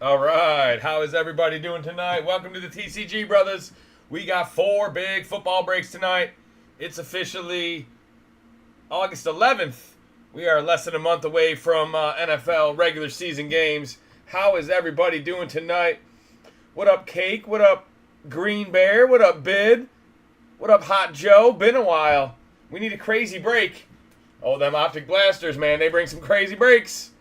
All right, how is everybody doing tonight? Welcome to the TCG Brothers. We got 4 big football breaks tonight. It's officially August 11th. We are less than a month away from NFL regular season games. How is everybody doing tonight? What up, Cake? What up, Green Bear? What up, Bid? What up, Hot Joe? Been a while. We need a crazy break. Oh, them Optic blasters, man. They bring some crazy breaks.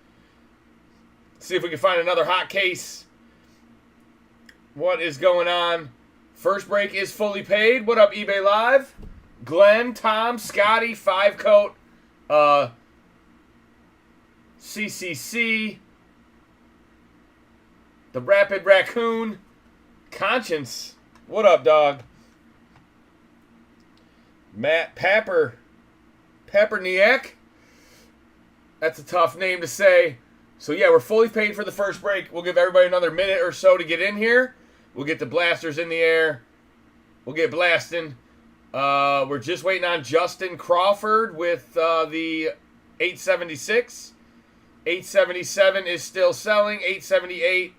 See if we can find another hot case. What is going on? First break is fully paid. What up, eBay Live? Glenn, Tom, Scotty, 5-coat, CCC, the Rapid Raccoon, Conscience. What up, dog? Matt Pepperniak. That's a tough name to say. So, yeah, we're fully paid for the first break. We'll give everybody another minute or so to get in here. We'll get the blasters in the air. We'll get blasting. We're just waiting on Justin Crawford with the 876. 877 is still selling. 878,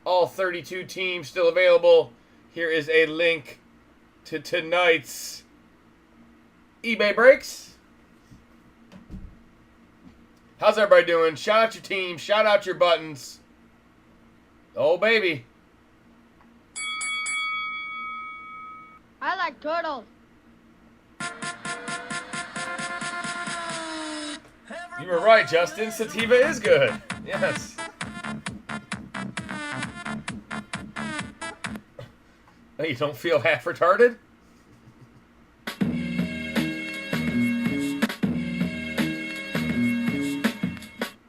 all 32 teams still available. Here is a link to tonight's eBay breaks. How's everybody doing? Shout out your team. Shout out your buttons. Oh, baby. I like turtles. You were right, Justin. Sativa is good. Yes. You don't feel half retarded?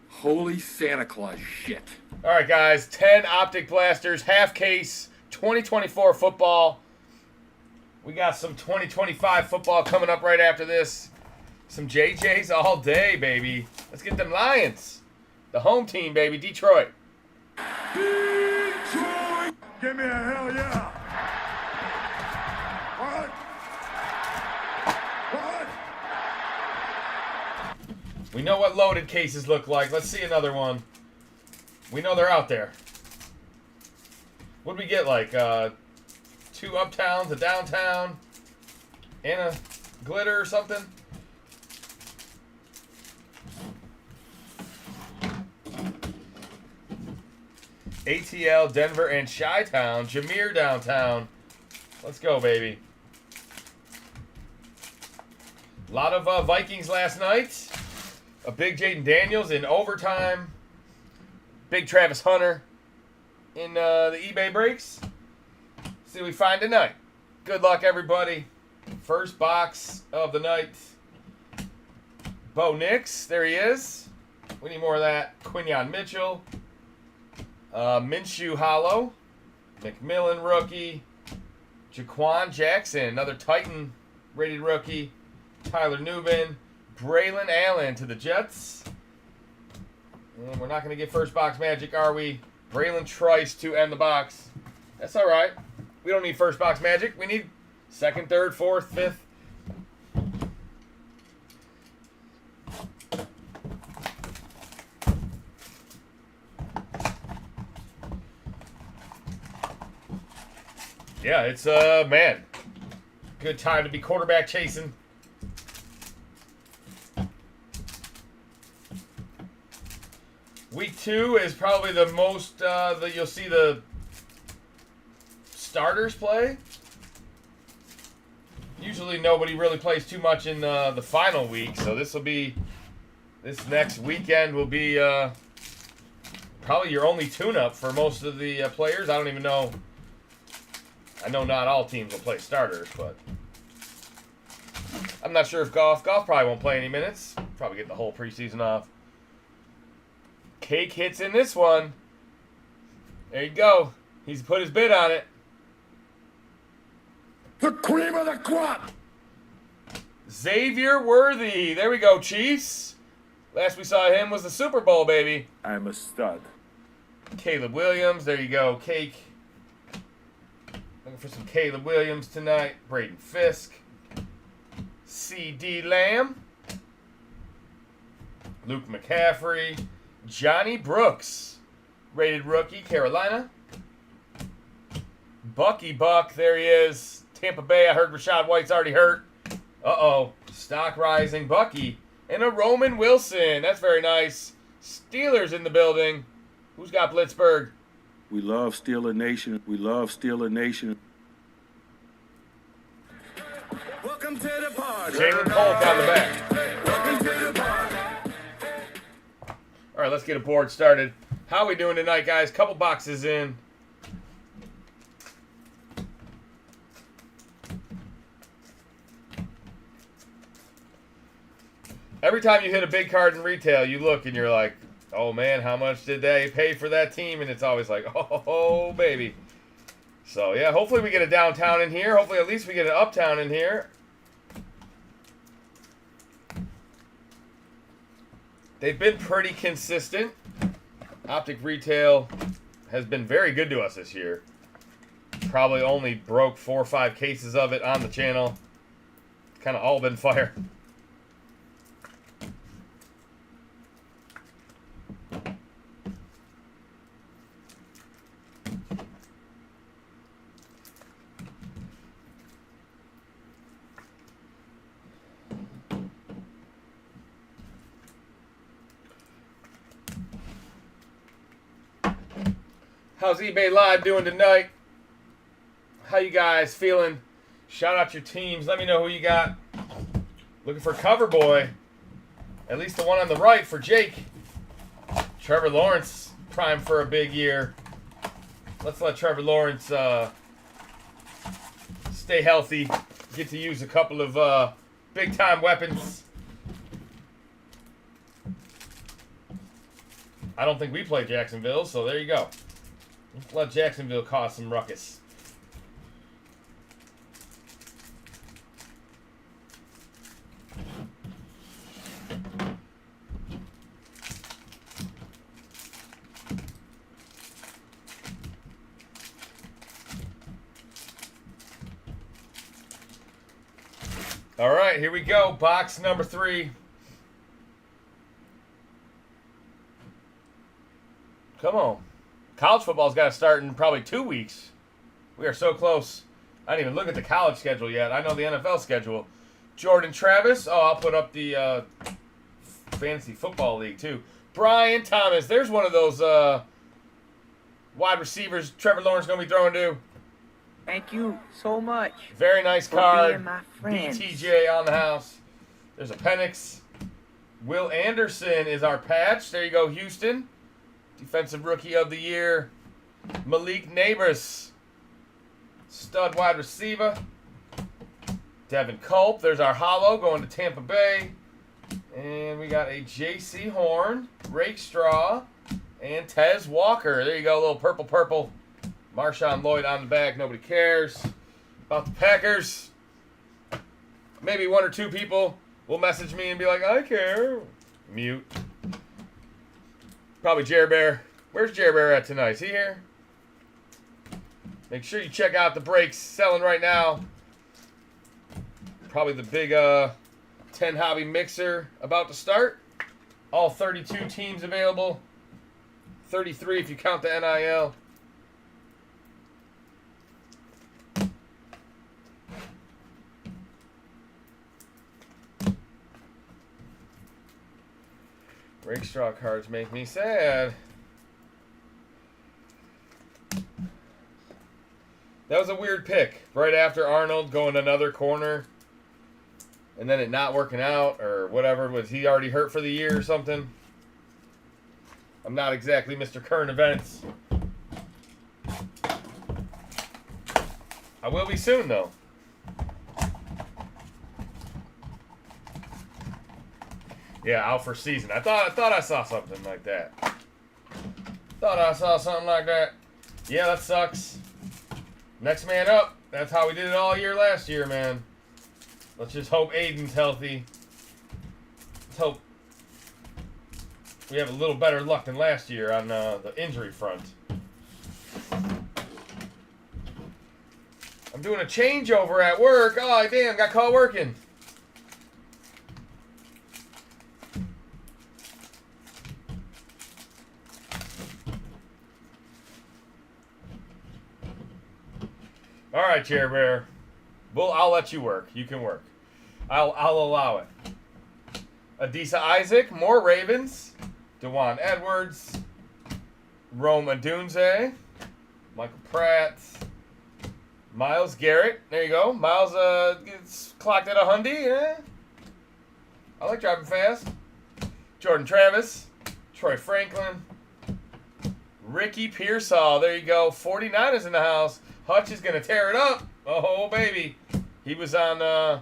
Holy Santa Claus shit. All right, guys. 10 Optic blasters, half case, 2024 football. We got some 2025 football coming up right after this. Some JJs all day, baby. Let's get them Lions. The home team, baby. Detroit. Detroit! Give me a hell yeah! What? What? We know what loaded cases look like. Let's see another one. We know they're out there. What'd we get, like 2 uptowns, a downtown, and a glitter or something? ATL, Denver, and Chi-Town. Jameer downtown. Let's go, baby. A lot of Vikings last night. A big Jaden Daniels in overtime. Big Travis Hunter in the eBay breaks. See what we find tonight. Good luck, everybody. First box of the night. Bo Nix, there he is. We need more of that. Quinyon Mitchell. Minshew Hollow. McMillan rookie. Jaquan Jackson, another Titan rated rookie. Tyler Newman. Braylon Allen to the Jets. And we're not going to get first box magic, are we? Braylon Trice to end the box. That's all right. We don't need first box magic. We need second, third, fourth, fifth. Yeah, it's, man, good time to be quarterback chasing. Week 2 is probably the most that you'll see the starters play. Usually nobody really plays too much in the final week, so this next weekend will be probably your only tune-up for most of the players. I don't even know. I know not all teams will play starters, but I'm not sure if Golf probably won't play any minutes. Probably get the whole preseason off. Cake hits in this one. There you go. He's put his bid on it. The cream of the crop! Xavier Worthy. There we go, Chiefs. Last we saw him was the Super Bowl, baby. I'm a stud. Caleb Williams. There you go, Cake. Looking for some Caleb Williams tonight. Braden Fisk. C.D. Lamb. Luke McCaffrey. Johnny Brooks. Rated rookie, Carolina. Bucky Buck, there he is. Tampa Bay, I heard Rashad White's already hurt. Uh-oh. Stock rising, Bucky. And a Roman Wilson. That's very nice. Steelers in the building. Who's got Blitzburg? We love Steeler Nation. We love Steeler Nation. Welcome to the party. Jalen Polk on the back. Welcome to the party. All right, let's get a board started. How are we doing tonight, guys? Couple boxes in. Every time you hit a big card in retail, you look and you're like, oh man, how much did they pay for that team? And it's always like, oh baby. So yeah, hopefully we get a downtown in here. Hopefully at least we get an uptown in here. They've been pretty consistent. Optic Retail has been very good to us this year. Probably only broke 4 or 5 cases of it on the channel. Kind of all been fire. How's eBay Live doing tonight? How you guys feeling? Shout out your teams. Let me know who you got. Looking for cover boy. At least the one on the right for Jake. Trevor Lawrence, prime for a big year. Let's let Trevor Lawrence stay healthy. Get to use a couple of big-time weapons. I don't think we play Jacksonville, so there you go. Let's let Jacksonville cause some ruckus. All right, here we go. Box number 3. Come on. College football's got to start in probably 2 weeks. We are so close. I didn't even look at the college schedule yet. I know the NFL schedule. Jordan Travis. Oh, I'll put up the Fantasy Football League, too. Brian Thomas. There's one of those wide receivers Trevor Lawrence going to be throwing to. Thank you so much. Very nice for card. being my friends. BTJ on the house. There's a Penix. Will Anderson is our patch. There you go, Houston. Defensive Rookie of the Year. Malik Nabers. Stud wide receiver. Devin Culp. There's our hollow going to Tampa Bay. And we got a J.C. Horn, Rakestraw, and Tez Walker. There you go, a little purple. Marshawn Lloyd on the back. Nobody cares about the Packers. Maybe 1 or 2 people will message me and be like, I care. Mute. Probably Jer Bear. Where's Jer Bear at tonight? Is he here? Make sure you check out the breaks selling right now. Probably the big 10 hobby mixer about to start. All 32 teams available. 33 if you count the NIL. Rakestraw cards make me sad. That was a weird pick. Right after Arnold going another corner. And then it not working out or whatever. Was he already hurt for the year or something? I'm not exactly Mr. Current Events. I will be soon though. Yeah, out for season. I thought I saw something like that. Yeah, that sucks. Next man up. That's how we did it all year last year, man. Let's just hope Aiden's healthy. Let's hope we have a little better luck than last year on the injury front. I'm doing a changeover at work. Oh, damn, got caught working. All right, Chair Bear. Well, I'll let you work. You can work. I'll allow it. Adisa Isaac, more Ravens. Dewan Edwards. Rome Adunze. Michael Pratt. Miles Garrett. There you go. Miles gets clocked at 100. Yeah. I like driving fast. Jordan Travis. Troy Franklin. Ricky Pearsall. There you go. 49 is in the house. Hutch is going to tear it up. Oh, baby. He was on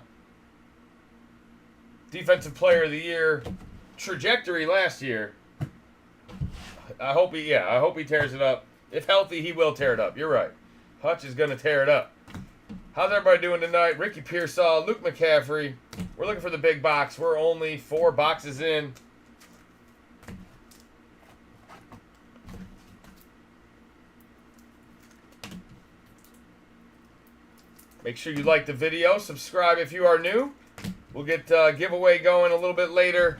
Defensive Player of the Year trajectory last year. I hope he tears it up. If healthy, he will tear it up. You're right. Hutch is going to tear it up. How's everybody doing tonight? Ricky Pearsall, Luke McCaffrey. We're looking for the big box. We're only 4 boxes in. Make sure you like the video. Subscribe if you are new. We'll get giveaway going a little bit later.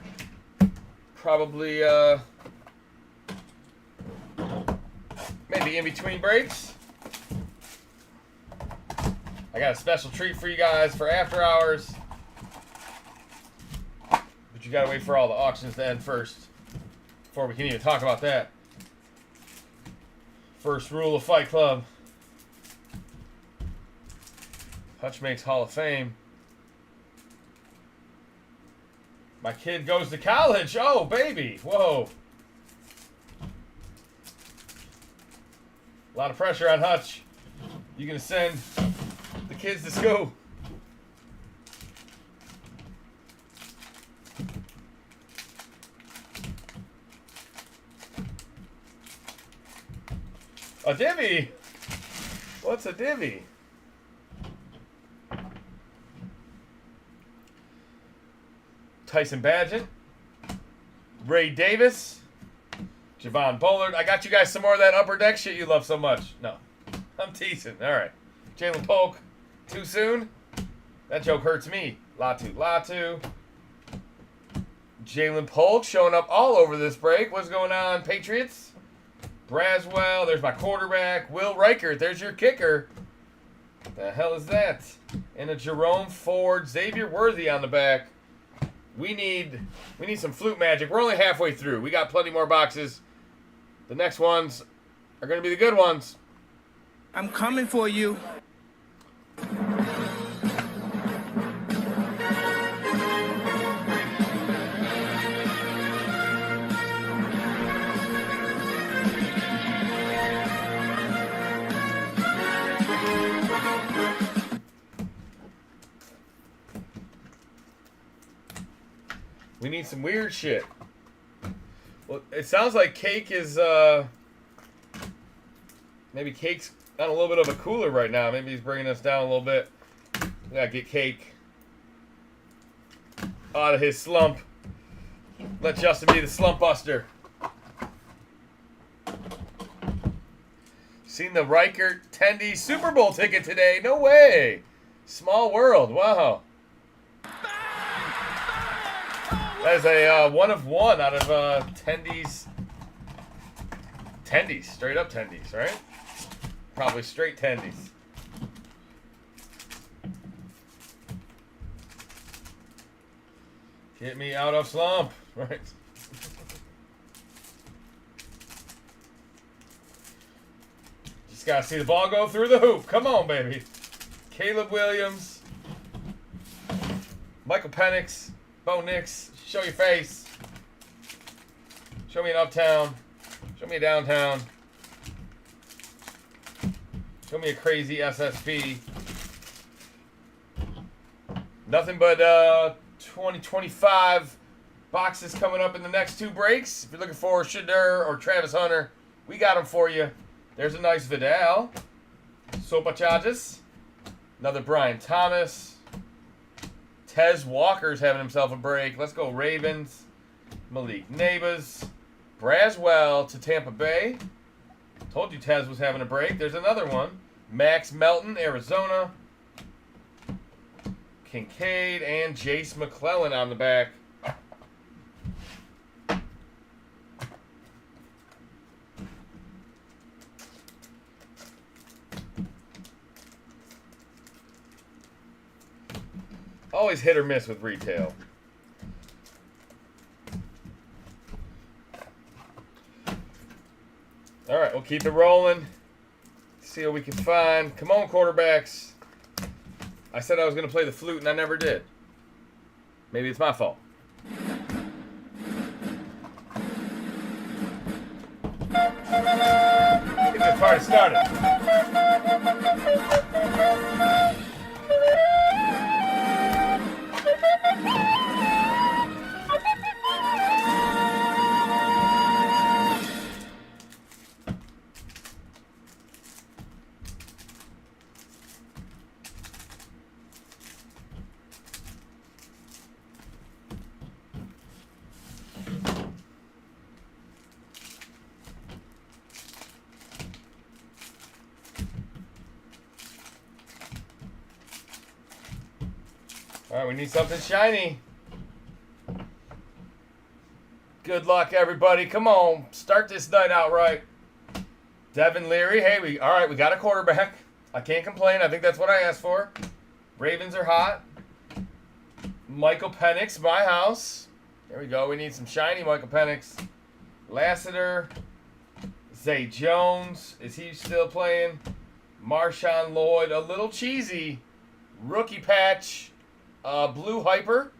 Probably maybe in between breaks. I got a special treat for you guys for after hours. But you gotta wait for all the auctions to end first before we can even talk about that. First rule of Fight Club. Hutch makes Hall of Fame. My kid goes to college. Oh, baby. Whoa. A lot of pressure on Hutch. You gonna send the kids to school? A divvy? What's a divvy? Tyson Badgett, Ray Davis, Javon Bullard. I got you guys some more of that upper deck shit you love so much. No, I'm teasing. All right. Jalen Polk, too soon? That joke hurts me. Latu. Jalen Polk showing up all over this break. What's going on, Patriots? Braswell, there's my quarterback. Will Reichert, there's your kicker. The hell is that? And a Jerome Ford, Xavier Worthy on the back. We need some flute magic. We're only halfway through. We got plenty more boxes. The next ones are going to be the good ones. I'm coming for you. We need some weird shit. Well, it sounds like Cake is, maybe Cake's on a little bit of a cooler right now. Maybe he's bringing us down a little bit. We gotta get Cake out of his slump. Let Justin be the slump buster. Seen the Reichert Tendy Super Bowl ticket today. No way. Small world. Wow. That is a 1 of 1 out of Tendy's. Tendies. Straight up Tendies, right? Probably straight Tendies. Get me out of slump. Right. Just gotta see the ball go through the hoop. Come on, baby. Caleb Williams. Michael Penix. Bo Nix. Show your face. Show me an uptown. Show me a downtown. Show me a crazy SSP. Nothing but 2025 boxes coming up in the next 2 breaks. If you're looking for Shadur or Travis Hunter, we got them for you. There's a nice Vidal. Sopa Charges. Another Brian Thomas. Tez Walker's having himself a break. Let's go Ravens. Malik Neighbors. Braswell to Tampa Bay. Told you Tez was having a break. There's another one. Max Melton, Arizona. Kincaid and Jace McClellan on the back. Always hit or miss with retail. All right, we'll keep it rolling. See what we can find. Come on, quarterbacks. I said I was going to play the flute, and I never did. Maybe it's my fault. Get this party started. All right, we need something shiny. Good luck, everybody. Come on, start this night out right. Devin Leary. Hey, we got a quarterback. I can't complain. I think that's what I asked for. Ravens are hot. Michael Penix, my house. There we go. We need some shiny Michael Penix. Lassiter. Zay Jones. Is he still playing? Marshawn Lloyd. A little cheesy. Rookie patch. Blue Hyper.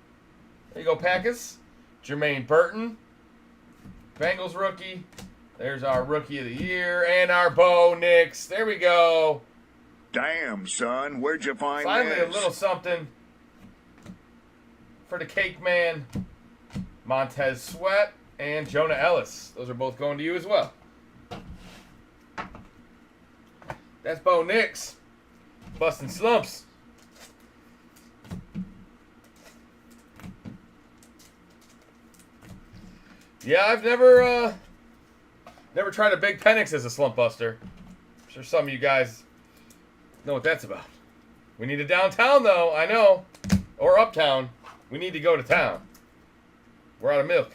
There you go, Packers. Jermaine Burton. Bengals rookie. There's our rookie of the year. And our Bo Nix. There we go. Damn, son. Where'd you find Finally, this? a little something for the cake man. Montez Sweat and Jonah Ellis. Those are both going to you as well. That's Bo Nix. Busting slumps. Yeah, I've never tried a big Penix as a slump buster. I'm sure some of you guys know what that's about. We need a downtown, though. I know. Or uptown. We need to go to town. We're out of milk.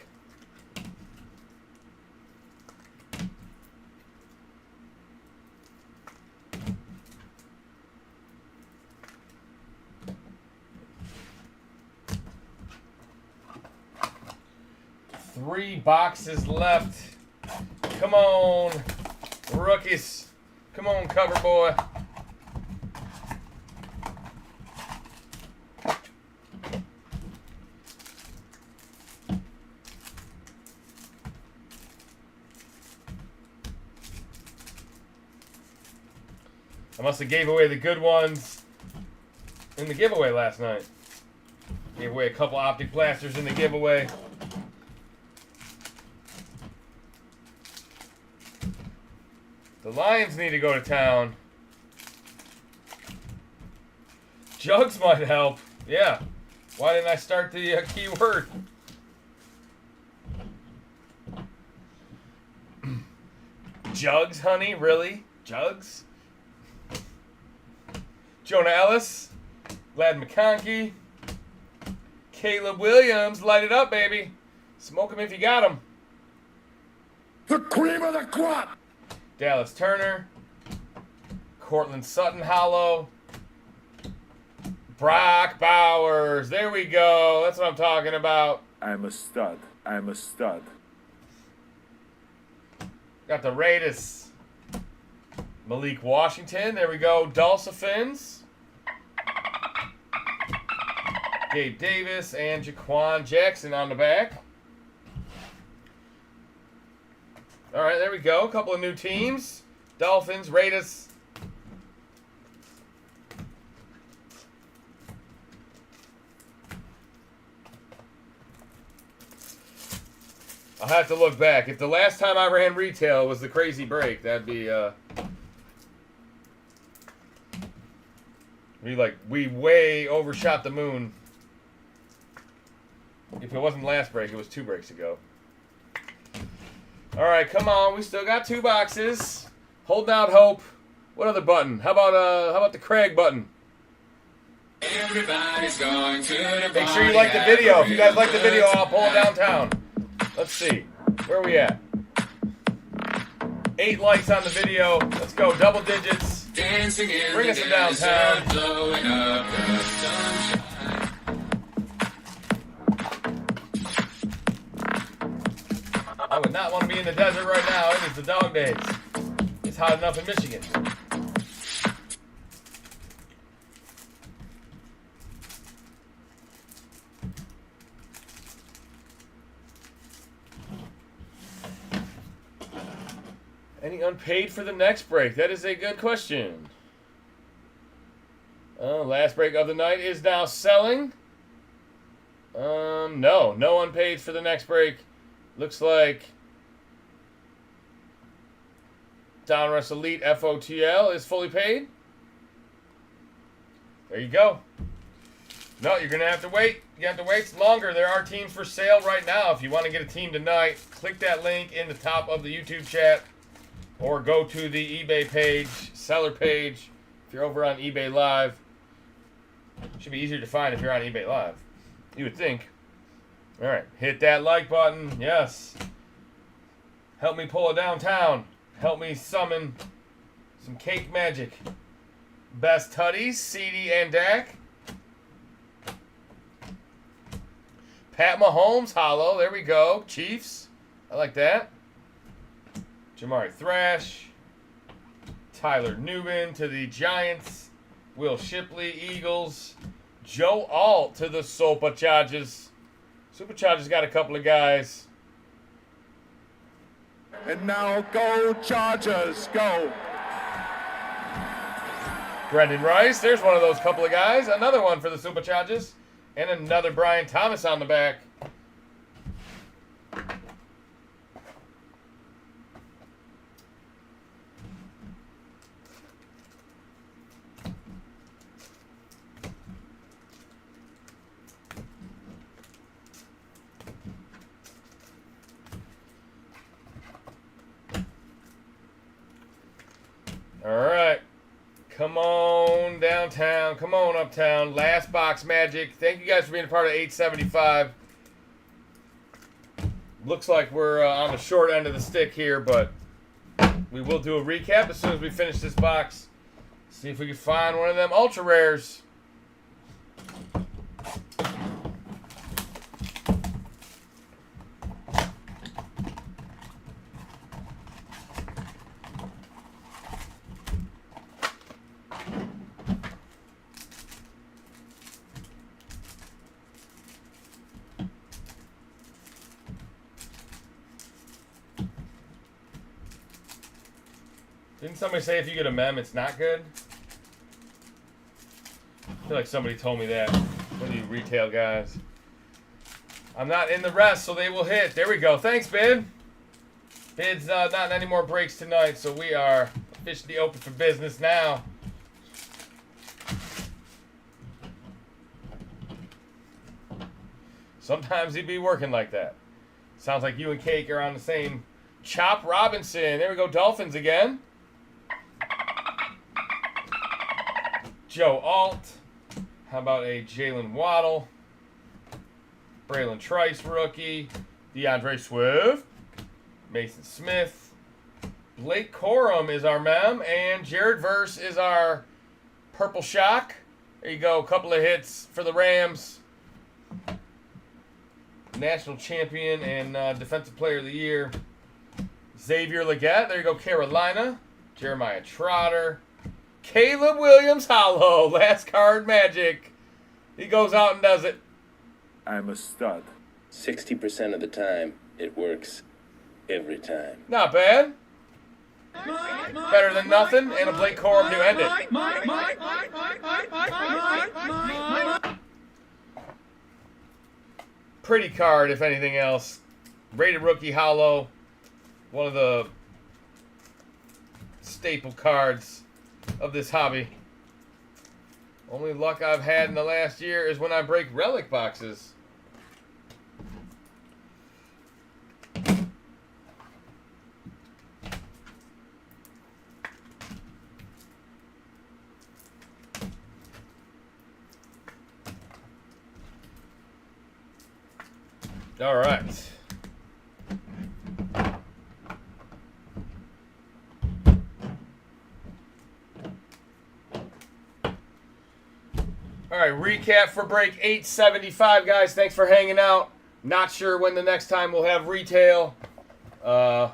Three boxes left. Come on, rookies. Come on, cover boy. I must have gave away the good ones in the giveaway last night. Gave away a couple Optic blasters in the giveaway. The Lions need to go to town. Jugs might help. Yeah. Why didn't I start the keyword? Jugs, honey? Really? Jugs? Jonah Ellis. Lad McConkey. Caleb Williams. Light it up, baby. Smoke him if you got him. The cream of the crop! Dallas Turner. Cortland Sutton Hollow. Brock Bowers. There we go. That's what I'm talking about. I'm a stud. I'm a stud. Got the Raiders. Malik Washington. There we go. Dulce Fins. Gabe Davis and Jaquan Jackson on the back. All right, there we go. A couple of new teams. Dolphins, Raiders. I'll have to look back. If the last time I ran retail was the crazy break, that'd be like we way overshot the moon. If it wasn't last break, it was 2 breaks ago. All right, come on. We still got 2 boxes. Holding out hope. What other button? How about the Craig button? Everybody's going to the Make sure you like the video. If you guys like the video, I'll pull it downtown. Let's see. Where are we at? 8 likes on the video. Let's go. Double digits. Dancing in Bring the us to downtown. desert, blowing up the sunshine. would not want to be in the desert right now. It is the dog days. It's hot enough in Michigan. Any unpaid for the next break? That is a good question. Last break of the night is now selling. No unpaid for the next break. Looks like Russ Elite FOTL is fully paid. There you go. No, you're going to have to wait. You have to wait longer. There are teams for sale right now. If you want to get a team tonight, click that link in the top of the YouTube chat or go to the eBay page, seller page. If you're over on eBay Live, should be easier to find if you're on eBay Live. You would think. All right, hit that like button. Yes. Help me pull it downtown. Help me summon some cake magic. Best Tutties, CD and Dak. Pat Mahomes, hollow. There we go. Chiefs. I like that. Jamari Thrash. Tyler Newman to the Giants. Will Shipley, Eagles. Joe Alt to the Superchargers. Superchargers got a couple of guys. And now go Chargers, go. Brendan Rice, there's one of those couple of guys. Another one for the Superchargers. And another Brian Thomas on the back. All right. Come on downtown. Come on uptown. Last box magic. Thank you guys for being a part of 875. Looks like we're on the short end of the stick here, but we will do a recap as soon as we finish this box. See if we can find one of them ultra rares. Didn't somebody say if you get a mem, it's not good? I feel like somebody told me that. What are you retail guys? I'm not in the rest, so they will hit. There we go. Thanks, Bid. Bid's not in any more breaks tonight, so we are officially open for business now. Sometimes he'd be working like that. Sounds like you and Cake are on the same. Chop Robinson. There we go. Dolphins again. Joe Alt. How about a Jalen Waddle? Braylon Trice rookie. DeAndre Swift. Mason Smith. Blake Corum is our mem. And Jared Verse is our Purple Shock. There you go. A couple of hits for the Rams. National champion and Defensive Player of the Year. Xavier Legette. There you go. Carolina. Jeremiah Trotter. Caleb Williams hollow. Last card magic. He goes out and does it. I'm a stud. 60% of the time, it works every time. Not bad. Better than nothing. And a Blake Corum to end it. Pretty card, if anything else. Rated rookie hollow. One of the staple cards of this hobby. Only luck I've had in the last year is when I break relic boxes. All right. All right, recap for break 875, guys. Thanks for hanging out. Not sure when the next time we'll have retail. No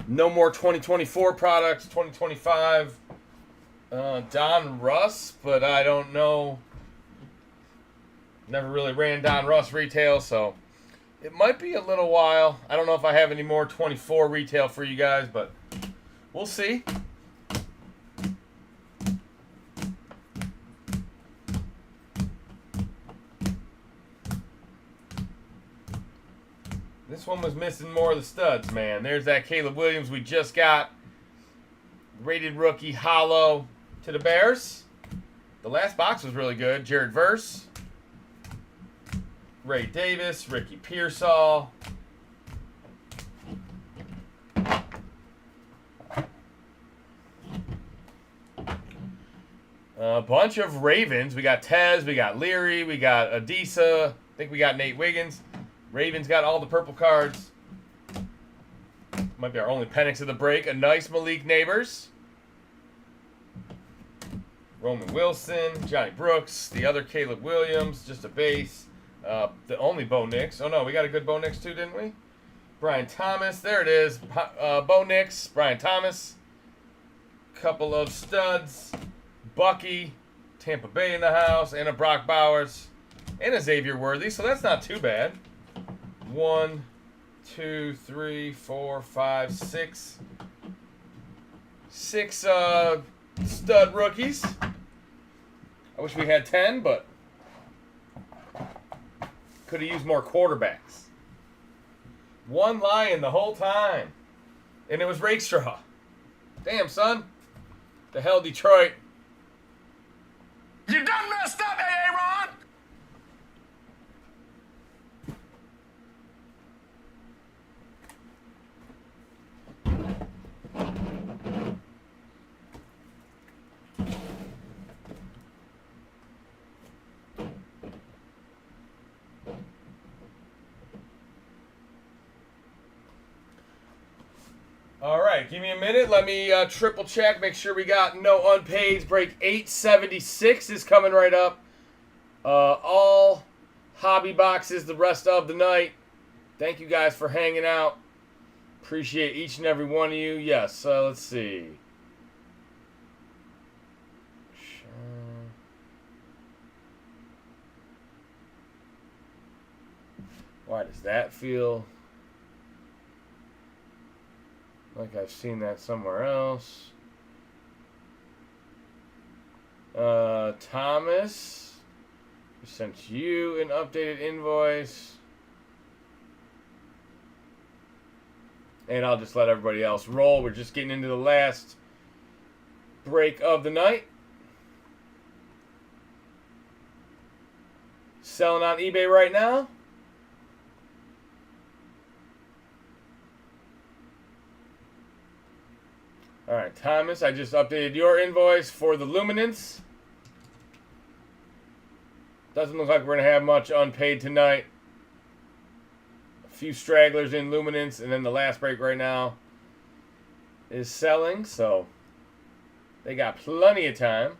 more 2024 products. 2025. Don Russ, but I don't know. Never really ran Don Russ retail, so it might be a little while. I don't know if I have any more 24 retail for you guys, but we'll see. This one was missing more of the studs, man. There's that Caleb Williams we just got. Rated rookie hollow to the Bears. The last box was really good. Jared Verse. Ray Davis. Ricky Pearsall. A bunch of Ravens. We got Tez. We got Leary. We got Adisa. I think we got Nate Wiggins. Ravens got all the purple cards. Might be our only Penix of the break. A nice Malik Neighbors. Roman Wilson. Johnny Brooks. The other Caleb Williams. Just a base. The only Bo Nix. Oh, no. We got a good Bo Nix, too, didn't we? Brian Thomas. There it is. Bo Nix. Brian Thomas. Couple of studs. Bucky. Tampa Bay in the house. And a Brock Bowers. And a Xavier Worthy. So that's not too bad. 1, 2, 3, 4, 5, 6. 6 stud rookies. I wish we had 10, but could have used more quarterbacks. One Lion the whole time. And it was Rakestraw. Damn, son. The hell, Detroit. You done messed up, Aaron! All right, give me a minute. Let me triple check, make sure we got no unpaids. Break 876 is coming right up. All hobby boxes the rest of the night. Thank you guys for hanging out. Appreciate each and every one of you. Yes, let's see. Why does that feel like I've seen that somewhere else? Thomas, we sent you an updated invoice. And I'll just let everybody else roll. We're just getting into the last break of the night. Selling on eBay right now. All right, Thomas, I just updated your invoice for the Luminance. Doesn't look like we're going to have much unpaid tonight. A few stragglers in Luminance, and then the last break right now is selling, so they got plenty of time.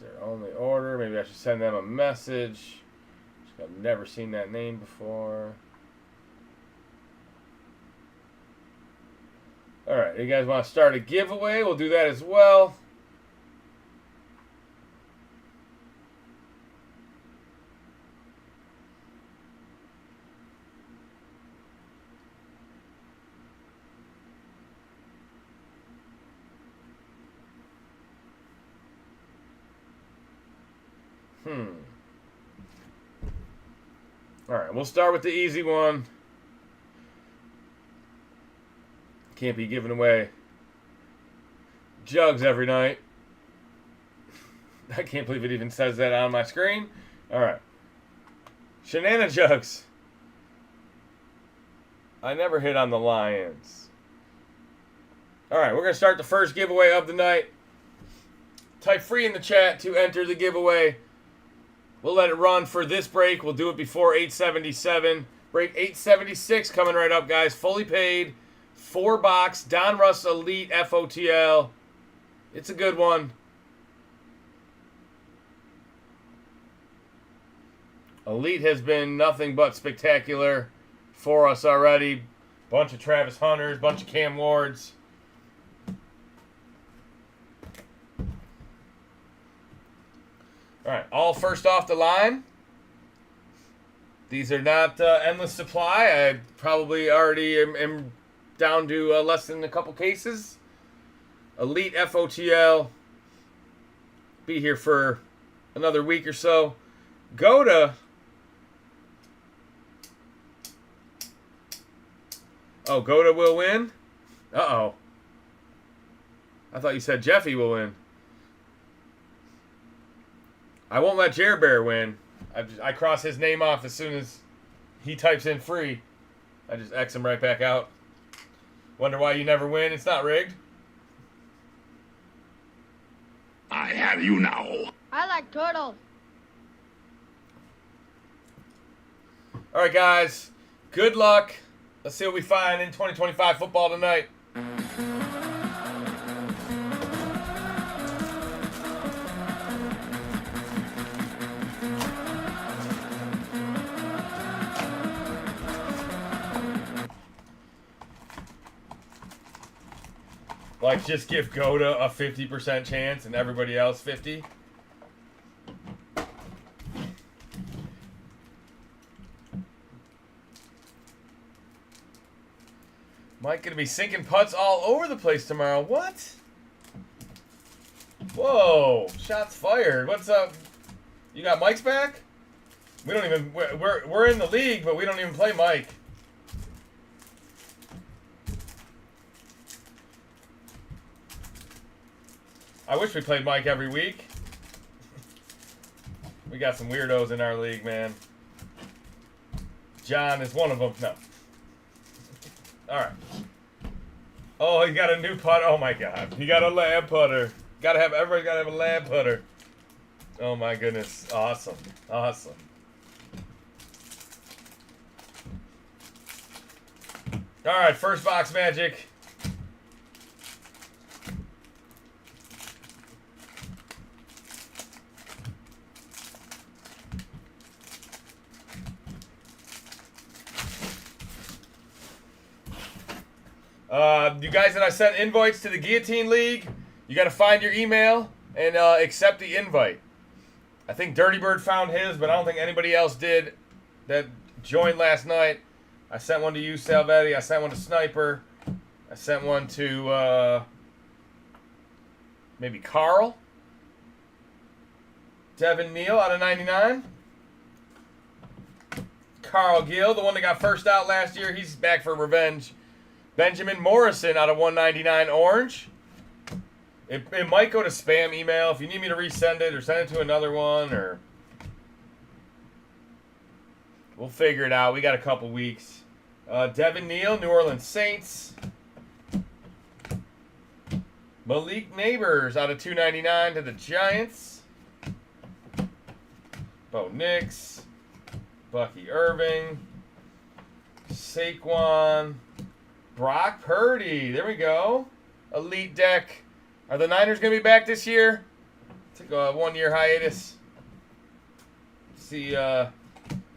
Their only order. Maybe I should send them a message. I've never seen that name before. Alright, you guys want to start a giveaway? We'll do that as well. Alright, we'll start with the easy one. Can't be giving away jugs every night. I can't believe it even says that on my screen. Alright. Shenana jugs. I never hit on the Lions. Alright, we're going to start the first giveaway of the night. Type free in the chat to enter the giveaway. We'll let it run for this break. We'll do it before 877. Break 876 coming right up, guys. Fully paid. 4-box Don Russ Elite FOTL. It's a good one. Elite has been nothing but spectacular for us already. Bunch of Travis Hunters, bunch of Cam Wards. All right, all first off the line. These are not endless supply. I probably already am down to less than a couple cases. Elite FOTL. Be here for another week or so. Goda. Oh, Goda will win? Uh-oh. I thought you said Jeffy will win. I won't let Jer Bear win. I cross his name off as soon as he types in free. I just X him right back out. Wonder why you never win? It's not rigged. I have you now. I like turtles. All right, guys. Good luck. Let's see what we find in 2025 football tonight. Like, just give Goda a 50% chance and everybody else 50. Mike gonna be sinking putts all over the place tomorrow. What? Whoa! Shots fired. What's up? You got Mike's back? We don't even. We're in the league, but we don't even play Mike. I wish we played Mike every week. We got some weirdos in our league, man. John is one of them. No. All right. Oh, he got a new putter. Oh my God, he got a lab putter. Everybody's gotta have a lab putter. Oh my goodness, awesome, awesome. All right, first box magic. You guys that I sent invites to the Guillotine League, you got to find your email and accept the invite. I think Dirty Bird found his, but I don't think anybody else did that joined last night. I sent one to you, Salvetti. I sent one to Sniper. I sent one to maybe Carl. Devin Neal out of 99. Carl Gill, the one that got first out last year, he's back for revenge. Benjamin Morrison out of 199 orange. It might go to spam email. If you need me to resend it or send it to another one, or we'll figure it out. We got a couple weeks. Devin Neal, New Orleans Saints. Malik Neighbors out of 299 to the Giants. Bo Nix. Bucky Irving. Saquon. Brock Purdy. There we go. Elite deck. Are the Niners going to be back this year? Took a 1-year hiatus. See how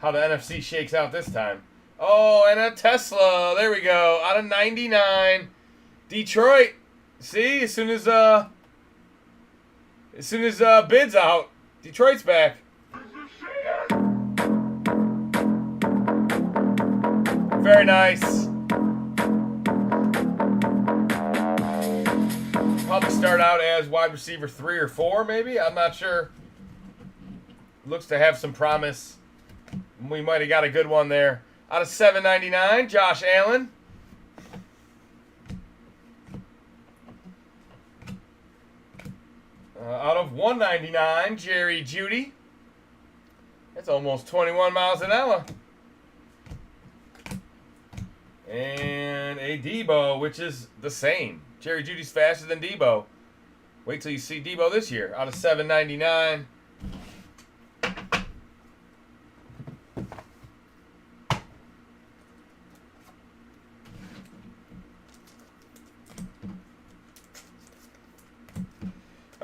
the NFC shakes out this time. Oh, and a Tesla. There we go. Out of 99. Detroit. See, as soon as bid's out, Detroit's back. Very nice. Probably start out as wide receiver 3 or 4, maybe. I'm not sure. Looks to have some promise. We might have got a good one there. Out of 799, Josh Allen. Out of 199, Jerry Jeudy. That's almost 21 miles an hour. And a Debo, which is the same. Jerry Jeudy's faster than Debo. Wait till you see Debo this year. Out of 799.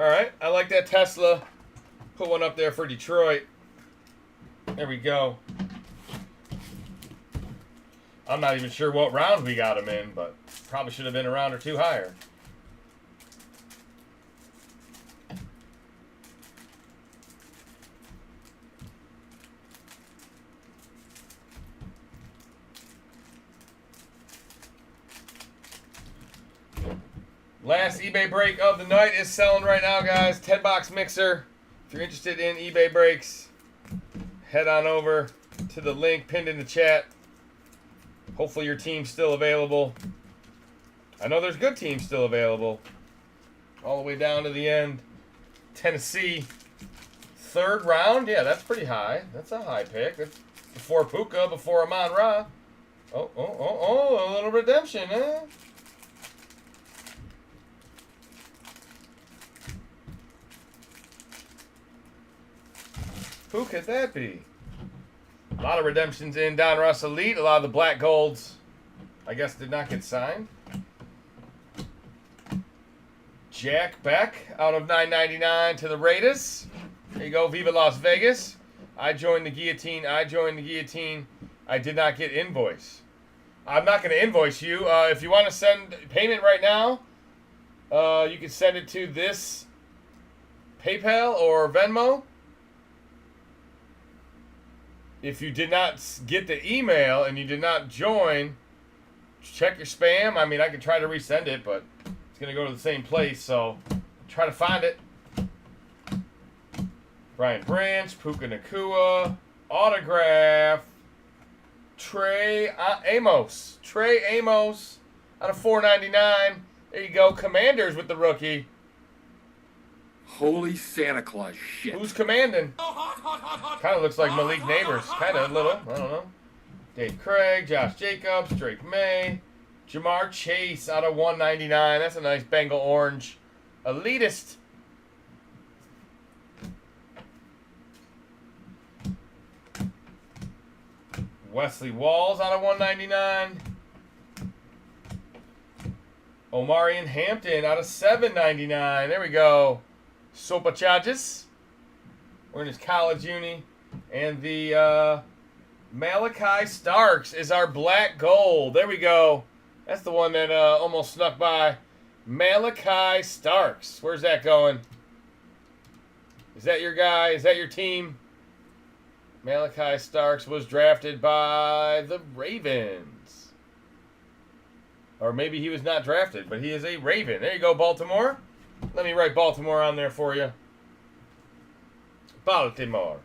All right, I like that Tesla. Put one up there for Detroit. There we go. I'm not even sure what round we got him in, but probably should have been a round or two higher. Last eBay break of the night is selling right now, guys. 10-box mixer. If you're interested in eBay breaks, head on over to the link pinned in the chat. Hopefully your team's still available. I know there's good teams still available. All the way down to the end. Tennessee. 3rd round? Yeah, that's pretty high. That's a high pick. That's before Puka, before Amon-Ra. Oh, a little redemption, huh? Who could that be? A lot of redemptions in down Russ Elite. A lot of the black golds, I guess, did not get signed. Jack Beck out of $9.99 to the Raiders. There you go. Viva Las Vegas. I joined the guillotine. I did not get invoice. I'm not going to invoice you. If you want to send payment right now, you can send it to this PayPal or Venmo. If you did not get the email and you did not join, check your spam. I mean, I could try to resend it, but it's going to go to the same place, so try to find it. Brian Branch, Puka Nacua, autograph, Trey Amos. Trey Amos out of $4.99. There you go. Commanders with the rookie. Holy Santa Claus shit. Who's commanding? Kind of looks like Malik Neighbors. Kind of a little. I don't know. Dave Craig, Josh Jacobs, Drake May, Jamar Chase out of $1.99. That's a nice Bengal orange. Elitist. Wesley Walls out of $1.99. Omarion Hampton out of $7.99. There we go. Sopa Charges. We're in his college uni. And the Malachi Starks is our black gold. There we go. That's the one that almost snuck by. Malachi Starks. Where's that going? Is that your guy? Is that your team? Malachi Starks was drafted by the Ravens. Or maybe he was not drafted, but he is a Raven. There you go, Baltimore. Let me write Baltimore on there for you. Baltimore.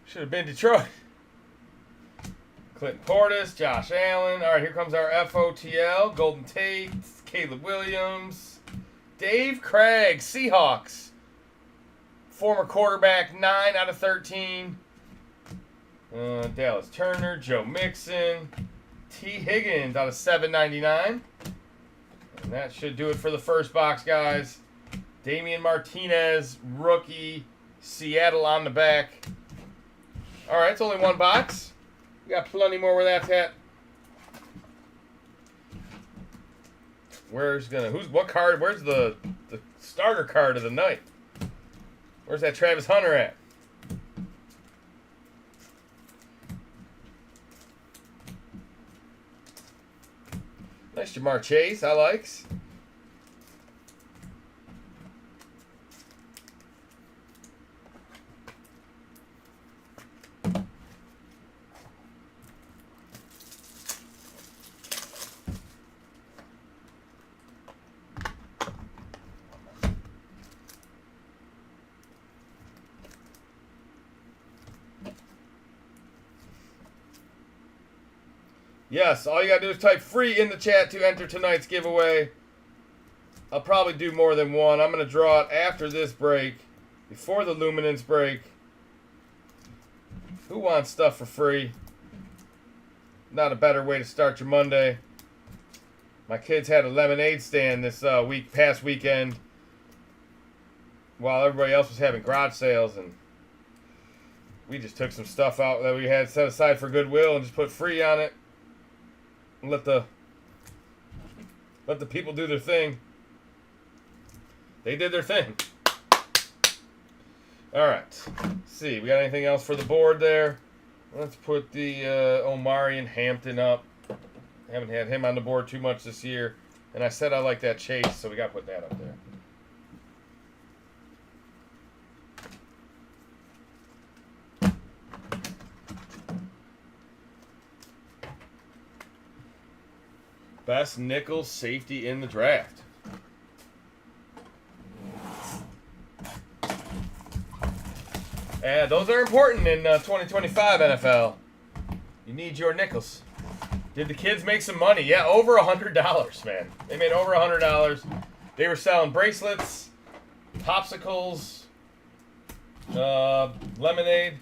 Should have been Detroit. Clinton Portis, Josh Allen. All right, here comes our FOTL. Golden Tate, Caleb Williams, Dave Craig, Seahawks. Former quarterback, 9 out of 13. Dallas Turner, Joe Mixon, T. Higgins out of $7.99. And that should do it for the first box, guys. Damian Martinez, rookie, Seattle on the back. All right, it's only one box. We got plenty more where that's at. What card? Where's the starter card of the night? Where's that Travis Hunter at? Nice Jamar Chase, I likes. Yes, all you gotta do is type free in the chat to enter tonight's giveaway. I'll probably do more than one. I'm gonna draw it after this break, before the Luminance break. Who wants stuff for free? Not a better way to start your Monday. My kids had a lemonade stand this past weekend. while everybody else was having garage sales, and we just took some stuff out that we had set aside for Goodwill and just put free on it and let the people do their thing. They did their thing. All right. Let's see, we got anything else for the board there? Let's put the Omarion Hampton up. Haven't had him on the board too much this year. And I said I like that chase, so we got to put that up there. Best nickel safety in the draft. And those are important in 2025 NFL. You need your nickels. Did the kids make some money? Yeah, over $100, man. They made over $100. They were selling bracelets, popsicles, lemonade.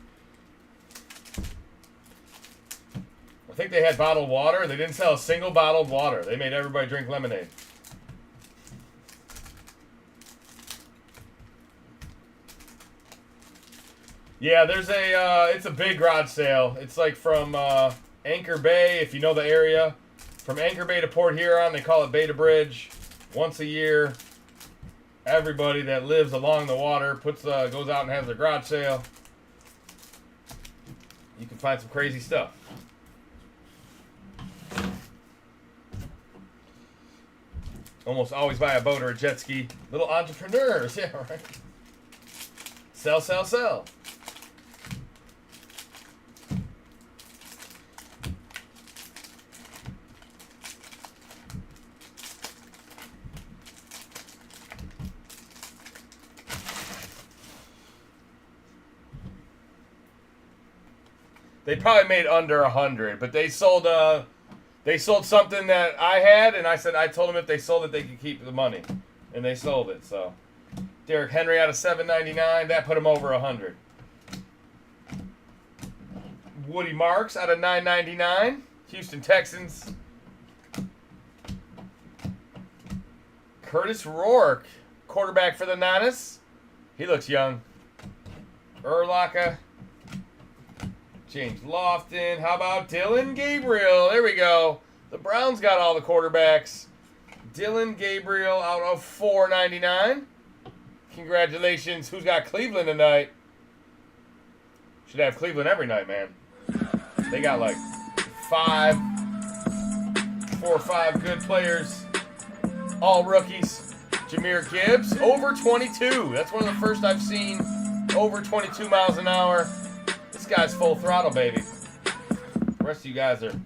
I think they had bottled water. They didn't sell a single bottled water. They made everybody drink lemonade. Yeah, there's it's a big garage sale. It's like from Anchor Bay, if you know the area. From Anchor Bay to Port Huron, they call it Bay to Bridge. Once a year, everybody that lives along the water goes out and has their garage sale. You can find some crazy stuff. Almost always buy a boat or a jet ski. Little entrepreneurs, yeah, right. Sell, sell, sell. They probably made under 100, but they sold something that I had, and I told them if they sold it, they could keep the money, and they sold it. So, Derrick Henry out of $7.99, that put him over 100. Woody Marks out of $9.99, Houston Texans. Curtis Rourke, quarterback for the Niners. He looks young. Urlacher. James Lofton. How about Dylan Gabriel? There we go. The Browns got all the quarterbacks. Dylan Gabriel out of $4.99. Congratulations. Who's got Cleveland tonight? Should have Cleveland every night, man. They got like 4 or 5 good players. All rookies. Jahmyr Gibbs, over 22. That's one of the first I've seen over 22 miles an hour. This guy's full throttle, baby. The rest of you guys are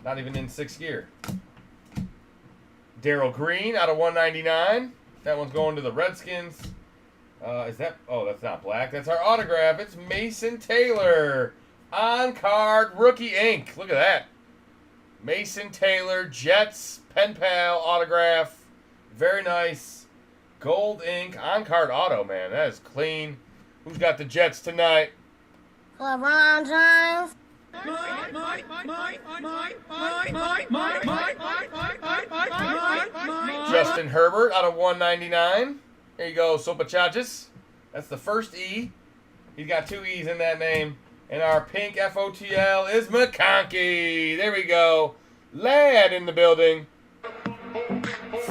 not even in 6th gear. Darrell Green out of $199. That one's going to the Redskins. Is that? Oh, that's not black. That's our autograph. It's Mason Taylor. On-card rookie ink. Look at that. Mason Taylor, Jets, pen pal autograph. Very nice. Gold ink, on-card auto, man. That is clean. Who's got the Jets tonight? LeBron James. Justin Herbert out of $199. There you go, Sopachachis. That's the first E. He's got 2 E's in that name. And our pink FOTL is McConkey. There we go. Lad in the building.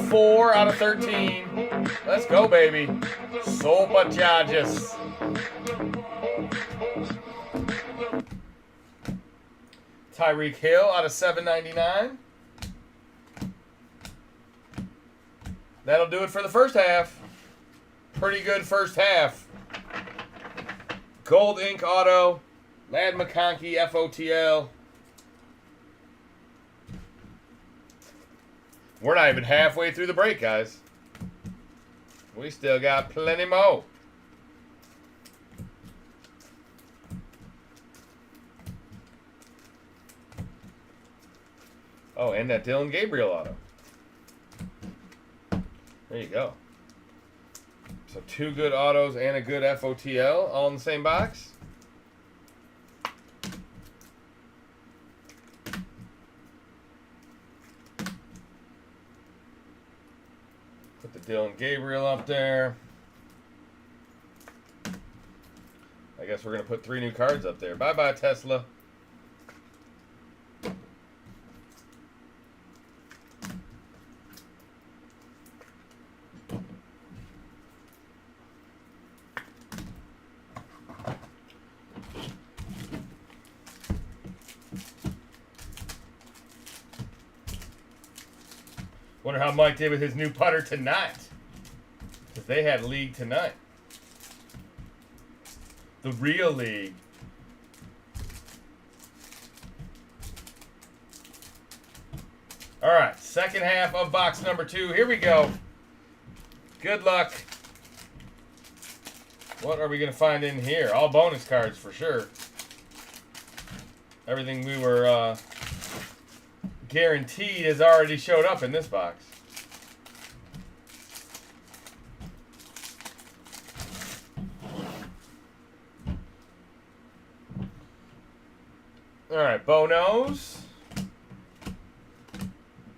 4 out of 13. Let's go, baby. Sopachachis. Tyreek Hill out of $7.99. That'll do it for the first half. Pretty good first half. Gold ink auto. Lad McConkey FOTL. We're not even halfway through the break, guys. We still got plenty more. Oh, and that Dylan Gabriel auto. There you go. So 2 good autos and a good FOTL all in the same box. Put the Dylan Gabriel up there. I guess we're going to put 3 new cards up there. Bye-bye, Tesla. Wonder how Mike did with his new putter tonight. Because they had league tonight. The real league. All right, second half of box number 2. Here we go. Good luck. What are we going to find in here? All bonus cards for sure. Everything we were guaranteed has already showed up in this box. All right, Bonos.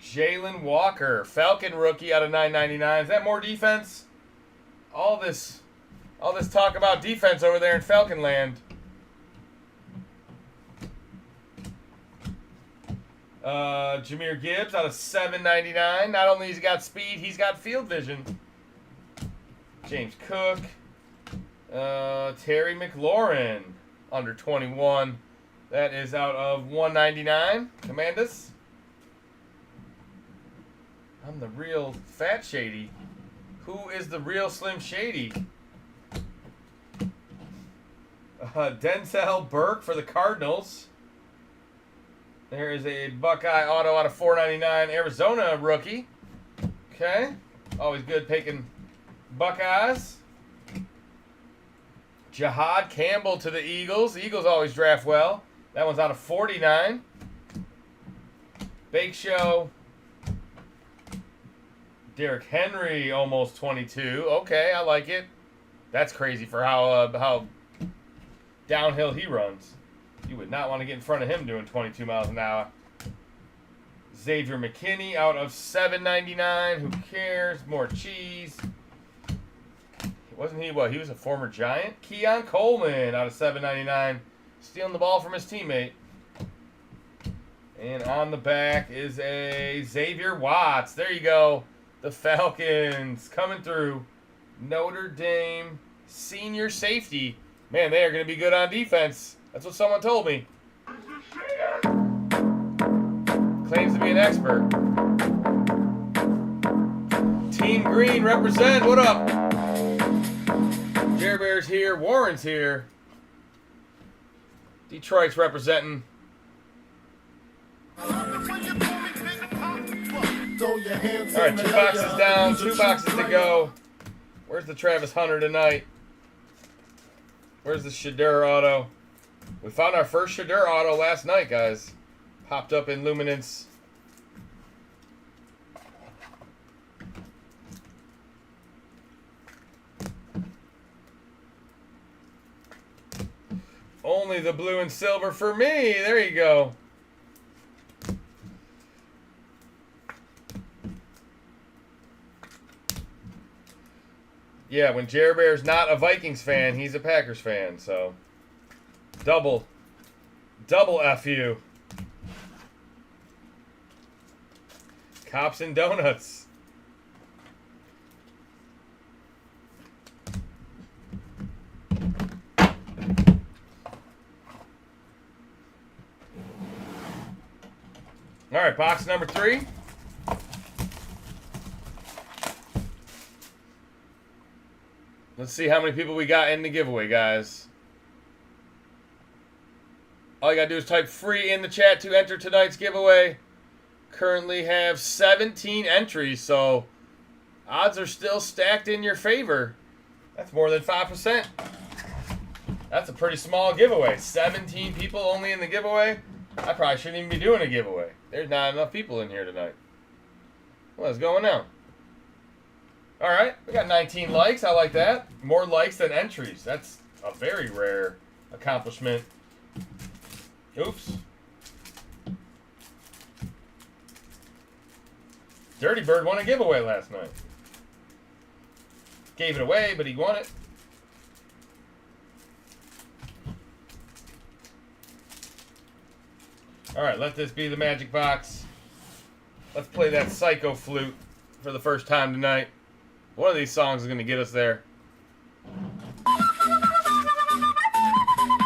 Jalen Walker, Falcon rookie out of 9.99. Is that more defense? All this talk about defense over there in Falcon Land. Jahmyr Gibbs out of 7.99. Not only he's got speed, he's got field vision. James Cook. Terry McLaurin under 21. That is out of 199. Commandus. I'm the real Fat Shady. Who is the real Slim Shady? Denzel Burke for the Cardinals. There is a Buckeye auto out of 4.99. Arizona rookie. Okay. Always good picking Buckeyes. Jahad Campbell to the Eagles. The Eagles always draft well. That one's out of 49. Bake Show. Derrick Henry, almost 22. Okay, I like it. That's crazy for how downhill he runs. You would not want to get in front of him doing 22 miles an hour. Xavier McKinney out of 7.99. Who cares? More cheese. Wasn't he what? He was a former Giant. Keon Coleman out of 7.99. Stealing the ball from his teammate. And on the back is a Xavier Watts. There you go. The Falcons coming through. Notre Dame senior safety. Man, they are going to be good on defense. That's what someone told me. Claims to be an expert. Team Green represent. What up? Jerry Bear's here. Warren's here. Detroit's representing. Alright, 2 boxes down, 2 boxes to go. Where's the Travis Hunter tonight? Where's the Shadur auto? We found our first Shadur auto last night, guys. Popped up in Luminance. Only the blue and silver for me. There you go. Yeah, when Jerry Bear's not a Vikings fan, he's a Packers fan, so double F you. Cops and donuts. All right, box number 3. Let's see how many people we got in the giveaway, guys. All you got to do is type free in the chat to enter tonight's giveaway. Currently have 17 entries, so odds are still stacked in your favor. That's more than 5%. That's a pretty small giveaway. 17 people only in the giveaway. I probably shouldn't even be doing a giveaway. There's not enough people in here tonight. What's going on? All right, we got 19 likes. I like that. More likes than entries. That's a very rare accomplishment. Oops. Dirty Bird won a giveaway last night. Gave it away, but he won it. All right, let this be the magic box. Let's play that Psycho Flute for the first time tonight. One of these songs is going to get us there.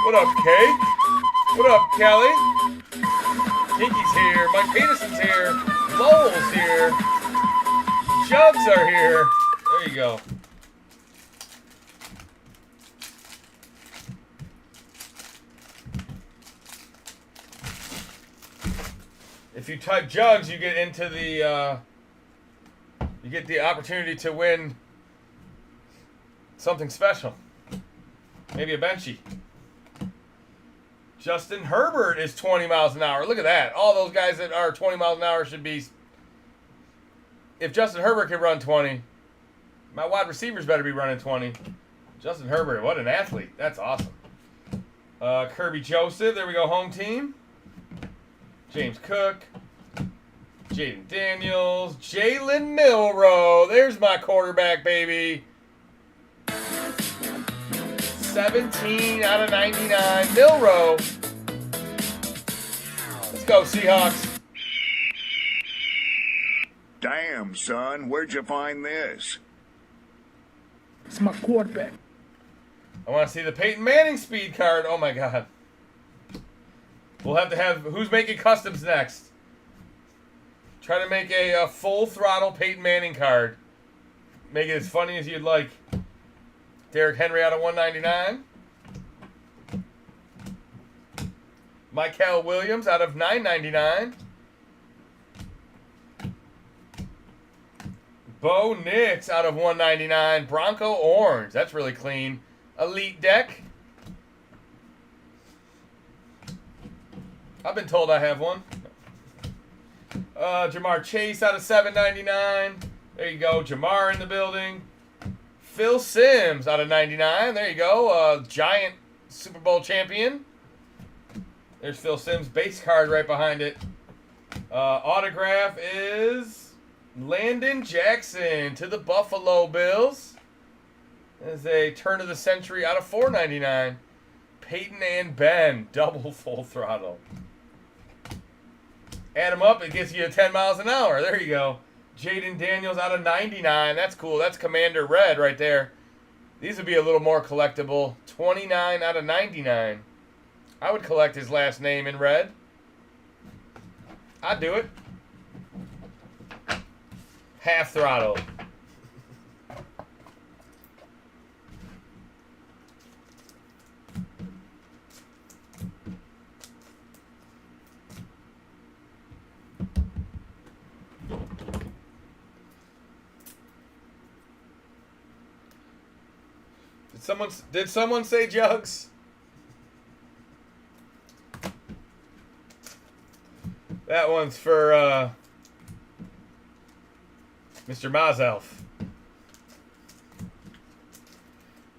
What up, Kate? What up, Kelly? Pinky's here. Mike Peterson's here. Lowell's here. Jugs are here. There you go. If you type Jugs, you get into the you get the opportunity to win something special. Maybe a Benchy. Justin Herbert is 20 miles an hour. Look at that. All those guys that are 20 miles an hour should be. If Justin Herbert can run 20, my wide receivers better be running 20. Justin Herbert, what an athlete. That's awesome. Kirby Joseph, there we go, home team. James Cook. Jaden Daniels. Jalen Milroe. There's my quarterback, baby. 17 out of 99. Milroe. Let's go, Seahawks. Damn, son, where'd you find this? It's my quarterback. I want to see the Peyton Manning speed card. Oh, my God. We'll have to have... Who's making customs next? Try to make a full throttle Peyton Manning card. Make it as funny as you'd like. Derrick Henry out of 199. Michael Williams out of 999. Bo Nix out of 199. Bronco Orange. That's really clean. Elite deck. I've been told I have one. Jamar Chase out of 799. There you go. Jamar in the building. Phil Simms out of 99. There you go. Giant Super Bowl champion. There's Phil Simms. Base card right behind it. Autograph is Landon Jackson to the Buffalo Bills. There's a turn of the century out of 499. Peyton and Ben. Double full throttle. Add them up, it gets you 10 miles an hour. There you go. Jaden Daniels out of 99. That's cool. That's Commander Red right there. These would be a little more collectible. 29 out of 99. I would collect his last name in red. I'd do it. Half throttle. Did someone say Jugs? That one's for Mr. Mazelf.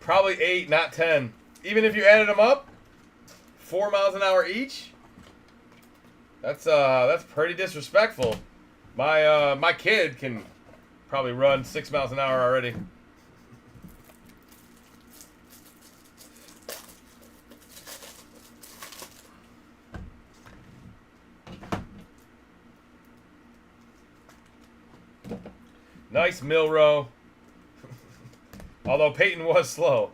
Probably 8, not 10. Even if you added them up, 4 miles an hour each. That's pretty disrespectful. My kid can probably run 6 miles an hour already. Nice Milroe. Although Peyton was slow.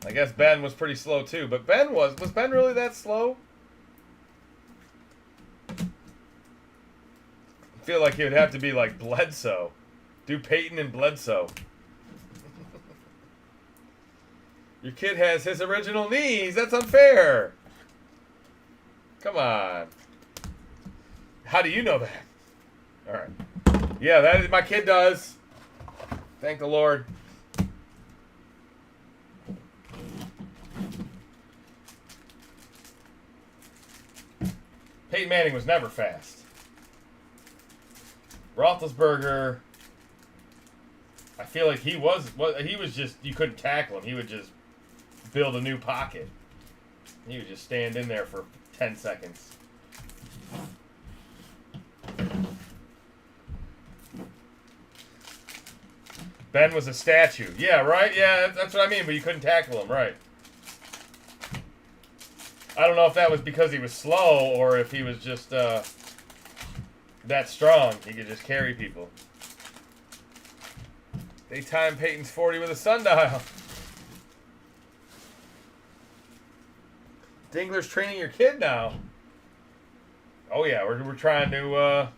I guess Ben was pretty slow too. But Ben was Ben really that slow? I feel like he would have to be like Bledsoe. Do Peyton and Bledsoe. Your kid has his original knees. That's unfair. Come on. How do you know that? All right. Yeah, that is, my kid does. Thank the Lord. Peyton Manning was never fast. Roethlisberger, I feel like he was just, you couldn't tackle him. He would just build a new pocket. He would just stand in there for 10 seconds. Ben was a statue. Yeah, right? Yeah, that's what I mean, but you couldn't tackle him, right. I don't know if that was because he was slow or if he was just that strong. He could just carry people. They time Peyton's 40 with a sundial. Dingler's training your kid now. Oh yeah, we're trying to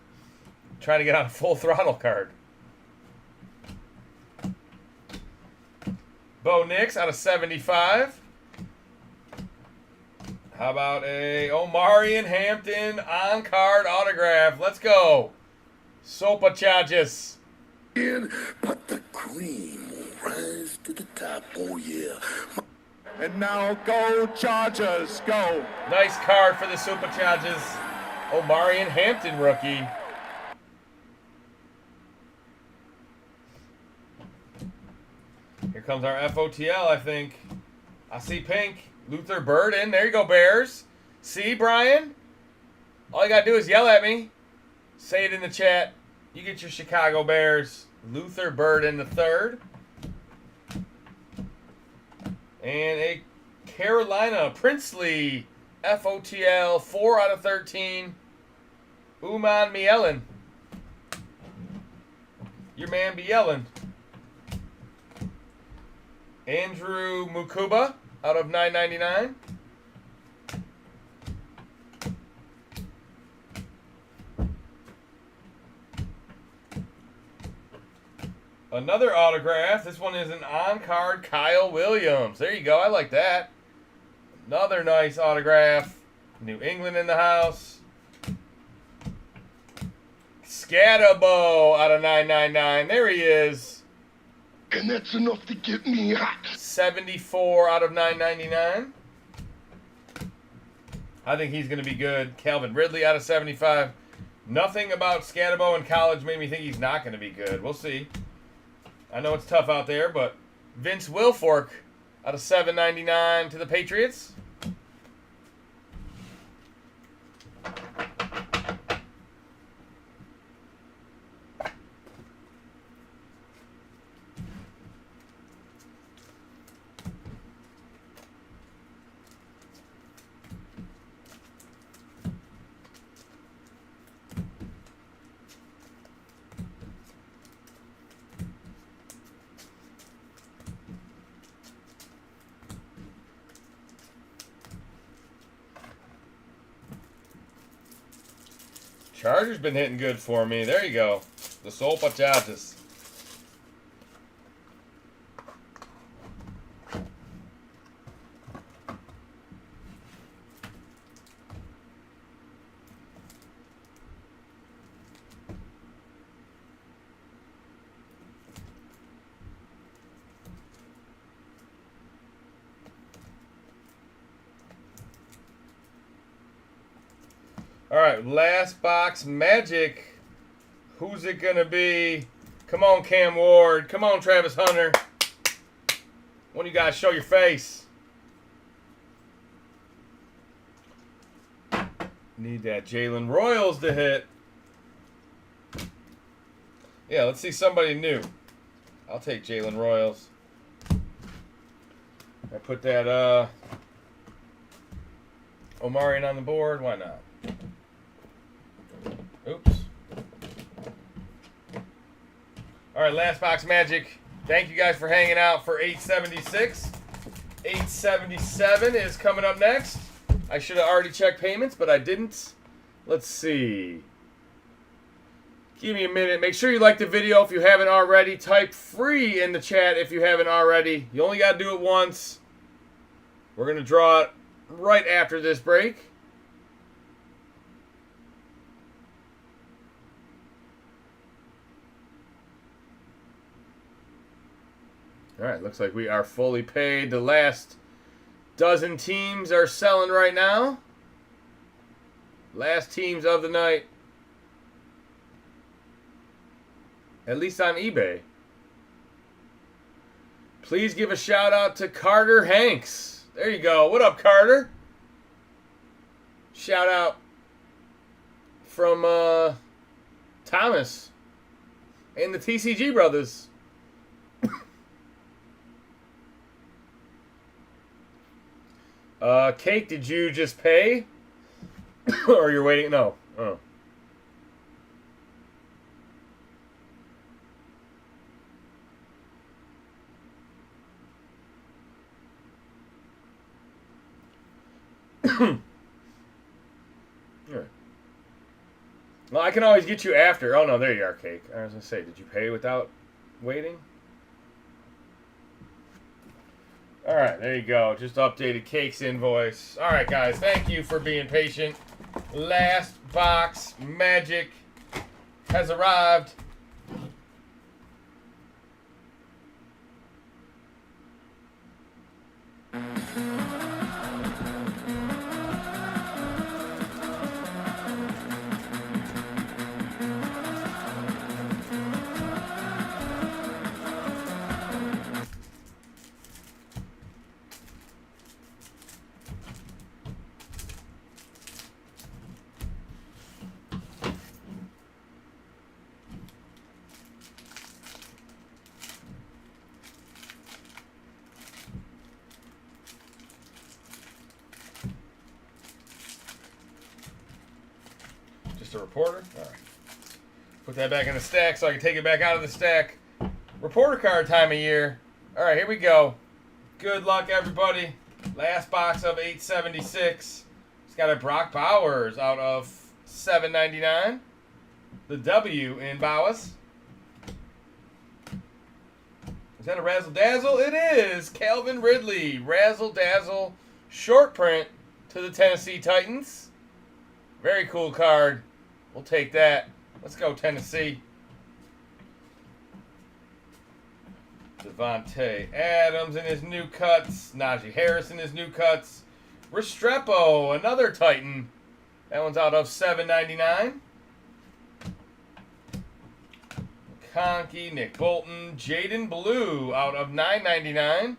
get on a full throttle card. Bo Nix out of 75. How about a Omari and Hampton on-card autograph? Let's go. Sopa Charges. But the cream will rise to the top, oh yeah. And now go Chargers, go. Nice card for the Sopa Charges. Omari and Hampton rookie. Here comes our FOTL, I think. I see pink. Luther Burden. There you go, Bears. See, Brian? All you got to do is yell at me. Say it in the chat. You get your Chicago Bears. Luther Burden the third. And a Carolina Princely FOTL 4 out of 13. Uman Mielen. Your man be yelling. Andrew Mukuba out of 999. Another autograph. This one is an on-card Kyle Williams. There you go. I like that. Another nice autograph. New England in the house. Scatterbo out of 999. There he is. And that's enough to get me hot. 74 out of 999. I think he's going to be good. Calvin Ridley out of 75. Nothing about Scatterbo in college made me think he's not going to be good. We'll see. I know it's tough out there, but Vince Wilfork out of 799 to the Patriots. Chargers been hitting good for me. There you go. The Sopa Chargers. All right, last box Magic. Who's it going to be? Come on, Cam Ward. Come on, Travis Hunter. One of you guys show your face. Need that Jalen Royals to hit. Yeah, let's see somebody new. I'll take Jalen Royals. I put that Omarion on the board. Why not? Oops. All right, last box Magic. Thank you guys for hanging out for 876. 877 is coming up next. I should have already checked payments, but I didn't. Let's see. Give me a minute. Make sure you like the video if you haven't already. Type free in the chat if you haven't already. You only got to do it once. We're going to draw it right after this break. All right, looks like we are fully paid. The last dozen teams are selling right now. Last teams of the night. At least on eBay. Please give a shout out to Carter Hanks. There you go. What up, Carter? Shout out from Thomas and the TCG brothers. Cake, did you just pay? Or you're waiting? No. Oh. Right. Well, I can always get you after. Oh, no, there you are, Cake. I was going to say, did you pay without waiting? All right, there you go. Just updated Cake's invoice. All right, guys, thank you for being patient. Last box magic has arrived. Just a reporter? All right. Put that back in the stack so I can take it back out of the stack. Reporter card time of year. All right, here we go. Good luck, everybody. Last box of 876. It's got a Brock Bowers out of $7.99. The W in Bowers. Is that a Razzle Dazzle? It is. Calvin Ridley. Razzle Dazzle. Short print to the Tennessee Titans. Very cool card. We'll take that. Let's go, Tennessee. Devontae Adams in his new cuts. Najee Harris in his new cuts. Restrepo, another Titan. That one's out of $7.99. Conkey, Nick Bolton, Jaden Blue out of $9.99.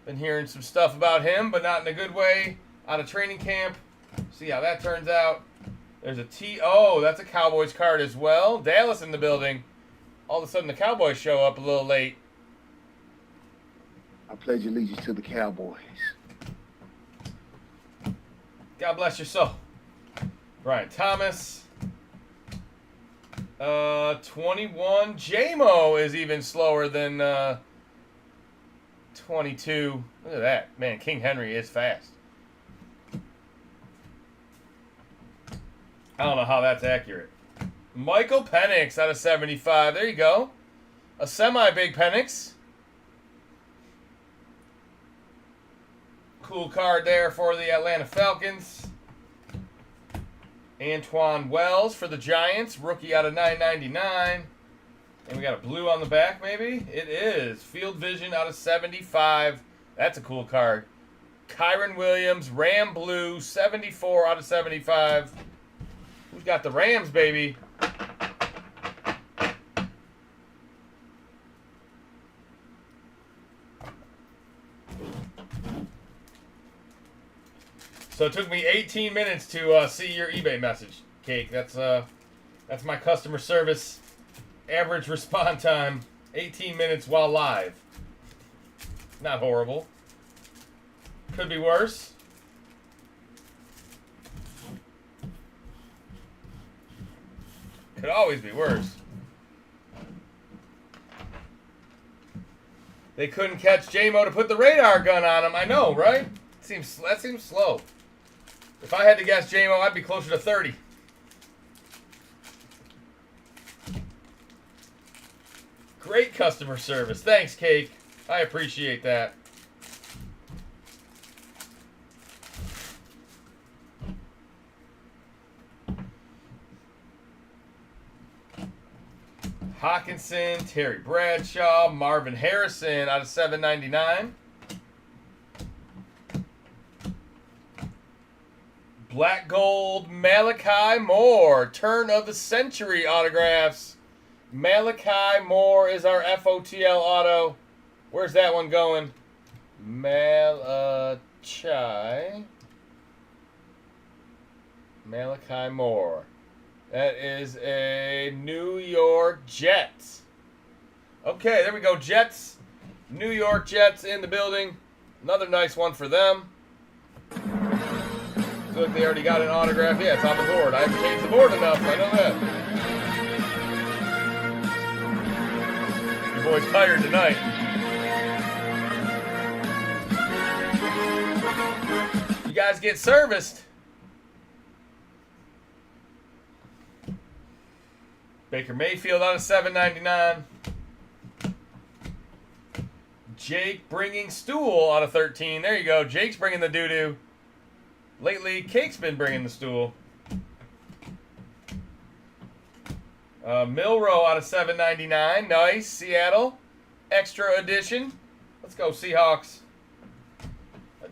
Been hearing some stuff about him, but not in a good way. Out of training camp. See how that turns out. There's a T.O. That's a Cowboys card as well. Dallas in the building. All of a sudden the Cowboys show up a little late. I pledge allegiance to the Cowboys. God bless your soul. Brian Thomas. 21. J-Mo is even slower than 22. Look at that. Man, King Henry is fast. I don't know how that's accurate. Michael Penix out of 75. There you go. A semi-big Penix. Cool card there for the Atlanta Falcons. Antoine Wells for the Giants. Rookie out of $9.99. And we got a blue on the back, maybe? It is. Field Vision out of 75. That's a cool card. Kyron Williams, Ram Blue, 74 out of 75. Who's got the Rams, baby? So it took me 18 minutes to see your eBay message, Cake. That's my customer service average response time. 18 minutes while live. Not horrible. Could be worse. Could always be worse. They couldn't catch J-Mo to put the radar gun on him. I know, right? That seems slow. If I had to guess J-Mo, I'd be closer to 30. Great customer service. Thanks, Cake. I appreciate that. Hawkinson, Terry Bradshaw, Marvin Harrison out of $7.99. Black Gold, Malachi Moore. Turn of the century autographs. Malachi Moore is our FOTL auto. Where's that one going? Malachi Moore. That is a New York Jets. Okay, there we go. Jets. New York Jets in the building. Another nice one for them. Look, they already got an autograph. Yeah, it's on the board. I haven't changed the board enough. I know that. Your boy's tired tonight. You guys get serviced. Baker Mayfield out of $7.99. Jake bringing stool out of 13. There you go. Jake's bringing the doo-doo. Lately, Cake's been bringing the stool. Milrow out of $7.99. Nice. Seattle. Extra edition. Let's go, Seahawks.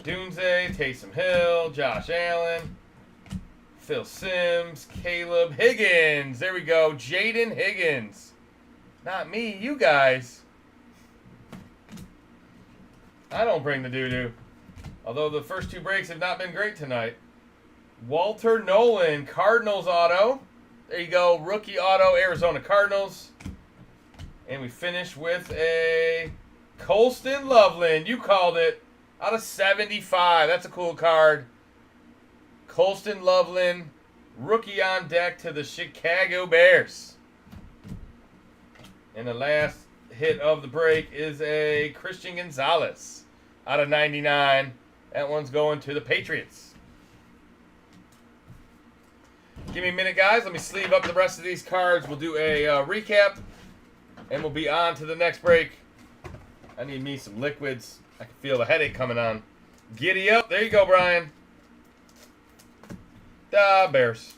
Dunze, Taysom Hill, Josh Allen, Phil Simms, Caleb Higgins. There we go. Jaden Higgins. Not me, you guys. I don't bring the doo-doo. Although the first two breaks have not been great tonight. Walter Nolan, Cardinals auto. There you go. Rookie auto, Arizona Cardinals. And we finish with a Colston Loveland. You called it. Out of 75. That's a cool card. Colston Loveland, rookie on deck to the Chicago Bears. And the last hit of the break is a Christian Gonzalez out of 99. That one's going to the Patriots. Give me a minute, guys. Let me sleeve up the rest of these cards. We'll do a recap, and we'll be on to the next break. I need me some liquids. I can feel the headache coming on. Giddy up. There you go, Brian. Bears.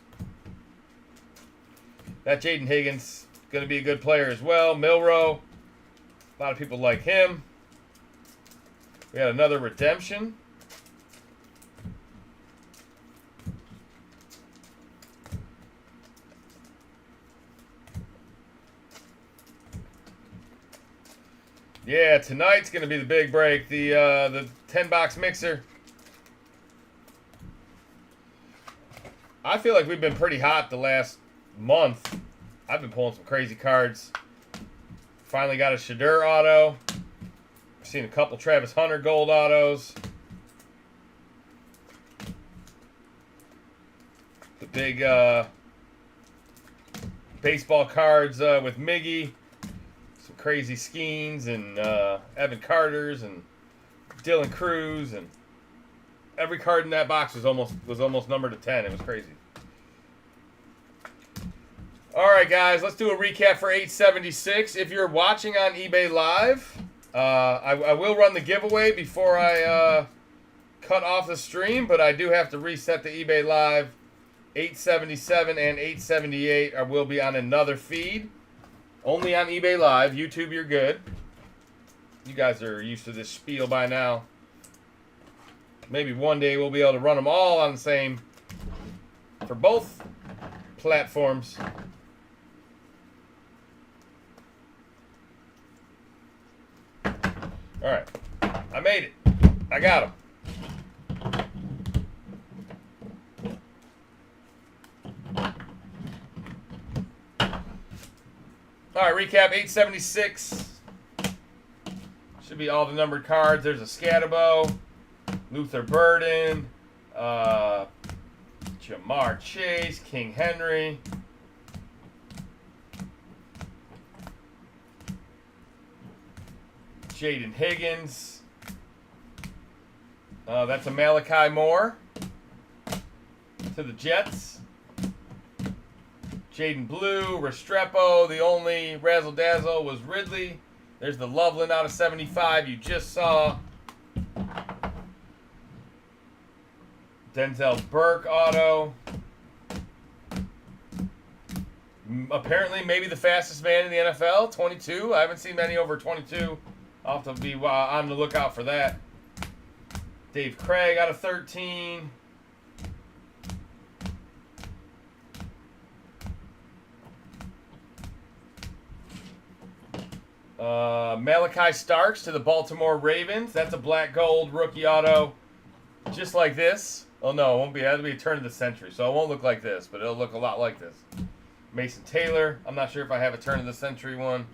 That Jaden Higgins going to be a good player as well. Milrow. A lot of people like him. We had another redemption. Yeah, tonight's going to be the big break. The 10-box mixer. I feel like we've been pretty hot the last month. I've been pulling some crazy cards. Finally got a Shadur auto. I've seen a couple Travis Hunter gold autos. The big baseball cards with Miggy. Some crazy Skeens and Evan Carters and Dylan Cruz, and every card in that box was almost numbered to 10. It was crazy. All right, guys, let's do a recap for 876. If you're watching on eBay Live, I will run the giveaway before I cut off the stream, but I do have to reset the eBay Live. 877 and 878 will be on another feed. Only on eBay Live. YouTube, you're good. You guys are used to this spiel by now. Maybe one day we'll be able to run them all on the same for both platforms. All right. I made it. I got them. All right, recap 876. Should be all the numbered cards. There's a Scatabo, Luther Burden, Jamar Chase, King Henry, Jaden Higgins. That's a Malachi Moore to the Jets. Jaden Blue, Restrepo. The only razzle-dazzle was Ridley. There's the Loveland out of 75 you just saw. Denzel Burke auto. Apparently maybe the fastest man in the NFL, 22. I haven't seen many over 22. I'll have to be on the lookout for that. Dave Craig out of 13. Malachi Starks to the Baltimore Ravens. That's a black gold rookie auto. Just like this. Oh no, it won't be. That'll be a turn of the century. So it won't look like this, but it'll look a lot like this. Mason Taylor. I'm not sure if I have a turn of the century one.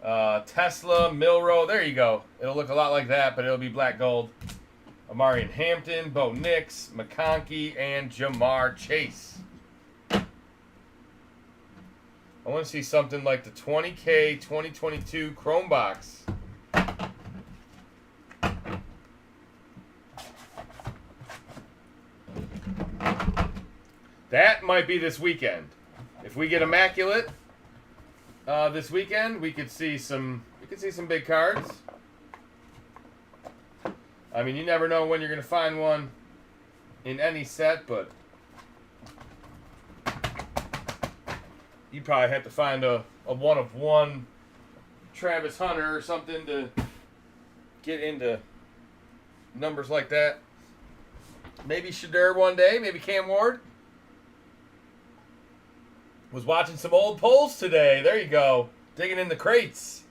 Tesla, Milrow. There you go. It'll look a lot like that, but it'll be black gold. Amarian Hampton, Bo Nix, McConkey, and Jamar Chase. I want to see something like the 20K 2022 Chrome box. That might be this weekend. If we get immaculate this weekend, we could see some big cards. I mean, you never know when you're going to find one in any set, but you probably have to find a one-of-one Travis Hunter or something to get into numbers like that. Maybe Shadur one day, maybe Cam Ward. Was watching some old polls today. There you go. Digging in the crates.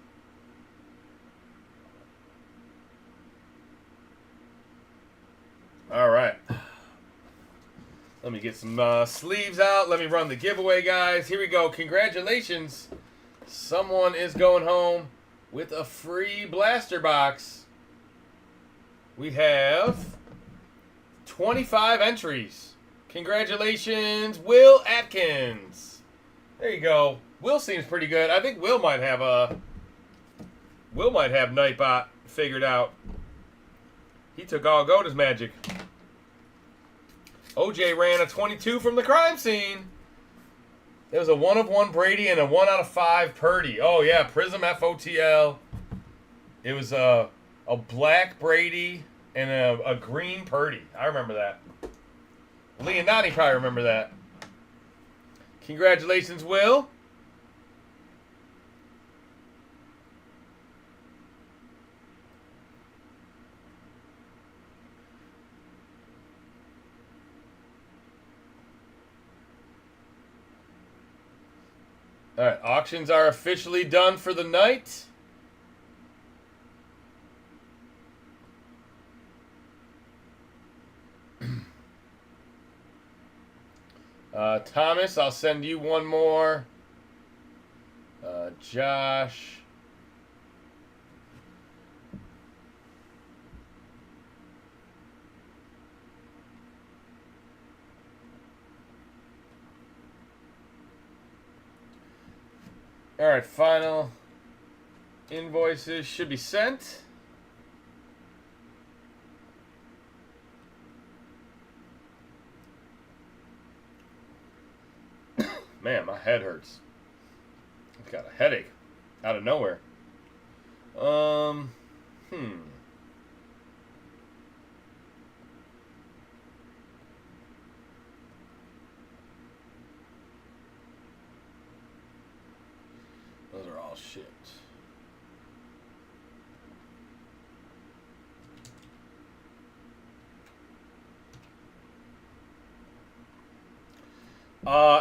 All right. Let me get some sleeves out. Let me run the giveaway, guys. Here we go. Congratulations. Someone is going home with a free blaster box. We have 25 entries. Congratulations, Will Atkins. There you go. Will seems pretty good. I think Will might have Nightbot figured out. He took all Gota's magic. OJ ran a 22 from the crime scene. It was a 1-of-1 Brady and a 1/5 Purdy. Oh yeah, Prism FOTL. It was a black Brady and a green Purdy. I remember that. Leonardi probably remember that. Congratulations, Will. All right, auctions are officially done for the night. Thomas, I'll send you one more. Josh. All right, final invoices should be sent. Man, my head hurts. I've got a headache out of nowhere. Those are all shit.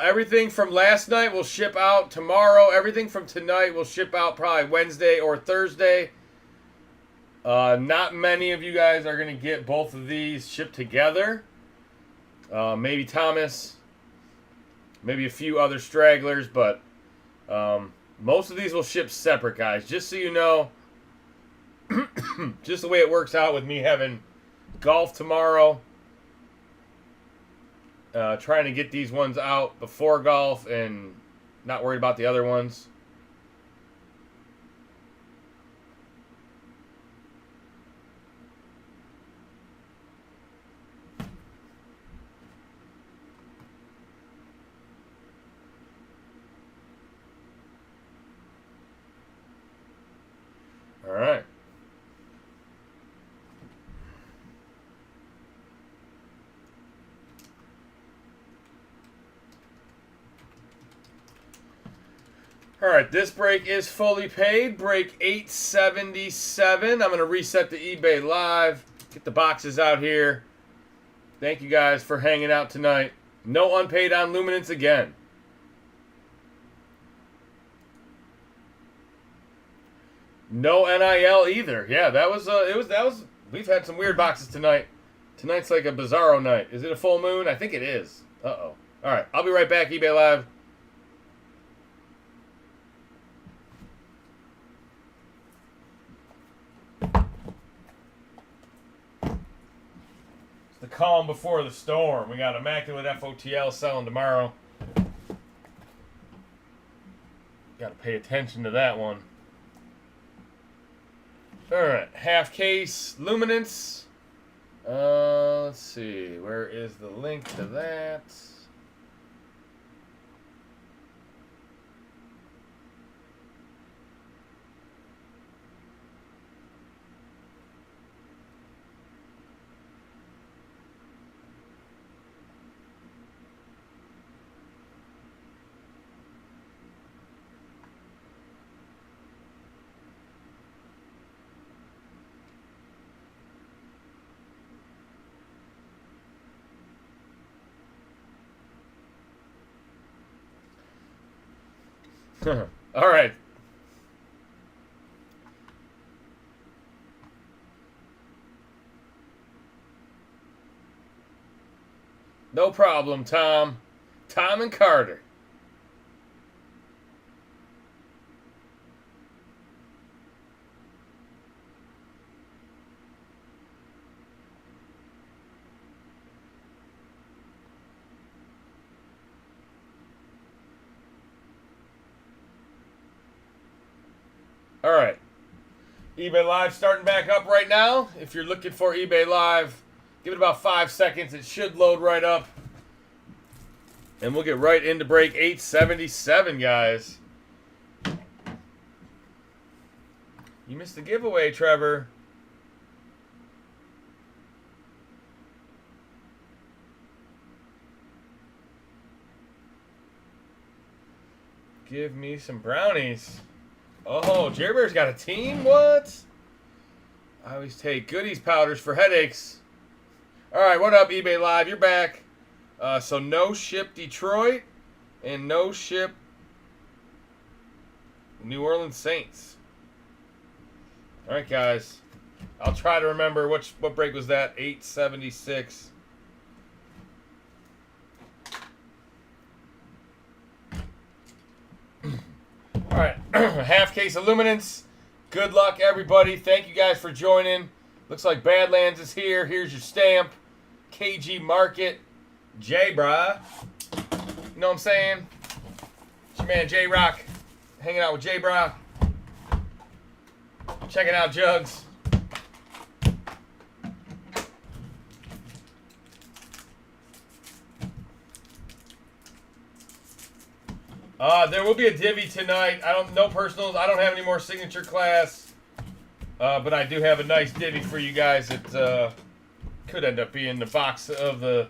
Everything from last night will ship out tomorrow. Everything from tonight will ship out probably Wednesday or Thursday. Not many of you guys are going to get both of these shipped together. Maybe Thomas. Maybe a few other stragglers. But most of these will ship separate, guys. Just so you know. Just the way it works out with me having golf tomorrow. Trying to get these ones out before golf and not worried about the other ones. All right. All right, this break is fully paid. Break 877. I'm going to reset the eBay Live. Get the boxes out here. Thank you guys for hanging out tonight. No unpaid on Luminance again. No NIL either. Yeah, that was we've had some weird boxes tonight. Tonight's like a bizarro night. Is it a full moon? I think it is. Uh-oh. All right, I'll be right back, eBay Live. It's the calm before the storm. We got immaculate FOTL selling tomorrow. Got to pay attention to that one. All right, half case Luminance. Let's see. Where is the link to that? All right. No problem, Tom. Tom and Carter. All right. eBay Live starting back up right now. If you're looking for eBay Live, give it about 5 seconds. It should load right up. And we'll get right into break 877, guys. You missed the giveaway, Trevor. Give me some brownies. Oh, Jerry Bear's got a team? What? I always take goodies powders for headaches. All right, what up, eBay Live? You're back. So no ship Detroit and no ship New Orleans Saints. All right, guys. I'll try to remember what break was that? 876. All right, half case of Luminance. Good luck, everybody. Thank you guys for joining. Looks like Badlands is here. Here's your stamp. KG Market. J-Bra. You know what I'm saying? It's your man J-Rock. Hanging out with J-Bra. Checking out Jugs. There will be a divvy tonight. No personals. I don't have any more signature class. But I do have a nice divvy for you guys. It could end up being the box of the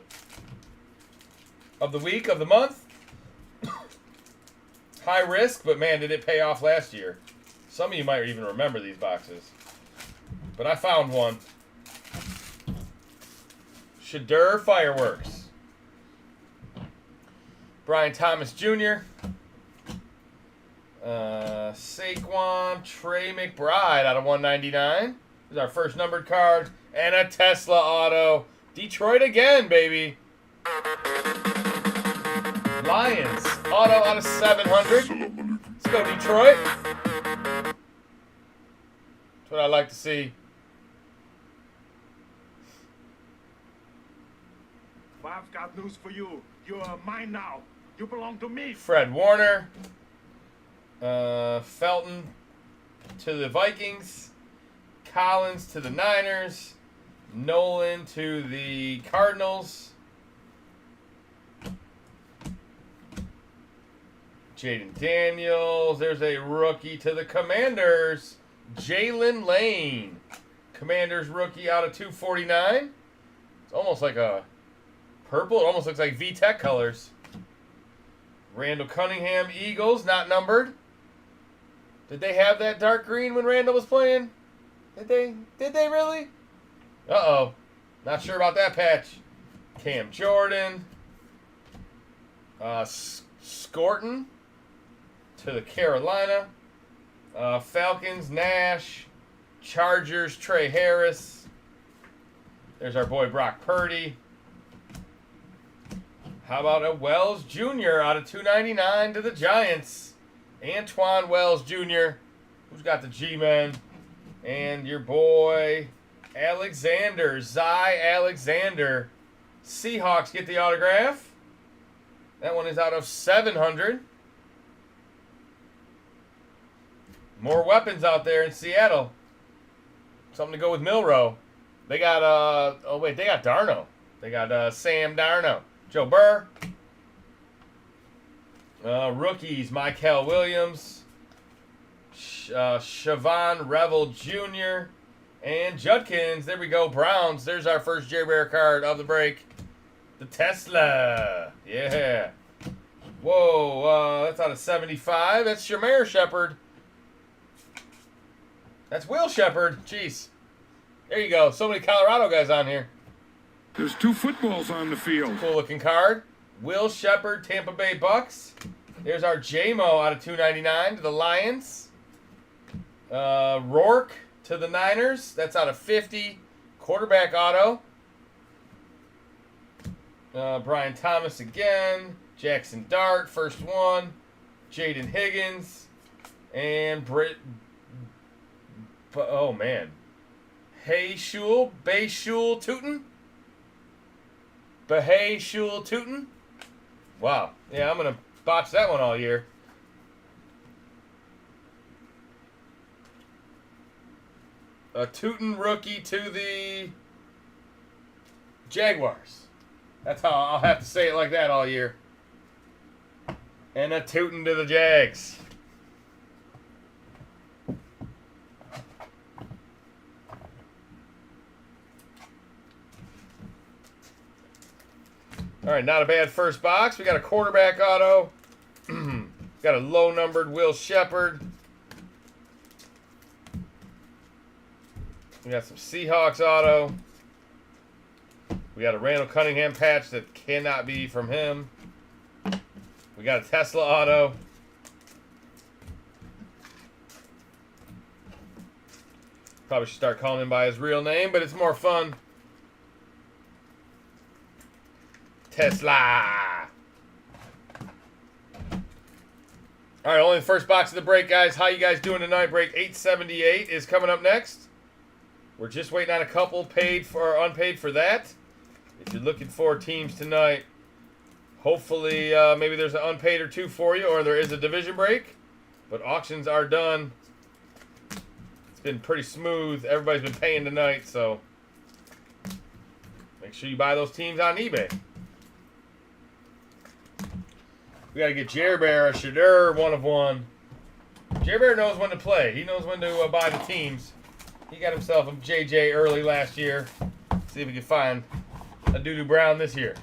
week, of the month. High risk, but man, did it pay off last year. Some of you might even remember these boxes. But I found one. Shadur Fireworks. Brian Thomas Jr. Saquon Trey McBride out of 199. This is our first numbered card. And a Tesla auto. Detroit again, baby. Lions auto out of 700. Let's go, Detroit. That's what I like to see. I've got news for you. You are mine now. You belong to me. Fred Warner. Felton to the Vikings. Collins to the Niners. Nolan to the Cardinals. Jaden Daniels. There's a rookie to the Commanders. Jalen Lane. Commanders rookie out of 249. It's almost like a purple. It almost looks like VTech colors. Randall Cunningham, Eagles, not numbered. Did they have that dark green when Randall was playing? Did they? Did they really? Uh-oh. Not sure about that patch. Cam Jordan. Scorton to the Carolina. Falcons, Nash. Chargers, Trey Harris. There's our boy Brock Purdy. How about a Wells Jr. out of 299 to the Giants? Antoine Wells Jr. Who's got the G-Men? And your boy Alexander, Zy Alexander. Seahawks get the autograph. That one is out of 700. More weapons out there in Seattle. Something to go with Milrow. They got, they got Darno. They got Sam Darno. Joe Burr. Rookies, Mykel Williams. Siobhan Revel Jr. And Judkins. There we go. Browns. There's our first Jerry Bear card of the break. The Tesla. Yeah. Whoa. That's out of 75. That's Shamar Shepard. That's Will Shepard. Jeez. There you go. So many Colorado guys on here. There's 2 footballs on the field. Cool looking card. Will Shepard, Tampa Bay Bucks. There's our J-Mo out of 299 to the Lions. Rourke to the Niners. That's out of 50. Quarterback auto. Brian Thomas again. Jackson Dart, first one. Jaden Higgins. And Britt. Oh, man. Bayshul Tootin? Shul Tootin? Wow. Yeah, I'm going to botch that one all year. A Tootin rookie to the Jaguars. That's how I'll have to say it like that all year. And a Tootin to the Jags. All right, not a bad first box. We got a quarterback auto. Got a low-numbered Will Shepard. We got some Seahawks auto. We got a Randall Cunningham patch that cannot be from him. We got a Tesla auto. Probably should start calling him by his real name, but it's more fun. Tesla. All right, only the first box of the break, guys. How you guys doing tonight? Break 878 is coming up next. We're just waiting on a couple paid for or unpaid for that. If you're looking for teams tonight, hopefully maybe there's an unpaid or two for you, or there is a division break. But auctions are done. It's been pretty smooth. Everybody's been paying tonight, so make sure you buy those teams on eBay. We got to get Jerry Bear a Shadur 1 of 1. Jerry Bear knows when to play. He knows when to buy the teams. He got himself a JJ early last year. See if we can find a Doo-Doo Brown this year.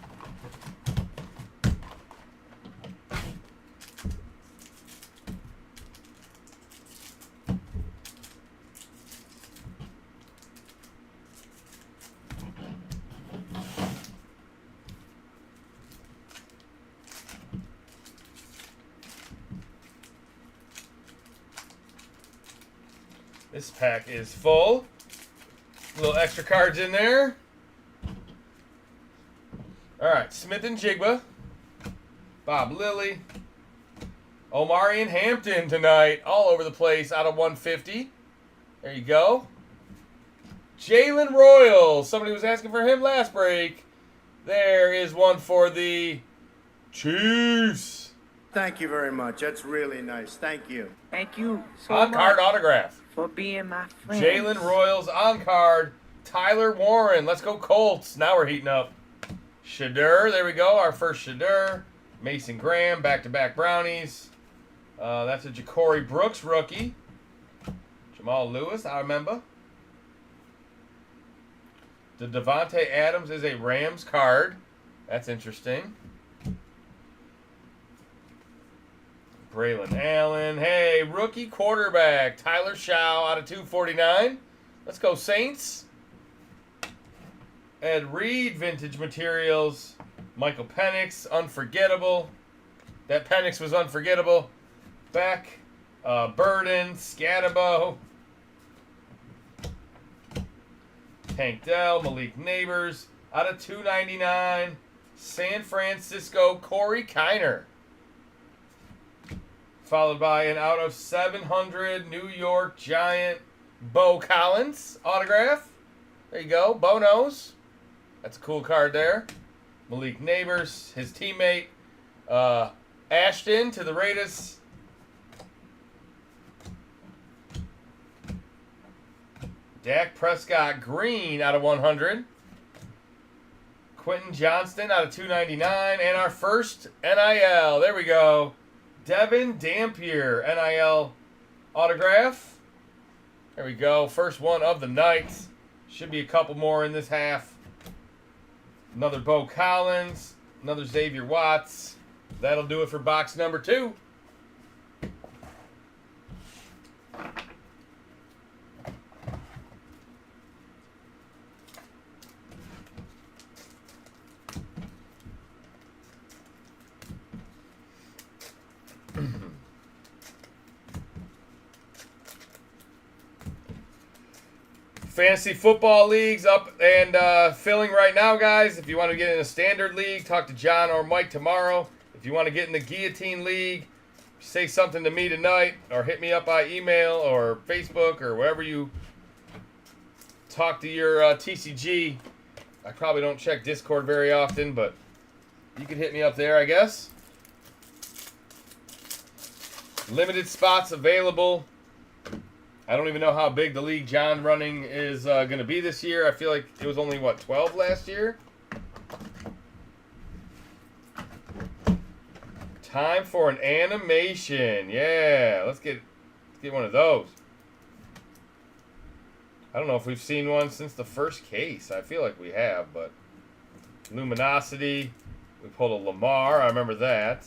This pack is full. Little extra cards in there. All right, Smith and Jigba. Bob Lilly. Omari and Hampton tonight. All over the place out of 150. There you go. Jalen Royal. Somebody was asking for him last break. There is one for the Chiefs. Thank you very much. That's really nice. Thank you. Thank you so On-card much autograph. for being my friend. Jalen Royals on-card. Tyler Warren. Let's go Colts. Now we're heating up. Shadur. There we go. Our first Shadur. Mason Graham. Back-to-back Brownies. That's a Ja'Cory Brooks rookie. Jamal Lewis. I remember. The Devontae Adams is a Rams card. That's interesting. Braylon Allen. Hey, rookie quarterback. Tyler Shaw out of 249. Let's go Saints. Ed Reed, Vintage Materials. Michael Penix, Unforgettable. That Penix was unforgettable. Beck. Burden. Scatabo. Tank Dell. Malik Neighbors. Out of 299. San Francisco, Corey Kiner. Followed by an out of 700 New York Giant Bo Collins autograph. There you go. Bonos. That's a cool card there. Malik Neighbors, his teammate. Ashton to the Raiders. Dak Prescott green out of 100. Quentin Johnston out of 299. And our first NIL. There we go. Devin Dampier NIL autograph. There we go. First one of the night. Should be a couple more in this half. Another Bo Collins. Another Xavier Watts. That'll do it for box number 2. Fantasy football leagues up and filling right now, guys. If you want to get in a standard league, talk to John or Mike tomorrow. If you want to get in the Guillotine League, say something to me tonight or hit me up by email or Facebook or wherever you talk to your TCG. I probably don't check Discord very often, but you can hit me up there, I guess. Limited spots available. I don't even know how big the league John running is going to be this year. I feel like it was only, 12 last year? Time for an animation. Yeah, let's get one of those. I don't know if we've seen one since the first case. I feel like we have, but Luminosity. We pulled a Lamar. I remember that.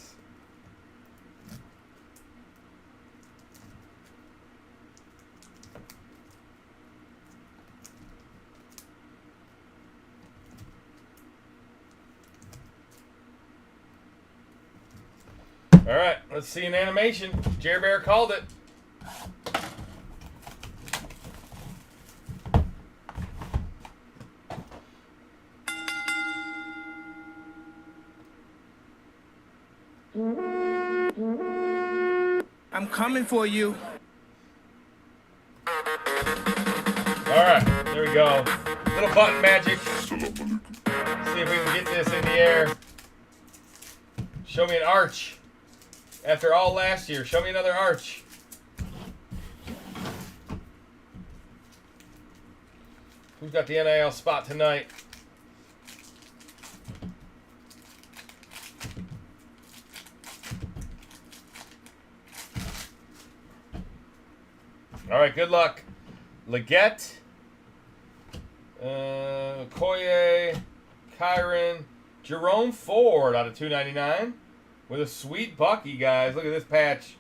All right, let's see an animation. Jer Bear called it. I'm coming for you. All right, there we go. Little button magic. See if we can get this in the air. Show me an arch. After all last year, show me another arch. Who's got the NIL spot tonight? All right, good luck. Leggett, Okoye, Kyron, Jerome Ford out of 299. With a sweet Bucky, guys. Look at this patch.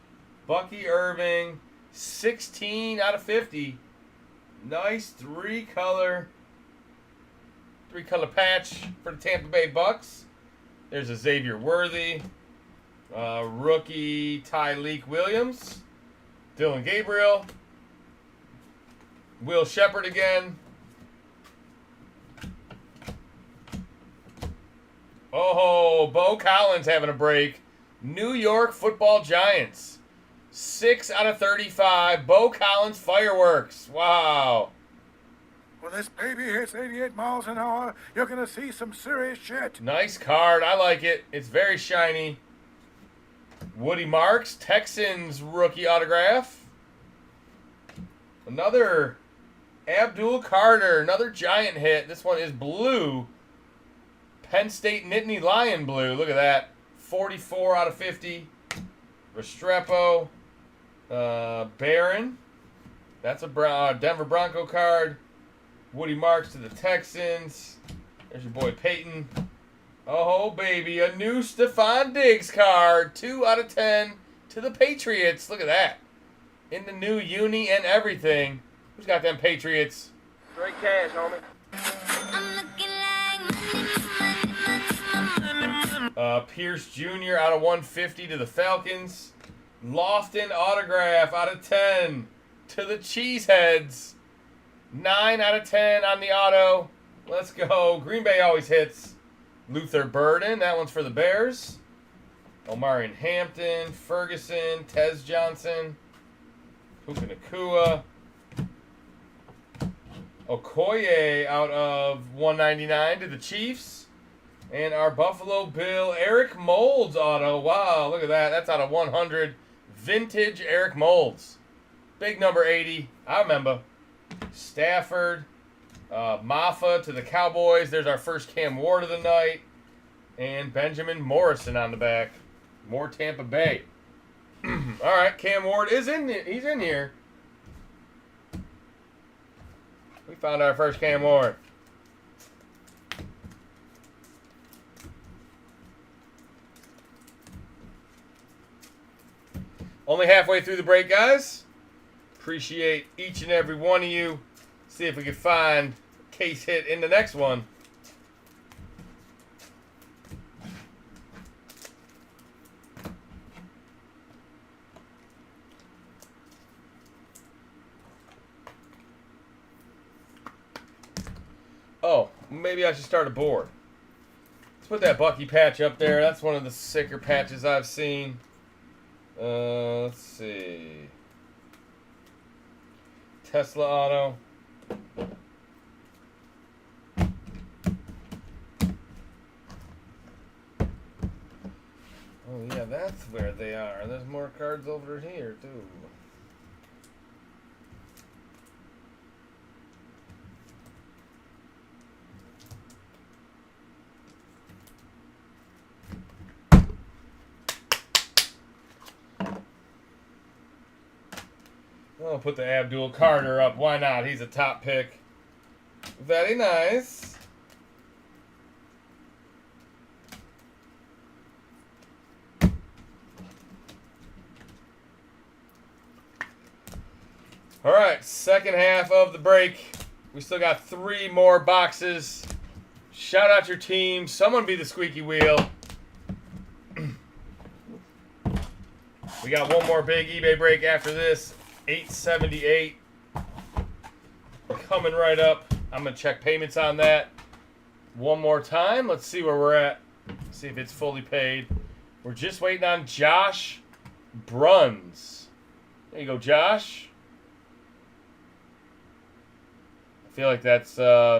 Bucky Irving, 16 out of 50. Nice three-color patch for the Tampa Bay Bucks. There's a Xavier Worthy. Rookie Tyleek Williams. Dylan Gabriel. Will Shepard again. Oh, Bo Collins having a break. New York Football Giants. 6 out of 35. Bo Collins fireworks. Wow. When this baby hits 88 miles an hour, you're going to see some serious shit. Nice card. I like it. It's very shiny. Woody Marks, Texans rookie autograph. Another Abdul Carter. Another Giant hit. This one is blue. Penn State Nittany Lion blue. Look at that. 44 out of 50. Restrepo. Barron. That's a Denver Bronco card. Woody Marks to the Texans. There's your boy Peyton. Oh, baby. A new Stephon Diggs card. 2 out of 10 to the Patriots. Look at that. In the new uni and everything. Who's got them Patriots? Straight cash, homie. Pierce Jr. out of 150 to the Falcons. Lofton autograph out of 10 to the Cheeseheads. 9 out of 10 on the auto. Let's go. Green Bay always hits. Luther Burden. That one's for the Bears. Omarion Hampton. Ferguson. Tez Johnson. Puka Nakua. Okoye out of 199 to the Chiefs. And our Buffalo Bill Eric Moulds auto. Wow, look at that. That's out of 100. Vintage Eric Moulds. Big number 80. I remember. Stafford. Maffa to the Cowboys. There's our first Cam Ward of the night. And Benjamin Morrison on the back. More Tampa Bay. All right, Cam Ward is in. He's in here. We found our first Cam Ward. Only halfway through the break, guys. Appreciate each and every one of you. See if we can find case hit in the next one. Oh, maybe I should start a board. Let's put that Bucky patch up there. That's one of the sicker patches I've seen. Let's see. Tesla auto. Oh, yeah, that's where they are. There's more cards over here, too. I'll put the Abdul Carter up. Why not? He's a top pick. Very nice. All right, second half of the break. We still got 3 more boxes. Shout out your team. Someone be the squeaky wheel. We got one more big eBay break after this. 878 coming right up. I'm gonna check payments on that one more time. Let's see where we're at. See if it's fully paid. We're just waiting on Josh Bruns. There you go, Josh. I feel like that's Yeah,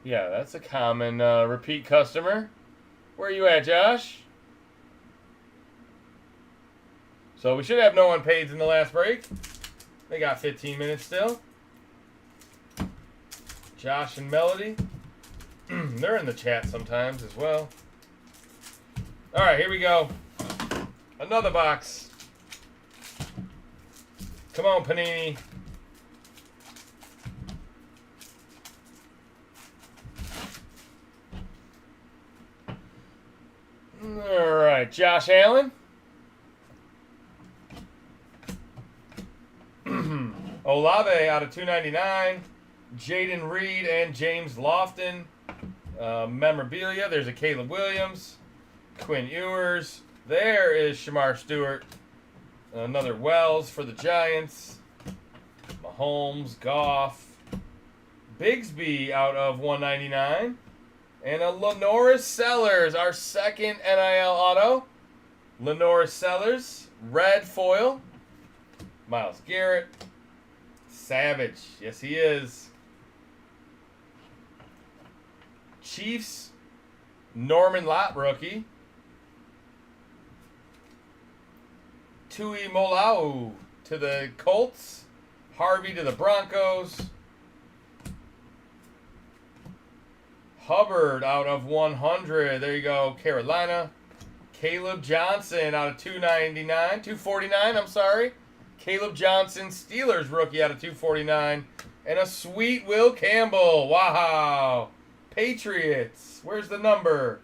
that's a common repeat customer. Where are you at, Josh? So we should have no unpaids in the last break. They got 15 minutes still. Josh and Melody. They're in the chat sometimes as well. All right, here we go. Another box. Come on, Panini. All right, Josh Allen. Olave out of 299. Jaden Reed and James Lofton. Memorabilia. There's a Caleb Williams. Quinn Ewers. There is Shamar Stewart. Another Wells for the Giants. Mahomes, Goff. Bigsby out of 199. And a Lenoris Sellers, our second NIL auto. Lenoris Sellers, red foil. Myles Garrett. Savage. Yes, he is. Chiefs, Norman Lott rookie. Tui Molau to the Colts. Harvey to the Broncos. Hubbard out of 100. There you go, Carolina. Caleb Johnson out of 249, I'm sorry. Caleb Johnson, Steelers rookie out of 249. And a sweet Will Campbell. Wow. Patriots. Where's the number?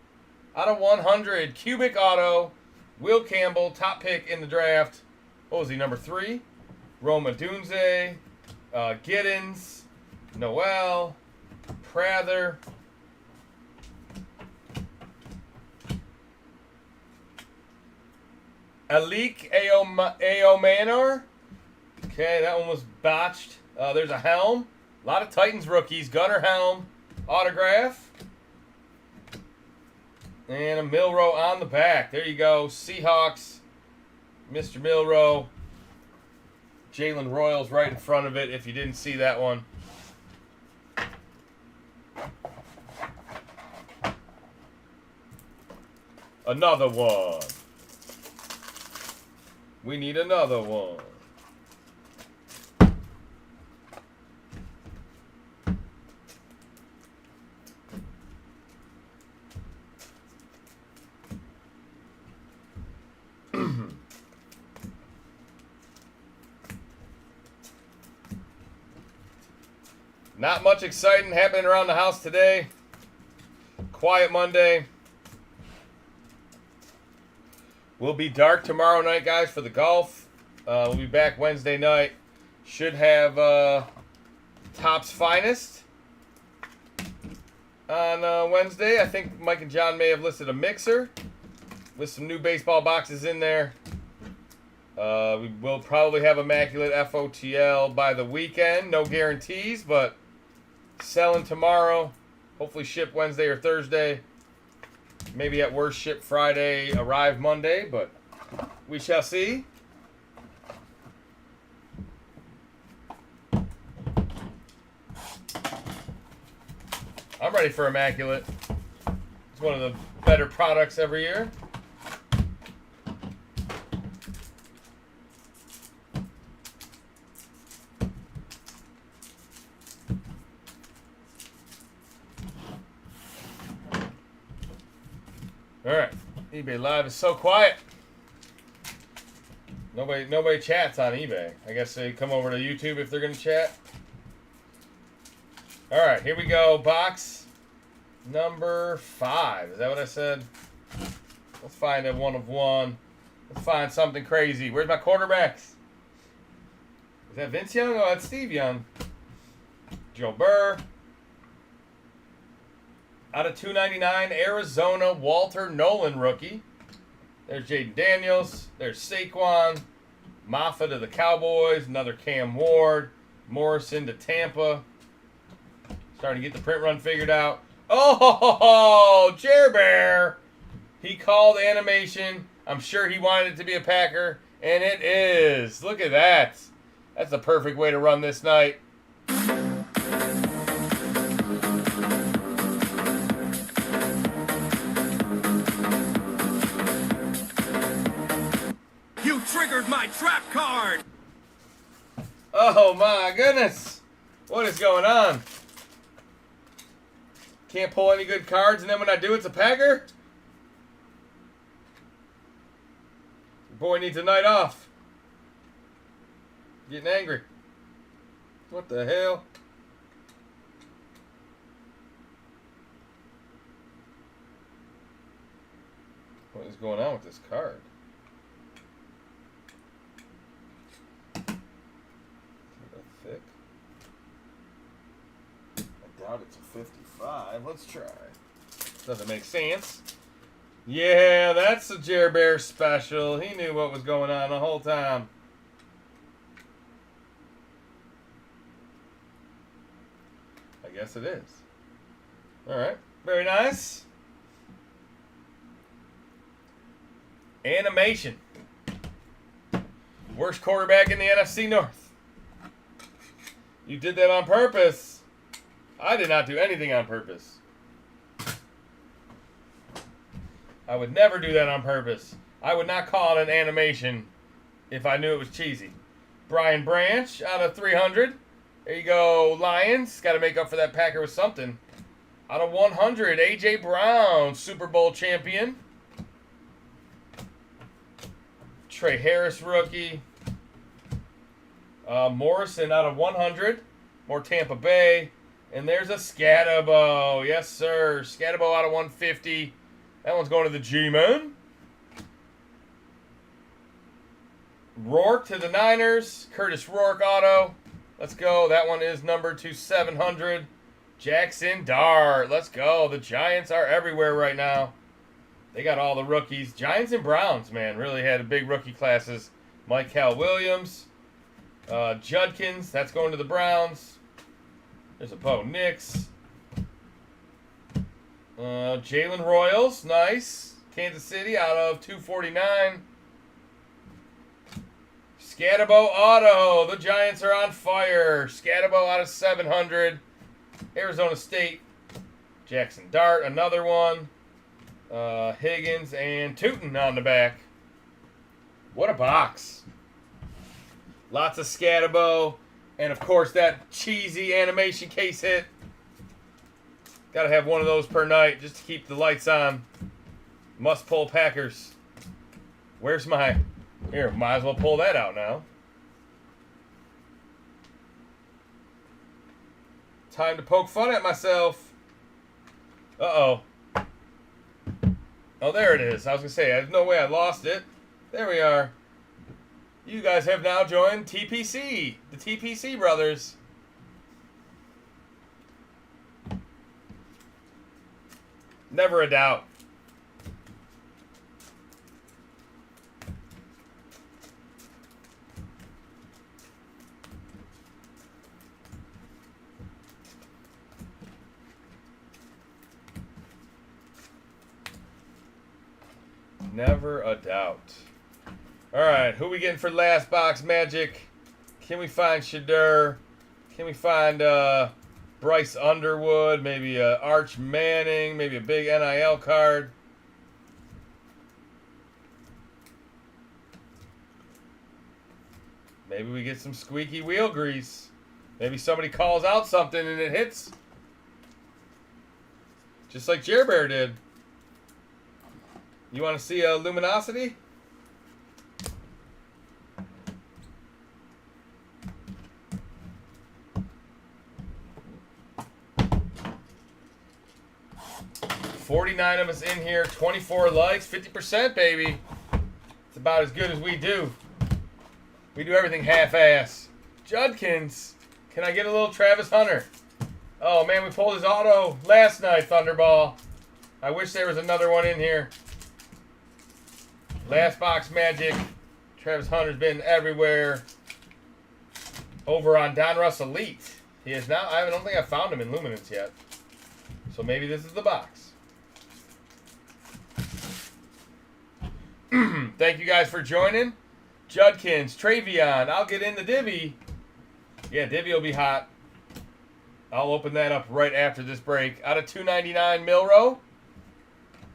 Out of 100. Cubic auto. Will Campbell, top pick in the draft. What was he, number 3? Roma Dunze. Giddens. Noel. Prather. Alik Aomanor. Okay, that one was botched. There's a helm. A lot of Titans rookies. Gunnar helm. Autograph. And a Milrow on the back. There you go. Seahawks. Mr. Milrow. Jalen Royals right in front of it if you didn't see that one. Another one. We need another one. Not much exciting happening around the house today. Quiet Monday. We'll be dark tomorrow night, guys, for the golf. We'll be back Wednesday night. Should have Top's Finest on Wednesday. I think Mike and John may have listed a mixer with some new baseball boxes in there. We will probably have Immaculate FOTL by the weekend. No guarantees, but selling tomorrow. Hopefully ship Wednesday or Thursday. Maybe at worst ship Friday, arrive Monday, but we shall see. I'm ready for Immaculate. It's one of the better products every year. All right, eBay Live is so quiet. Nobody chats on eBay. I guess they come over to YouTube if they're gonna chat. All right, here we go. Box number 5. Is that what I said? Let's find a 1 of 1. Let's find something crazy. Where's my quarterbacks? Is that Vince Young? Oh, that's Steve Young. Joe Burr. Out of 299, Arizona, Walter Nolan rookie. There's Jaden Daniels. There's Saquon. Maffa to the Cowboys. Another Cam Ward. Morrison to Tampa. Starting to get the print run figured out. Oh, Jer Bear. He called animation. I'm sure he wanted it to be a Packer. And it is. Look at that. That's the perfect way to run this night. Triggered my trap card. Oh my goodness. What is going on? Can't pull any good cards, and then when I do, it's a Packer? Your boy needs a night off. Getting angry. What the hell? What is going on with this card? Thick. I doubt it's a 55. Let's try. Doesn't make sense. Yeah, that's a Jer Bear special. He knew what was going on the whole time. I guess it is. Alright. Very nice. Animation. Worst quarterback in the NFC North. You did that on purpose. I did not do anything on purpose. I would never do that on purpose. I would not call it an animation if I knew it was cheesy. Brian Branch out of 300. There you go, Lions. Got to make up for that Packer with something. Out of 100, A.J. Brown, Super Bowl champion. Trey Harris rookie. Morrison out of 100. More Tampa Bay. And there's a Scatabo. Yes, sir. Scatabo out of 150. That one's going to the G-Man. Rourke to the Niners. Curtis Rourke auto. Let's go. That one is numbered to 700. Jackson Dart. Let's go. The Giants are everywhere right now. They got all the rookies. Giants and Browns, man, really had big rookie classes. Mike Cal Williams. Judkins. That's going to the Browns. There's a Bo Nix. Jalen Royals. Nice. Kansas City out of 249. Scatterbo Auto. The Giants are on fire. Scatterbo out of 700. Arizona State. Jackson Dart, another one. Higgins and Tootin on the back. What a box. Lots of Scatterbo. And, of course, that cheesy animation case hit. Got to have one of those per night just to keep the lights on. Must pull Packers. Where's my... Here, might as well pull that out now. Time to poke fun at myself. Uh-oh. Oh, there it is. I was going to say, there's no way I lost it. There we are. You guys have now joined TPC, the TPC brothers. Never a doubt. Never a doubt. All right, who we getting for last box magic? Can we find Shadur? Can we find Bryce Underwood? Maybe Arch Manning? Maybe a big NIL card? Maybe we get some squeaky wheel grease. Maybe somebody calls out something and it hits. Just like Jer Bear did. You want to see a luminosity? $49 of us in here, 24 likes, 50%, baby. It's about as good as we do. We do everything half-ass. Judkins, can I get a little Travis Hunter? Oh, man, we pulled his auto last night, Thunderball. I wish there was another one in here. Last box magic. Travis Hunter's been everywhere. Over on Russ Elite. He is now. I don't think I found him in Luminance yet. So maybe this is the box. Thank you guys for joining. Judkins, Travion. I'll get in the Divvy. Yeah, Divvy will be hot. I'll open that up right after this break. Out of 299, Milrow.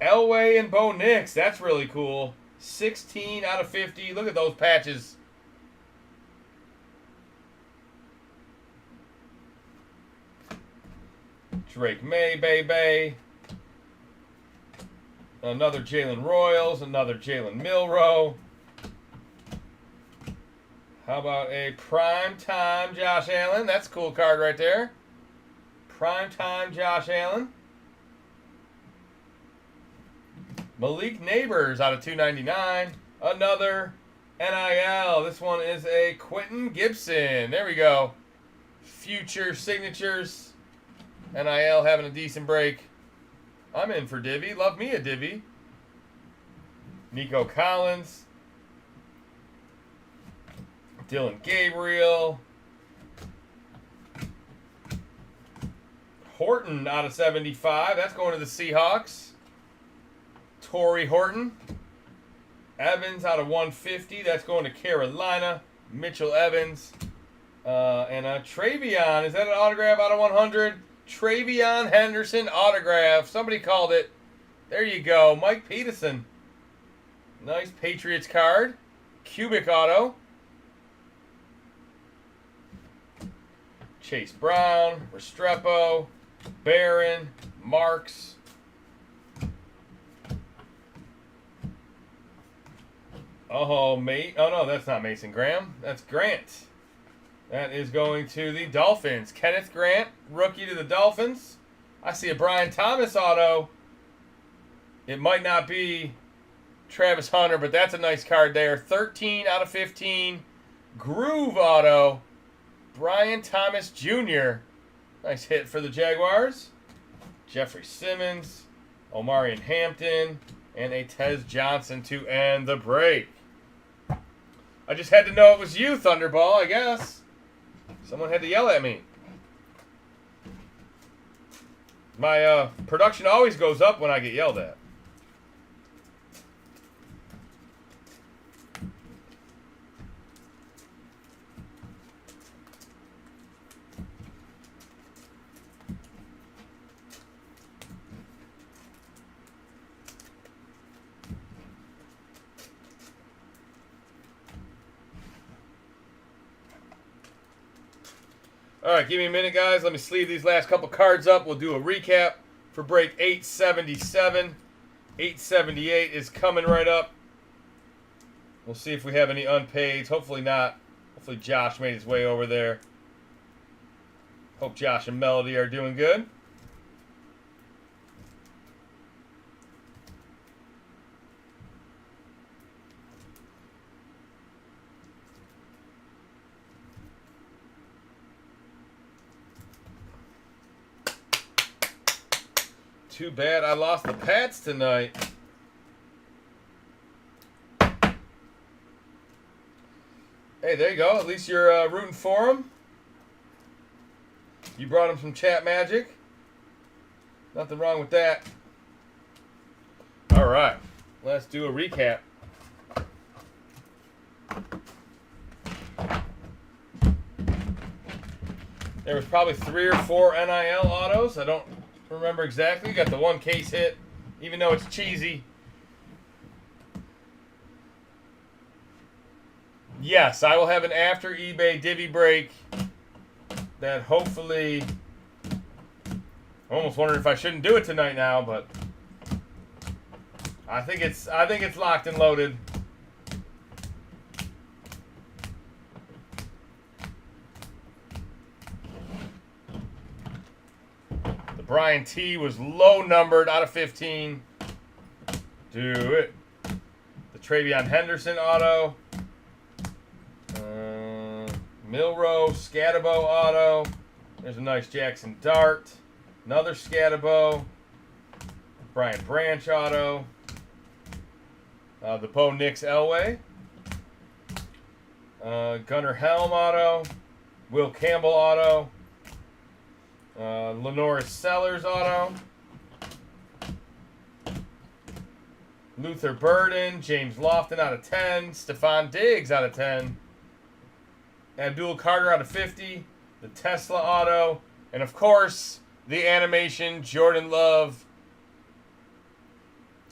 Elway and Bo Nix. That's really cool. 16 out of 50. Look at those patches. Drake May, baby. Another Jalen Royals. Another Jalen Milrow. How about a prime time Josh Allen? That's a cool card right there. Prime time Josh Allen. Malik Neighbors out of 299. Another NIL. This one is a Quentin Gibson. There we go. Future signatures. NIL having a decent break. I'm in for Divvy. Love me a Divvy. Nico Collins. Dylan Gabriel. Horton out of 75. That's going to the Seahawks. Torrey Horton. Evans out of 150. That's going to Carolina. Mitchell Evans. And Travion. Is that an autograph out of 100? Travion Henderson autograph. Somebody called it. There you go. Mike Peterson. Nice Patriots card. Cubic auto. Chase Brown. Restrepo. Barron. Marks. Oh, mate. Oh, no, that's not Mason Graham. That's Grant. That is going to the Dolphins. Kenneth Grant, rookie to the Dolphins. I see a Brian Thomas auto. It might not be Travis Hunter, but that's a nice card there. 13 out of 15. Groove auto. Brian Thomas Jr. Nice hit for the Jaguars. Jeffrey Simmons. Omarion Hampton. And a Tez Johnson to end the break. I just had to know it was you, Thunderball, I guess. Someone had to yell at me. My production always goes up when I get yelled at. All right, give me a minute, guys. Let me sleeve these last couple cards up. We'll do a recap for break 877. 878 is coming right up. We'll see if we have any unpaids. Hopefully not. Hopefully Josh made his way over there. Hope Josh and Melody are doing good. Too bad I lost the Pats tonight. Hey, there you go. At least you're rooting for them. You brought him some chat magic. Nothing wrong with that. All right. Let's do a recap. There was probably 3 or 4 NIL autos. I don't remember exactly. Got the one case hit, even though it's cheesy. Yes, I will have an after eBay divvy break that hopefully, I'm almost wondering if I shouldn't do it tonight now, but I think it's locked and loaded. The Brian T was low numbered out of 15. Do it. The Travion Henderson auto. Milrow, Scatabo auto. There's a nice Jackson Dart. Another Scatabo. Brian Branch auto. The Bo Nix Elway. Gunnar Helm auto. Will Campbell auto. Lenoris Sellers auto. Luther Burden. James Lofton out of 10. Stephon Diggs out of 10. Abdul Carter out of 50, the Tesla auto, and of course, the animation, Jordan Love.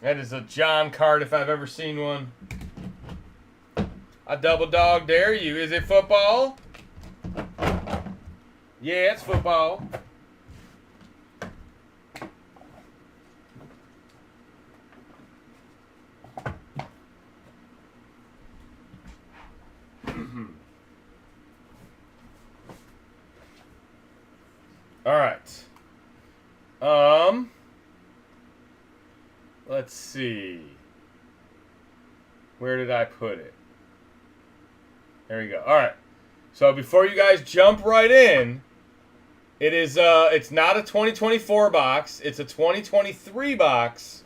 That is a John card if I've ever seen one. I double dog dare you. Is it football? Yeah, it's football. All right. Let's see. Where did I put it? There we go. All right. So before you guys jump right in, it is it's not a 2024 box, it's a 2023 box.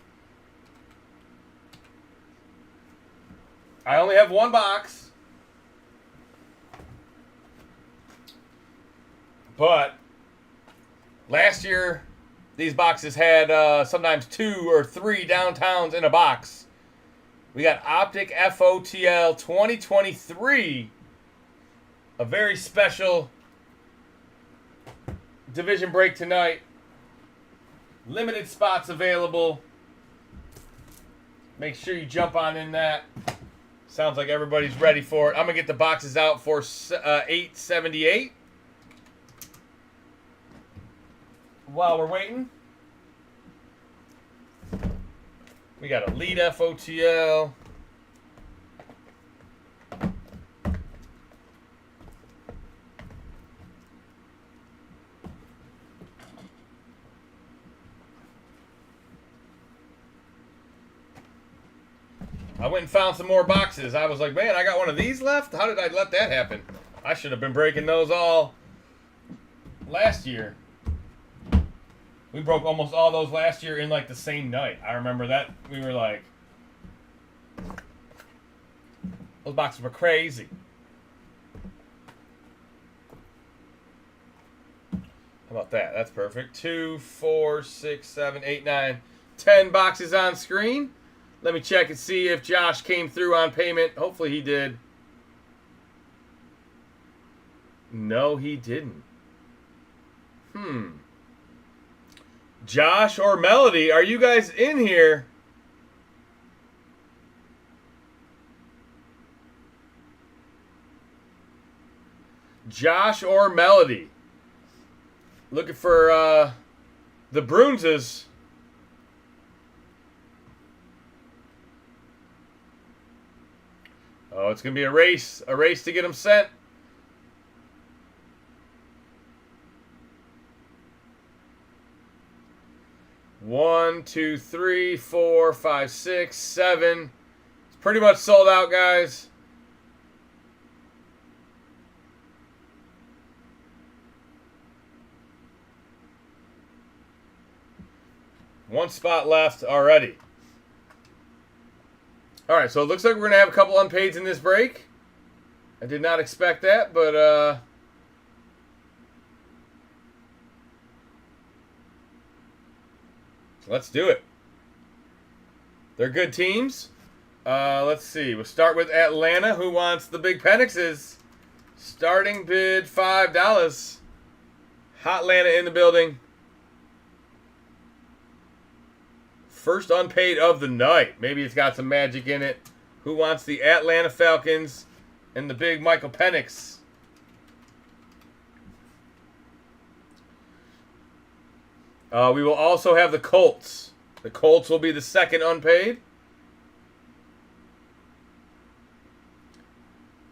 I only have one box. But last year, these boxes had sometimes 2 or 3 downtowns in a box. We got Optic FOTL 2023. A very special division break tonight. Limited spots available. Make sure you jump on in that. Sounds like everybody's ready for it. I'm going to get the boxes out for 878. While we're waiting, we got Elite FOTL. I went and found some more boxes. I was like, man, I got one of these left? How did I let that happen? I should have been breaking those all last year. We broke almost all those last year in like the same night. I remember that. We were like, those boxes were crazy. How about that? That's perfect. 2, 4, 6, 7, 8, 9, 10 boxes on screen. Let me check and see if Josh came through on payment. Hopefully he did. No, he didn't. Josh or Melody, are you guys in here? Josh or Melody, Looking for the Bruinses. Oh, it's going to be a race to get them sent. One, two, three, 4, 5, 6, 7. It's pretty much sold out, guys. One spot left already. All right, so it looks like we're going to have a couple unpaids in this break. I did not expect that, but let's do it. They're good teams. Let's see. We'll start with Atlanta. Who wants the big Penixes? Starting bid $5. Hot Atlanta in the building. First unpaid of the night. Maybe it's got some magic in it. Who wants the Atlanta Falcons and the big Michael Penix? We will also have the Colts. The Colts will be the second unpaid.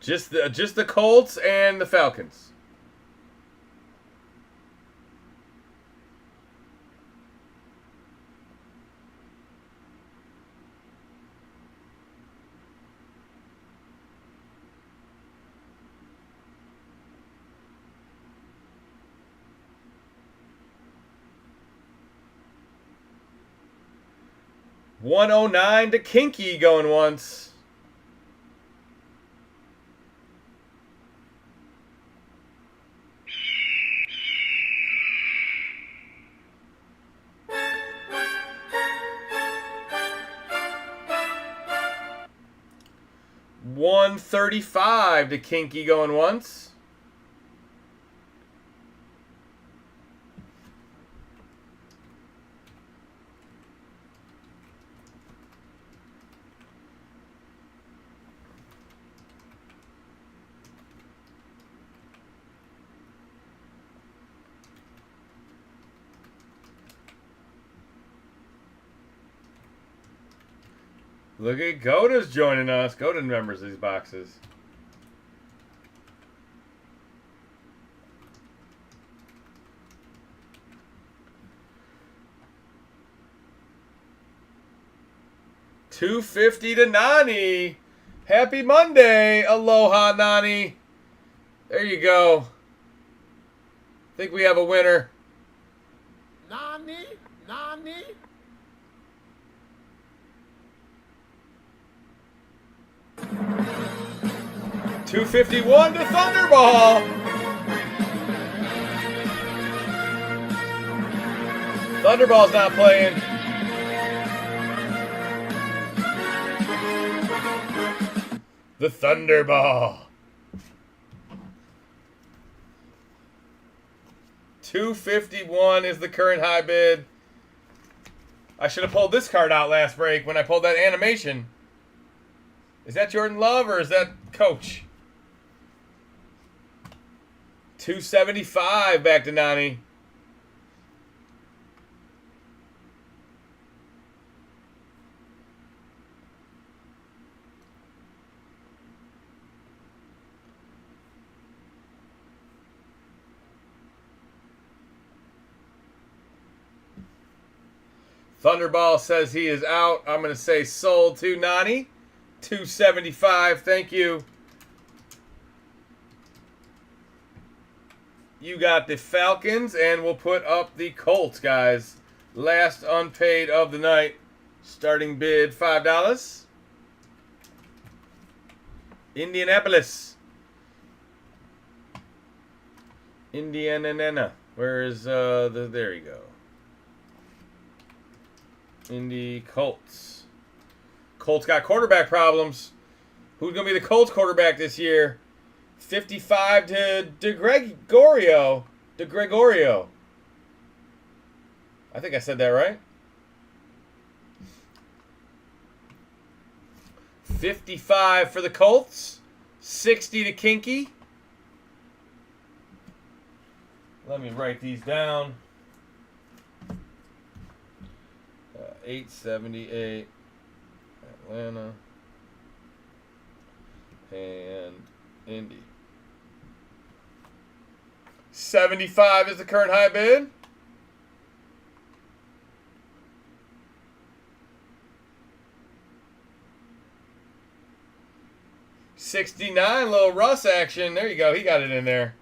Just the Colts and the Falcons. $109 to Kinky going once. $135 to Kinky going once. Look at Goda's joining us. Goda remembers these boxes. $250 to Nani. Happy Monday. Aloha, Nani. There you go. Think we have a winner. Nani? Nani? $251 to Thunderball. Thunderball's not playing. The Thunderball. $251 is the current high bid. I should have pulled this card out last break when I pulled that animation. Is that Jordan Love or is that Coach? $275 back to Nani. Thunderball says he is out. I'm going to say sold to Nani. $275. Thank you. You got the Falcons, and we'll put up the Colts, guys. Last unpaid of the night. Starting bid $5. Indianapolis. Indiana. Where is there you go. Indy Colts. Colts got quarterback problems. Who's going to be the Colts quarterback this year? 55 to DeGregorio. I think I said that right. 55 for the Colts. 60 to Kinky. Let me write these down. 878 Atlanta and Indy. 75 is the current high bid. $69, little Russ action. There you go. He got it in there.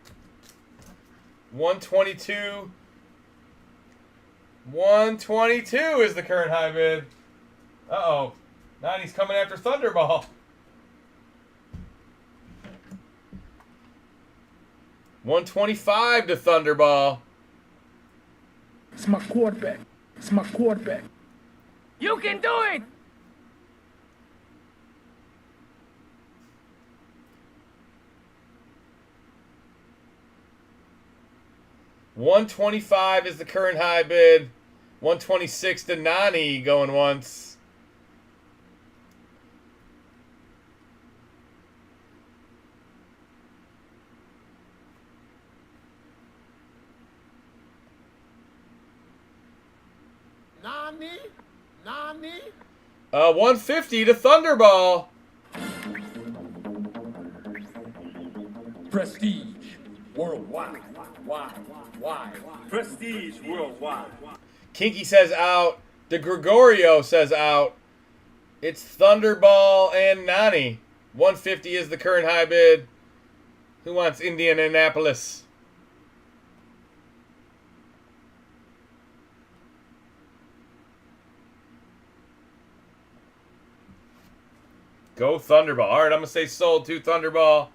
122. 122 is the current high bid. Uh-oh. Now he's coming after Thunderball. 125 to Thunderball. It's my quarterback. It's my quarterback. You can do it! $125 is the current high bid. 126 to Nani going once. Nani? 150 to Thunderball. Prestige worldwide. Prestige worldwide. Kinky says out. De Gregorio says out. It's Thunderball and Nani. 150 is the current high bid. Who wants Indianapolis? Go Thunderball. All right, I'm going to say sold to Thunderball.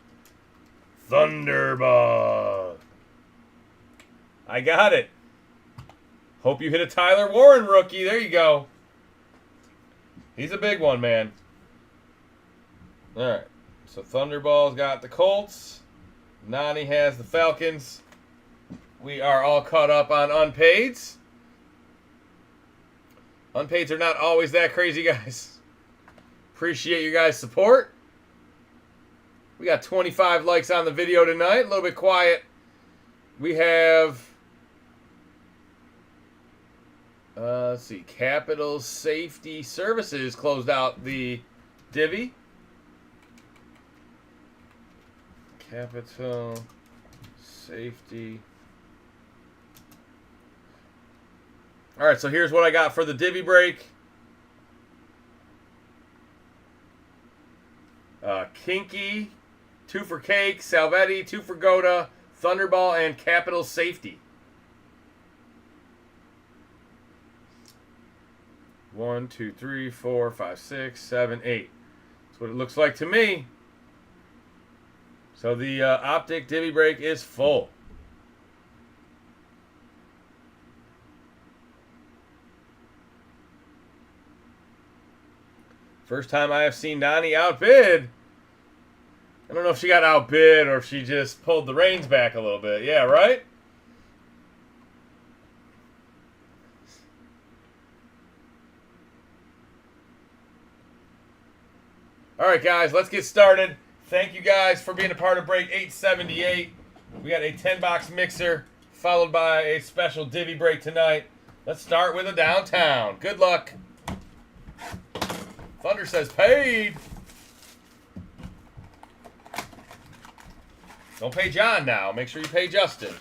Thunderball. I got it. Hope you hit a Tyler Warren rookie. There you go. He's a big one, man. All right. So Thunderball's got the Colts. Nani has the Falcons. We are all caught up on unpaids. Unpaids are not always that crazy, guys. Appreciate you guys' support. We got 25 likes on the video tonight. A little bit quiet. We have, let's see, Capital Safety Services closed out the divvy. Capital Safety. All right, so here's what I got for the divvy break. Kinky, 2 for Cake, Salvetti, 2 for Goda, Thunderball, and Capital Safety. 1, 2, 3, 4, 5, 6, 7, 8. That's what it looks like to me. So the Optic divvy break is full. First time I have seen Nani outbid. I don't know if she got outbid or if she just pulled the reins back a little bit. Yeah, right? All right, guys, let's get started. Thank you guys for being a part of break 878. We got a 10-box mixer followed by a special divvy break tonight. Let's start with a downtown. Good luck. Thunder says paid. Don't pay John now. Make sure you pay Justin.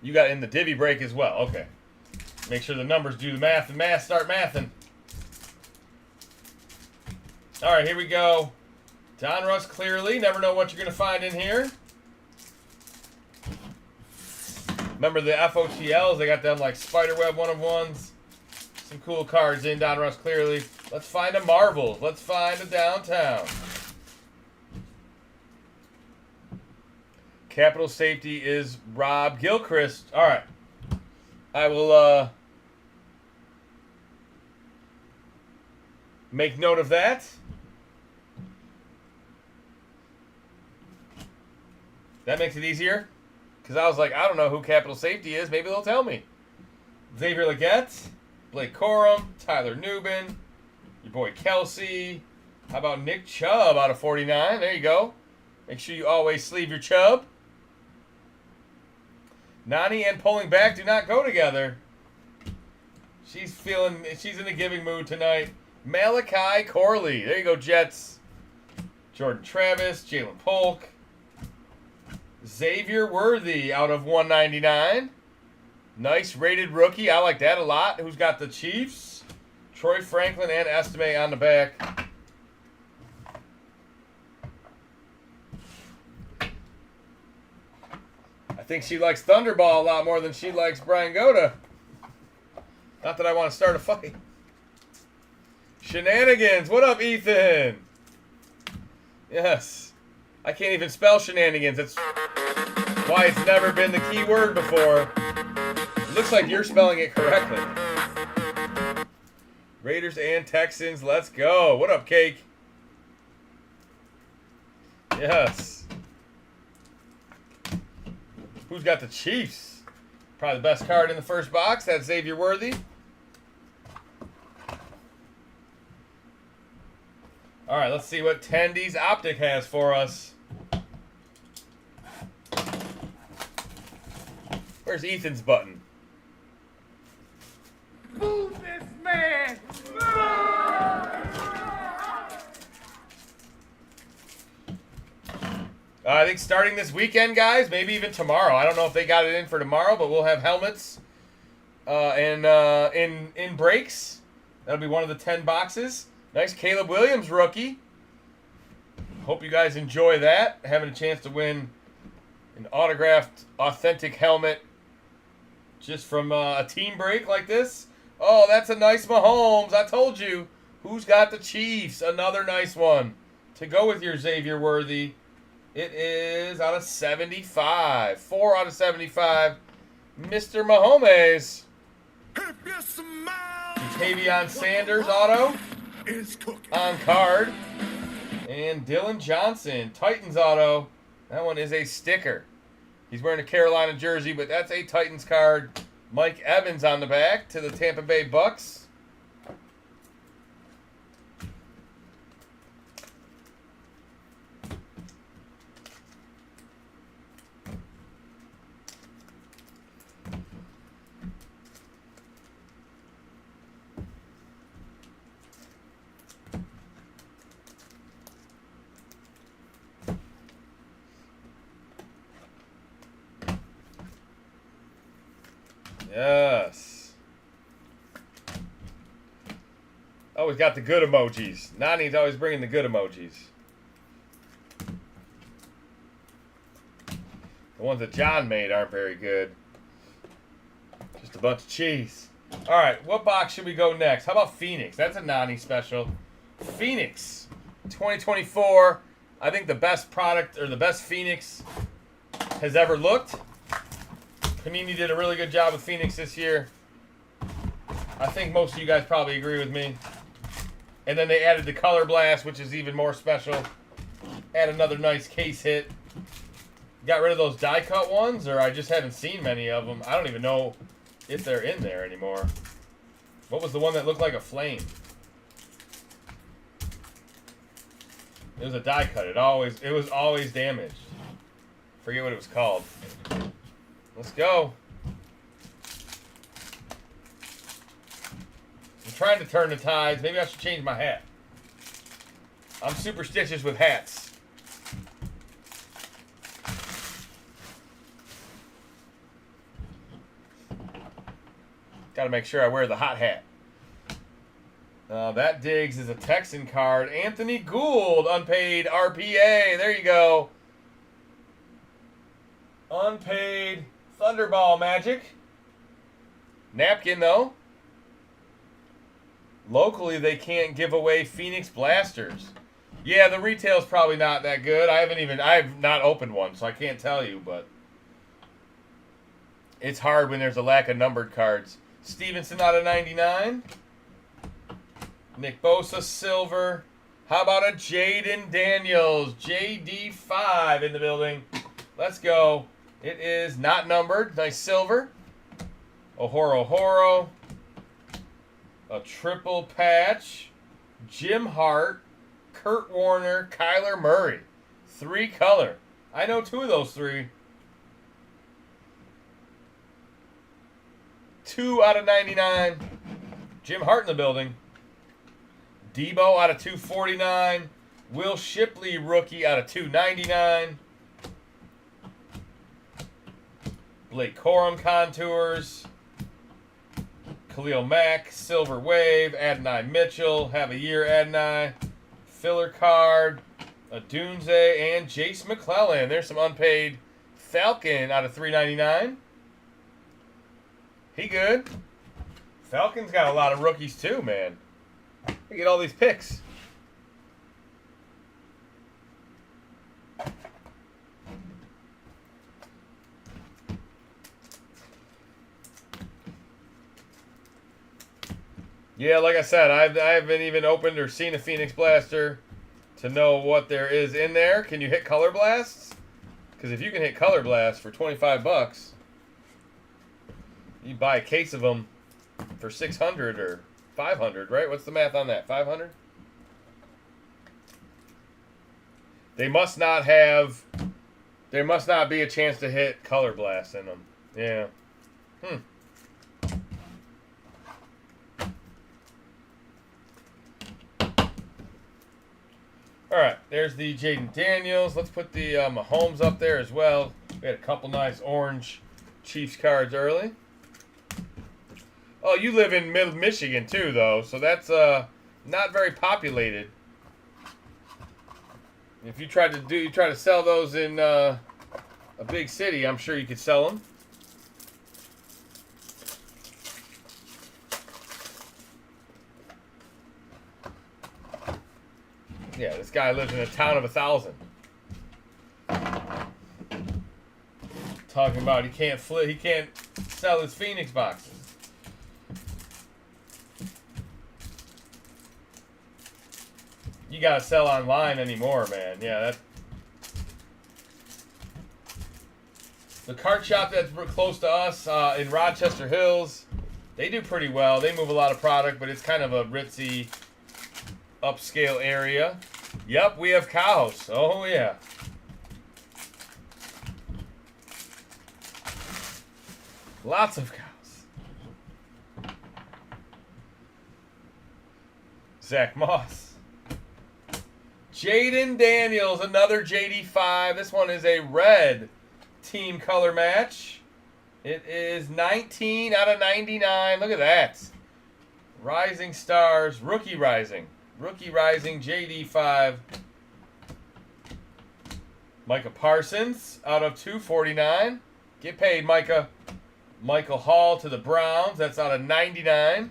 You got in the divvy break as well. Okay. Make sure the numbers do the math. The math start mathing. All right, here we go. Don Russ clearly. Never know what you're going to find in here. Remember the FOTLs? They got them like Spiderweb 1-of-1s. Some cool cards in Don Russ clearly. Let's find a Marvels. Let's find a downtown. Capital Safety is Rob Gilchrist. All right. I will make note of that. That makes it easier. Because I was like, I don't know who Capital Safety is. Maybe they'll tell me. Xavier Leggett. Blake Corum, Tyler Nubin, your boy Kelsey. How about Nick Chubb out of 49? There you go. Make sure you always sleeve your Chubb. Nani and pulling back do not go together. She's in a giving mood tonight. Malachi Corley. There you go, Jets. Jordan Travis, Jalen Polk. Xavier Worthy out of 199. Nice rated rookie. I like that a lot. Who's got the Chiefs? Troy Franklin and Estime on the back. I think she likes Thunderball a lot more than she likes Brian Goda. Not that I want to start a fight. Shenanigans. What up, Ethan? Yes. I can't even spell shenanigans. That's why it's never been the key word before. It looks like you're spelling it correctly. Raiders and Texans. Let's go. What up, Cake? Yes. Who's got the Chiefs? Probably the best card in the first box. That's Xavier Worthy. All right, let's see what Tendy's Optic has for us. Where's Ethan's button? Move this man! I think starting this weekend, guys, maybe even tomorrow. I don't know if they got it in for tomorrow, but we'll have helmets in breaks. That'll be one of the 10 boxes. Nice Caleb Williams rookie. Hope you guys enjoy that. Having a chance to win an autographed, authentic helmet just from a team break like this. Oh, that's a nice Mahomes. I told you. Who's got the Chiefs? Another nice one. To go with your Xavier Worthy. It is out of 75. 4 out of 75. Mr. Mahomes. Tavion Sanders auto. On card. And Dylan Johnson. Titans auto. That one is a sticker. He's wearing a Carolina jersey, but that's a Titans card. Mike Evans on the back to the Tampa Bay Bucks. Yes. Always got the good emojis. Nani's always bringing the good emojis. The ones that John made aren't very good. Just a bunch of cheese. All right, what box should we go next? How about Phoenix? That's a Nani special. Phoenix 2024. I think the best product or the best Phoenix has ever looked. Panini did a really good job with Phoenix this year. I think most of you guys probably agree with me. And then they added the Color Blast, which is even more special. Add another nice case hit. Got rid of those die cut ones, or I just haven't seen many of them. I don't even know if they're in there anymore. What was the one that looked like a flame? It was a die cut. It was always damaged. Forget what it was called. Let's go. I'm trying to turn the tides. Maybe I should change my hat. I'm superstitious with hats. Got to make sure I wear the hot hat. That Diggs is a Texan card. Anthony Gould, unpaid RPA. There you go. Unpaid Thunderball Magic. Napkin, though. Locally, they can't give away Phoenix Blasters. Yeah, the retail's probably not that good. I've not opened one, so I can't tell you, but it's hard when there's a lack of numbered cards. Stevenson out of 99. Nick Bosa, silver. How about a Jaden Daniels? JD5 in the building. Let's go. It is not numbered. Nice silver. Ohoro. A triple patch. Jim Hart, Kurt Warner, Kyler Murray. 3 color. I know 2 of those 3. 2 out of 99. Jim Hart in the building. Debo out of 249. Will Shipley rookie out of 299. Blake Corum contours. Khalil Mack, Silver Wave, Adonai Mitchell, have a year Adonai. Filler card, Adunze, and Jace McClellan. There's some unpaid Falcon out of 399. He good. Falcon's got a lot of rookies too, man. They get all these picks. Yeah, like I said, I haven't even opened or seen a Phoenix Blaster to know what there is in there. Can you hit Color Blasts? Because if you can hit Color Blast for 25 bucks, you buy a case of them for 600 or 500, right? What's the math on that? 500? They must not have. There must not be a chance to hit Color Blast in them. Yeah. All right, there's the Jaden Daniels. Let's put the Mahomes up there as well. We had a couple nice orange Chiefs cards early. Oh, you live in Middle Michigan too, though, so that's not very populated. If you try to sell those in a big city, I'm sure you could sell them. Yeah, this guy lives in a town of 1,000. Talking about he can't sell his Phoenix boxes. You gotta sell online anymore, man. Yeah, the card shop that's close to us in Rochester Hills, they do pretty well. They move a lot of product, but it's kind of a ritzy, upscale area. Yep, we have cows. Oh, yeah. Lots of cows. Zach Moss. Jaden Daniels, another JD5. This one is a red team color match. It is 19 out of 99. Look at that. Rising Stars, Rookie Rising. Rookie Rising, JD5. Micah Parsons out of 249. Get paid, Micah. Michael Hall to the Browns. That's out of 99.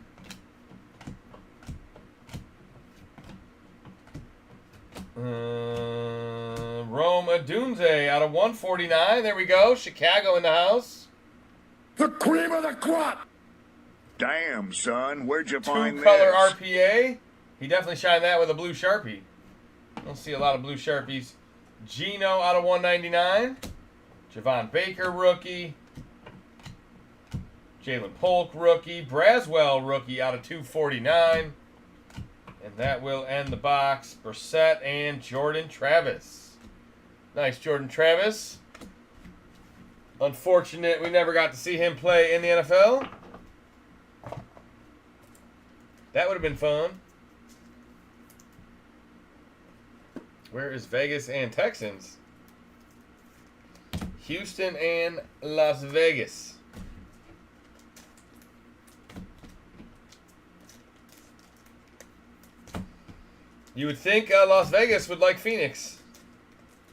Rome Adunze out of 149. There we go. Chicago in the house. The cream of the crop. Damn, son, where'd you find this? 2-color RPA. He definitely shined that with a blue Sharpie. I don't see a lot of blue Sharpies. Gino out of 199. Javon Baker rookie. Jalen Polk rookie. Braswell rookie out of 249. And that will end the box. Brissett and Jordan Travis. Nice Jordan Travis. Unfortunate we never got to see him play in the NFL. That would have been fun. Where is Vegas and Texans? Houston and Las Vegas. You would think Las Vegas would like Phoenix.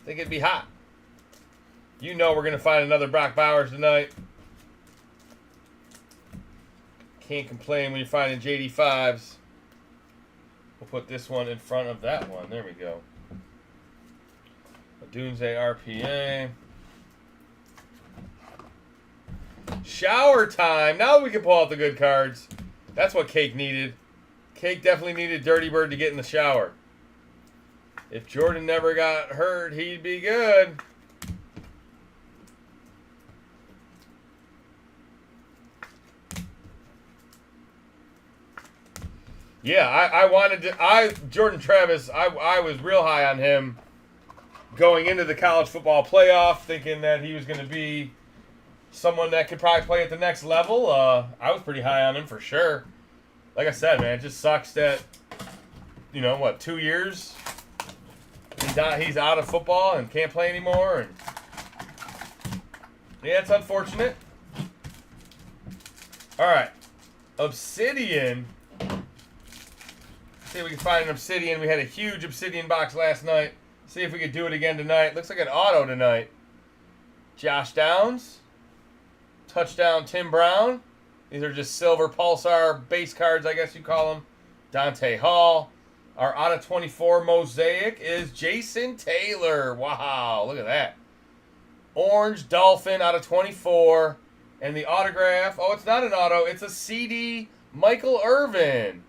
Think it'd be hot. You know we're going to find another Brock Bowers tonight. Can't complain when you're finding JD5s. We'll put this one in front of that one. There we go. Dunze RPA. Shower time. Now we can pull out the good cards. That's what Cake needed. Cake definitely needed Dirty Bird to get in the shower. If Jordan never got hurt, he'd be good. Yeah, I wanted to. Jordan Travis, I was real high on him going into the college football playoff, thinking that he was going to be someone that could probably play at the next level. I was pretty high on him for sure. Like I said, man, it just sucks that, 2 years he's out of football and can't play anymore. And yeah, it's unfortunate. All right, Obsidian. See if we can find an Obsidian. We had a huge Obsidian box last night. See if we could do it again tonight. Looks like an auto tonight. Josh Downs. Touchdown Tim Brown. These are just silver Pulsar base cards, I guess you call them. Dante Hall. Our out of 24 mosaic is Jason Taylor. Wow, look at that. Orange Dolphin out of 24. And the autograph. Oh, it's not an auto. It's a CD Michael Irvin.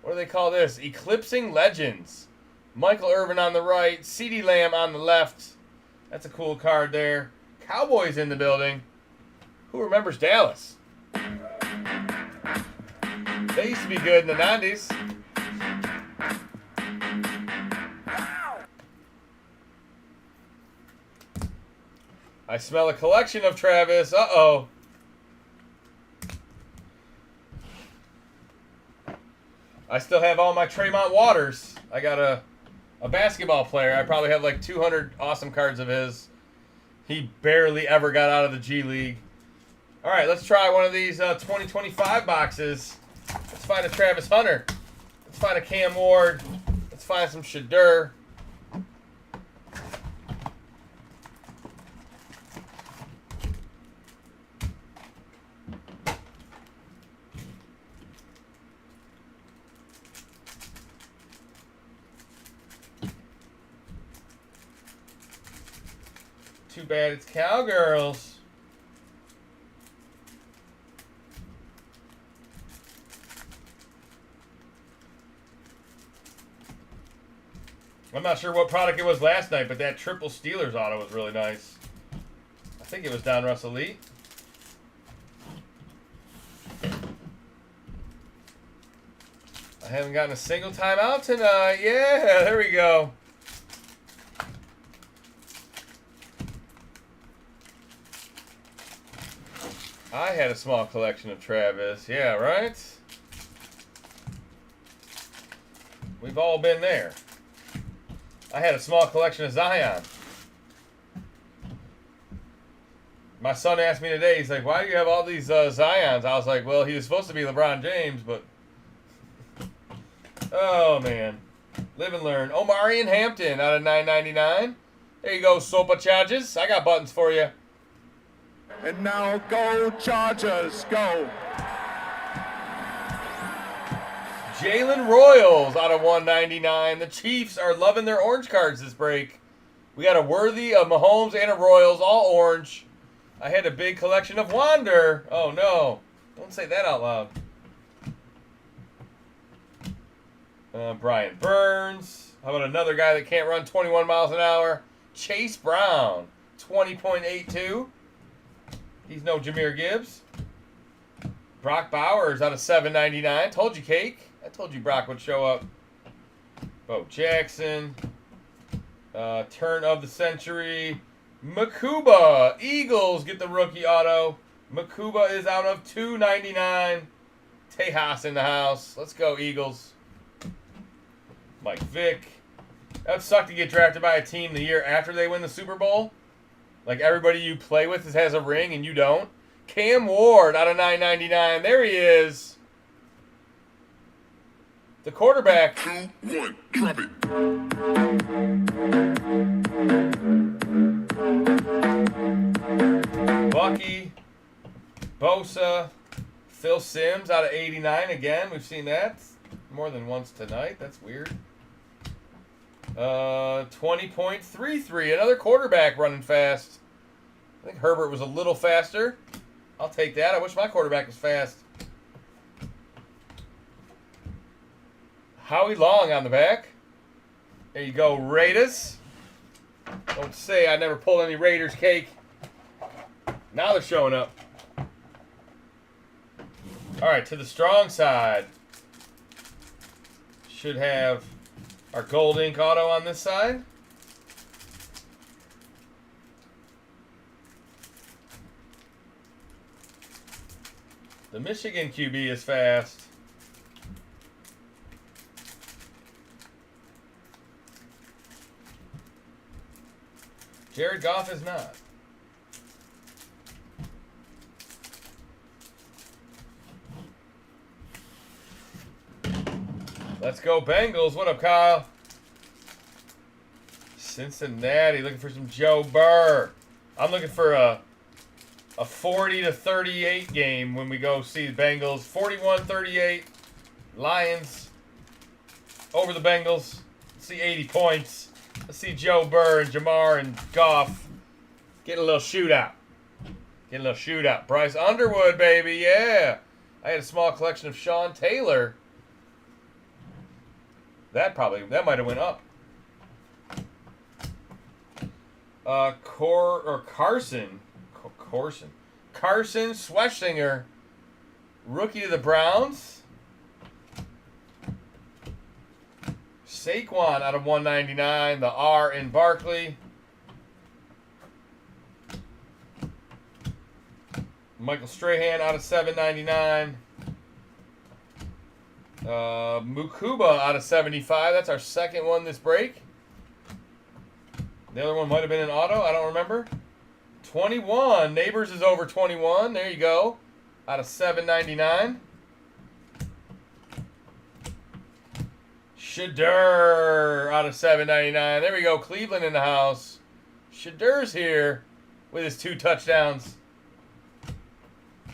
What do they call this? Eclipsing Legends. Michael Irvin on the right. CeeDee Lamb on the left. That's a cool card there. Cowboys in the building. Who remembers Dallas? They used to be good in the 90s. I smell a collection of Travis. Uh-oh. I still have all my Tremont Waters. I got a basketball player. I probably have like 200 awesome cards of his. He barely ever got out of the G League. All right, let's try one of these 2025 boxes. Let's find a Travis Hunter. Let's find a Cam Ward. Let's find some Shadur. Too bad it's Cowgirls. I'm not sure what product it was last night, but that triple Steelers auto was really nice. I think it was down Russ Elite. I haven't gotten a single timeout tonight. Yeah, there we go. I had a small collection of Travis. Yeah, right? We've all been there. I had a small collection of Zion. My son asked me today, he's like, why do you have all these Zions? I was like, well, he was supposed to be LeBron James, but... Oh, man. Live and learn. Omari and Hampton out of $9.99. There you go, Sopa Charges. I got buttons for you. And now go Chargers, go. Jalen Royals out of $199. The Chiefs are loving their orange cards this break. We got a Worthy, a Mahomes, and a Royals, all orange. I had a big collection of Wander. Oh, no. Don't say that out loud. Brian Burns. How about another guy that can't run 21 miles an hour? Chase Brown, 20.82. He's no Jahmyr Gibbs. Brock Bowers out of $7.99. Told you, Cake. I told you Brock would show up. Bo Jackson. Turn of the century. Makuba. Eagles get the rookie auto. Makuba is out of $2.99. Tejas in the house. Let's go, Eagles. Mike Vick. That would suck to get drafted by a team the year after they win the Super Bowl. Like everybody you play with has a ring and you don't. Cam Ward out of $9.99. There he is. The quarterback. 2, 1, drop it. Bucky. Bosa. Phil Simms out of $89 again. We've seen that more than once tonight. That's weird. 20.33. Another quarterback running fast. I think Herbert was a little faster. I'll take that. I wish my quarterback was fast. Howie Long on the back. There you go, Raiders. Don't say I never pulled any Raiders, Cake. Now they're showing up. All right, to the strong side. Should have our gold ink auto on this side. The Michigan QB is fast. Jared Goff is not. Let's go Bengals. What up, Kyle? Cincinnati looking for some Joe Burr. I'm looking for a 40-38 game when we go see the Bengals. 41-38. Lions over the Bengals. Let's see 80 points. Let's see Joe Burr and Jamar and Goff getting a little shootout. Getting a little shootout. Bryce Underwood, baby. Yeah. I had a small collection of Sean Taylor. That might have went up. Carson Schwessinger, rookie to the Browns. Saquon out of 199. The R in Barkley. Michael Strahan out of 799. Mukuba out of 75. That's our second one this break. The other one might have been an auto. I don't remember. 21. Neighbors is over 21. There you go. Out of 799. Shadur out of 799. There we go. Cleveland in the house. Shadur's here with his 2 touchdowns.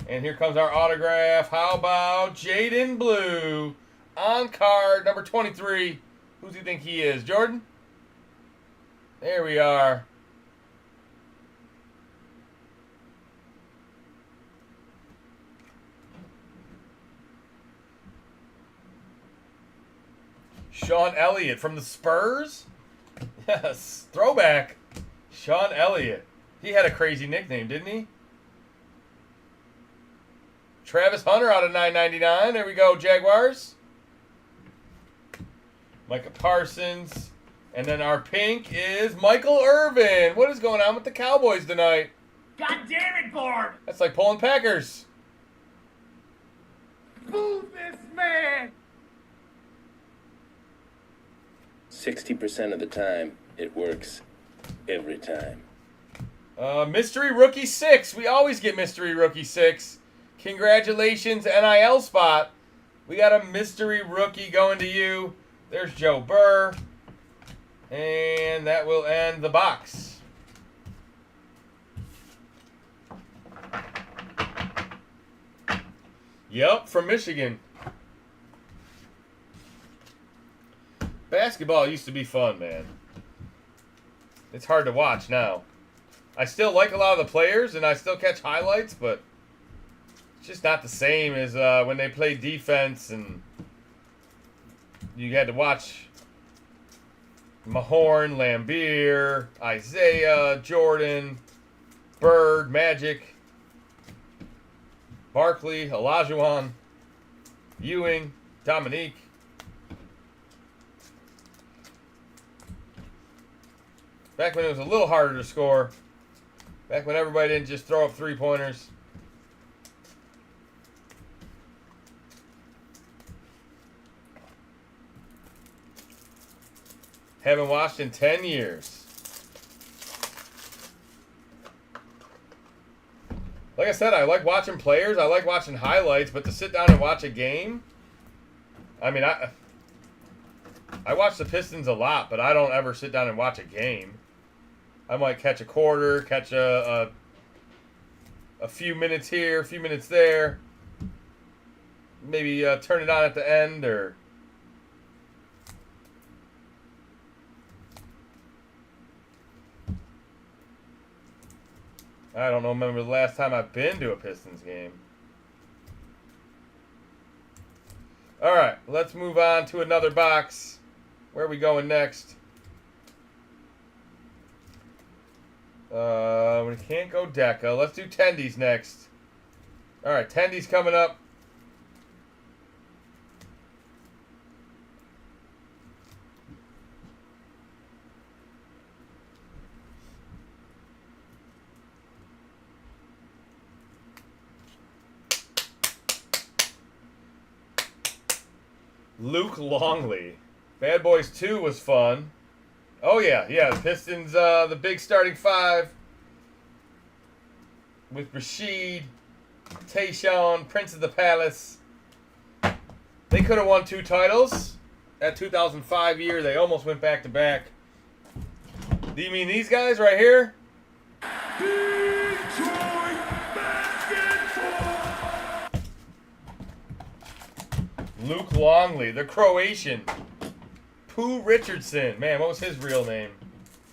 And here comes our autograph. How about Jaden Blue on card number 23? Who do you think he is? Jordan? There we are. Sean Elliott from the Spurs? Yes, throwback. Sean Elliott. He had a crazy nickname, didn't he? Travis Hunter out of 999. There we go, Jaguars. Micah Parsons. And then our pink is Michael Irvin. What is going on with the Cowboys tonight? God damn it, Barb! That's like pulling Packers. Boo this man! 60% of the time, it works every time. Mystery Rookie 6. We always get Mystery Rookie 6. Congratulations, NIL spot. We got a Mystery Rookie going to you. There's Joe Burr. And that will end the box. Yep, from Michigan. Basketball used to be fun, man. It's hard to watch now. I still like a lot of the players, and I still catch highlights, but it's just not the same as when they played defense, and you had to watch Mahorn, Lambeer, Isaiah, Jordan, Bird, Magic, Barkley, Olajuwon, Ewing, Dominique. Back when it was a little harder to score. Back when everybody didn't just throw up 3-pointers. Haven't watched in 10 years. Like I said, I like watching players. I like watching highlights, but to sit down and watch a game, I mean, I watch the Pistons a lot, but I don't ever sit down and watch a game. I might catch a quarter, catch a few minutes here, a few minutes there. Maybe turn it on at the end, or I don't know. Remember the last time I've been to a Pistons game. All right, let's move on to another box. Where are we going next? We can't go Deca. Let's do Tendies next. All right, Tendies coming up. Luke Longley. Bad Boys 2 was fun. Oh, yeah. The Pistons, the big starting five with Rashid, Tayshaun, Prince of the Palace. They could have won 2 titles. That 2005 year, they almost went back-to-back. Do you mean these guys right here? Luke Longley, the Croatian. Pooh Richardson. Man, what was his real name?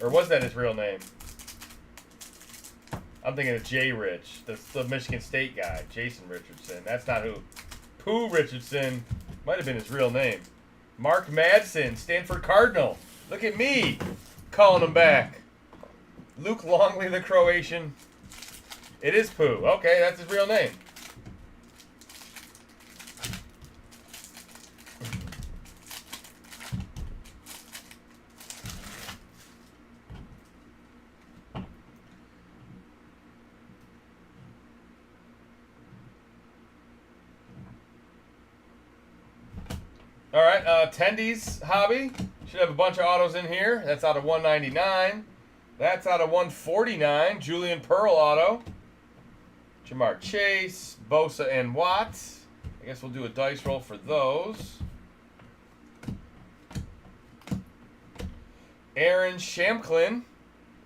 Or was that his real name? I'm thinking of Jay Rich, the Michigan State guy, Jason Richardson. That's not who. Pooh Richardson might have been his real name. Mark Madsen, Stanford Cardinal. Look at me calling him back. Luke Longley, the Croatian. It is Pooh. Okay, that's his real name. All right, Tendy's Hobby. Should have a bunch of autos in here. That's out of 199. That's out of 149. Julian Pearl auto. Jamar Chase, Bosa, and Watts. I guess we'll do a dice roll for those. Aaron Shamklin,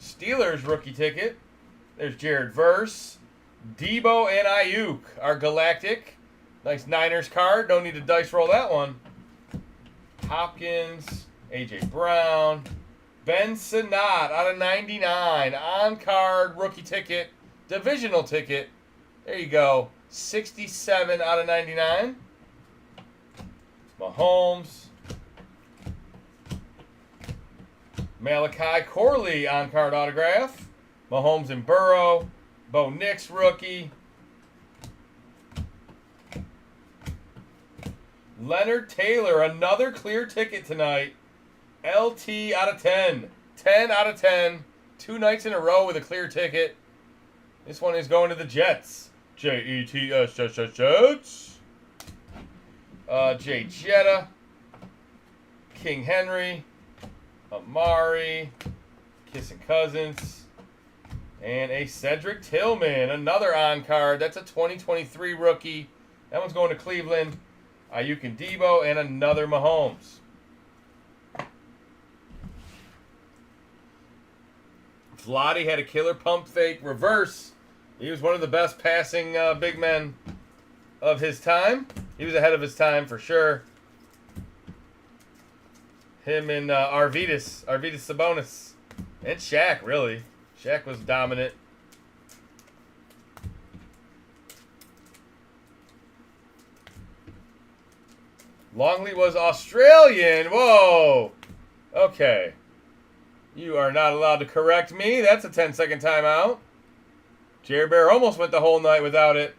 Steelers rookie ticket. There's Jared Verse. Debo and Ayuk, our Galactic. Nice Niners card. Don't need to dice roll that one. Hopkins, A.J. Brown, Ben Sinnott out of 99. On-card rookie ticket, divisional ticket. There you go. 67 out of 99. Mahomes. Malachi Corley on-card autograph. Mahomes and Burrow. Bo Nix rookie. Leonard Taylor, another clear ticket tonight. LT out of 10. 10 out of 10. 2 nights in a row with a clear ticket. This one is going to the Jets. Jets. Jets. Jay Jetta. King Henry. Amari. Kissing Cousins. And a Cedric Tillman. Another on-card. That's a 2023 rookie. That one's going to Cleveland. Ayuk and Debo, and another Mahomes. Vlade had a killer pump fake reverse. He was one of the best passing big men of his time. He was ahead of his time for sure. Him and Arvydas Sabonis. And Shaq, really. Shaq was dominant. Longley was Australian. Whoa. Okay. You are not allowed to correct me. That's a 10-second timeout. Jerry Bear almost went the whole night without it.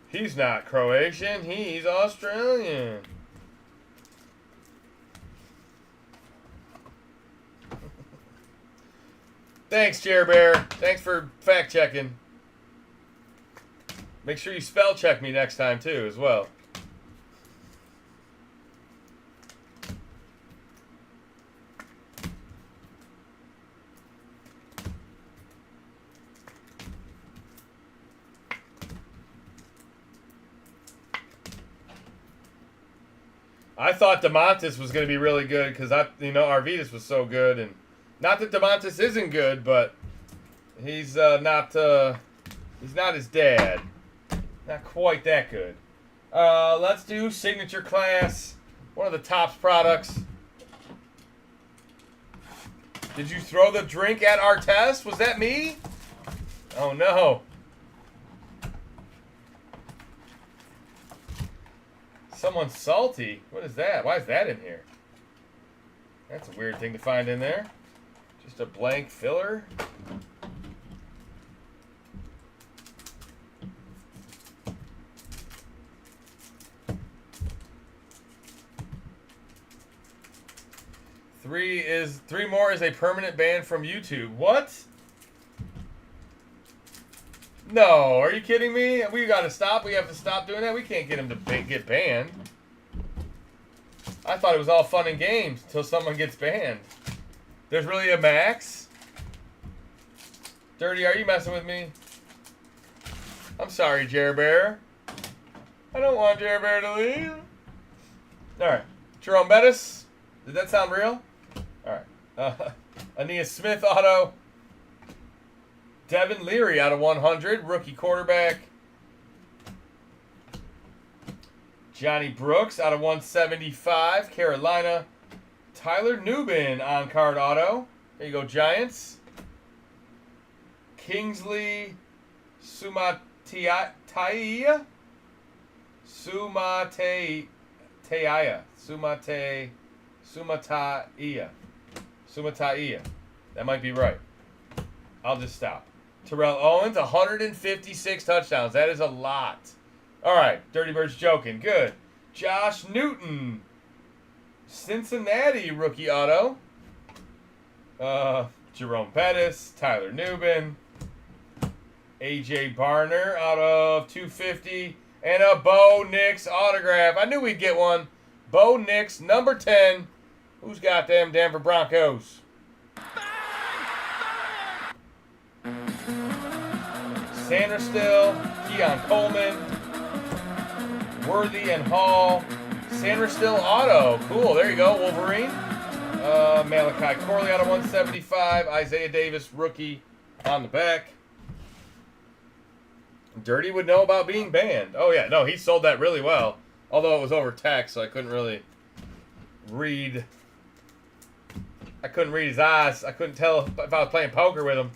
He's not Croatian. He's Australian. Thanks, Jerry Bear. Thanks for fact-checking. Make sure you spell check me next time, too, as well. I thought DeMontis was going to be really good because Arvydas was so good, and not that DeMontis isn't good, but he's not his dad. Not quite that good. Let's do signature class. One of the Topps products. Did you throw the drink at our test? Was that me? Oh no. Someone's salty. What is that? Why is that in here? That's a weird thing to find in there. Just a blank filler. Three more is a permanent ban from YouTube. What? No, are you kidding me? We gotta stop. We have to stop doing that. We can't get him to get banned. I thought it was all fun and games until someone gets banned. There's really a max? Dirty, are you messing with me? I'm sorry, Jer Bear. I don't want Jer Bear to leave. Alright. Jerome Bettis. Did that sound real? Alright. Aeneas Smith auto. Devin Leary out of 100. Rookie quarterback. Johnny Brooks out of 175. Carolina. Tyler Newbin on card auto. There you go, Giants. Kingsley Sumateia. Sumataia. That might be right. I'll just stop. Terrell Owens, 156 touchdowns. That is a lot. All right, Dirty Bird's joking. Good. Josh Newton, Cincinnati rookie auto. Jerome Bettis, Tyler Newbin, AJ Barner out of 250, and a Bo Nix autograph. I knew we'd get one. Bo Nix, number 10. Who's got them Denver Broncos? Sanders still, Keon Coleman, Worthy and Hall, Sanders still auto. Cool, there you go, Wolverine. Malachi Corley out of 175. Isaiah Davis, rookie, on the back. Dirty would know about being banned. Oh, yeah, no, he sold that really well. Although it was over text, so I couldn't really read. I couldn't read his eyes. I couldn't tell if I was playing poker with him.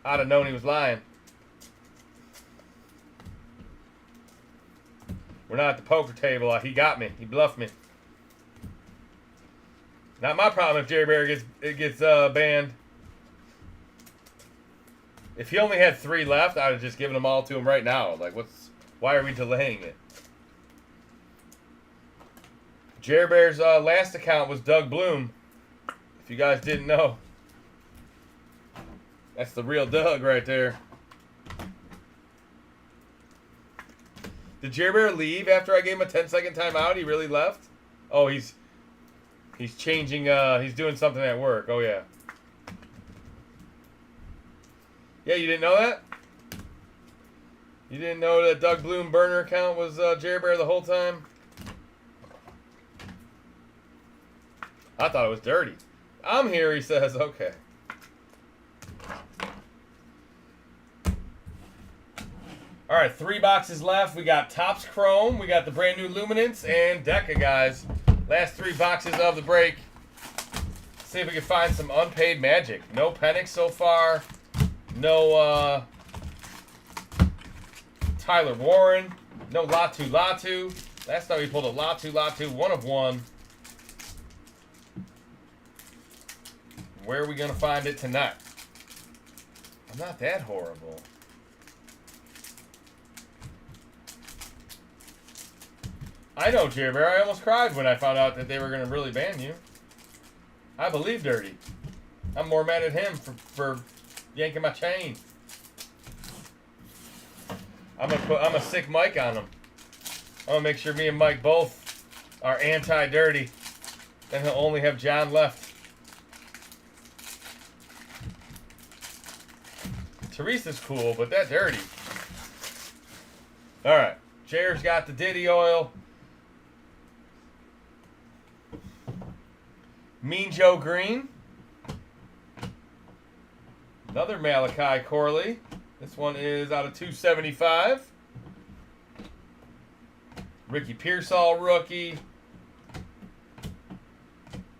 I'd have known he was lying. We're not at the poker table. He got me. He bluffed me. Not my problem if Jerry Bear gets banned. If he only had 3 left, I'd have just given them all to him right now. Like, why are we delaying it? Jerry Bear's last account was Doug Bloom. If you guys didn't know. That's the real Doug right there. Did Jerry Bear leave after I gave him a 10-second timeout? He really left? Oh, he's changing, he's doing something at work. Oh, yeah. Yeah, you didn't know that? You didn't know that Doug Bloom burner account was Jerry Bear the whole time? I thought it was dirty. I'm here, he says. Okay. All right, 3 boxes left. We got Topps Chrome. We got the brand new Luminance and Deca, guys. Last 3 boxes of the break. See if we can find some unpaid magic. No Penix so far. No Tyler Warren. No Latu. Last time we pulled a Latu. 1 of 1. Where are we going to find it tonight? I'm not that horrible. I know, Jerry Bear. I almost cried when I found out that they were going to really ban you. I believe Dirty. I'm more mad at him for yanking my chain. I'm a sick Mike on him. I'm gonna make sure me and Mike both are anti-Dirty. Then he'll only have John left. Teresa's cool, but that Dirty. All right, Jair's got the Diddy oil. Mean Joe Green. Another Malachi Corley. This one is out of 275. Ricky Pearsall, rookie.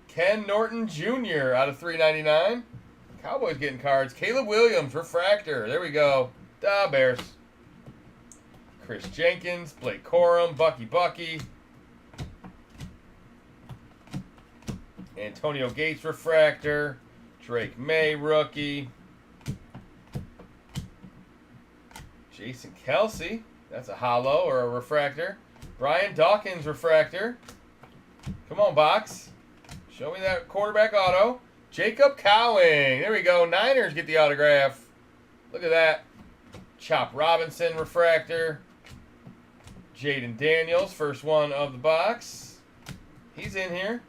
Ken Norton Jr. out of 399. Cowboys getting cards. Caleb Williams, refractor. There we go. Da Bears. Chris Jenkins, Blake Corum, Bucky. Antonio Gates, refractor. Drake May, rookie. Jason Kelsey, that's a hollow or a refractor. Brian Dawkins, refractor. Come on, box. Show me that quarterback auto. Jacob Cowing. There we go. Niners get the autograph. Look at that. Chop Robinson, refractor. Jaden Daniels, first one of the box. He's in here.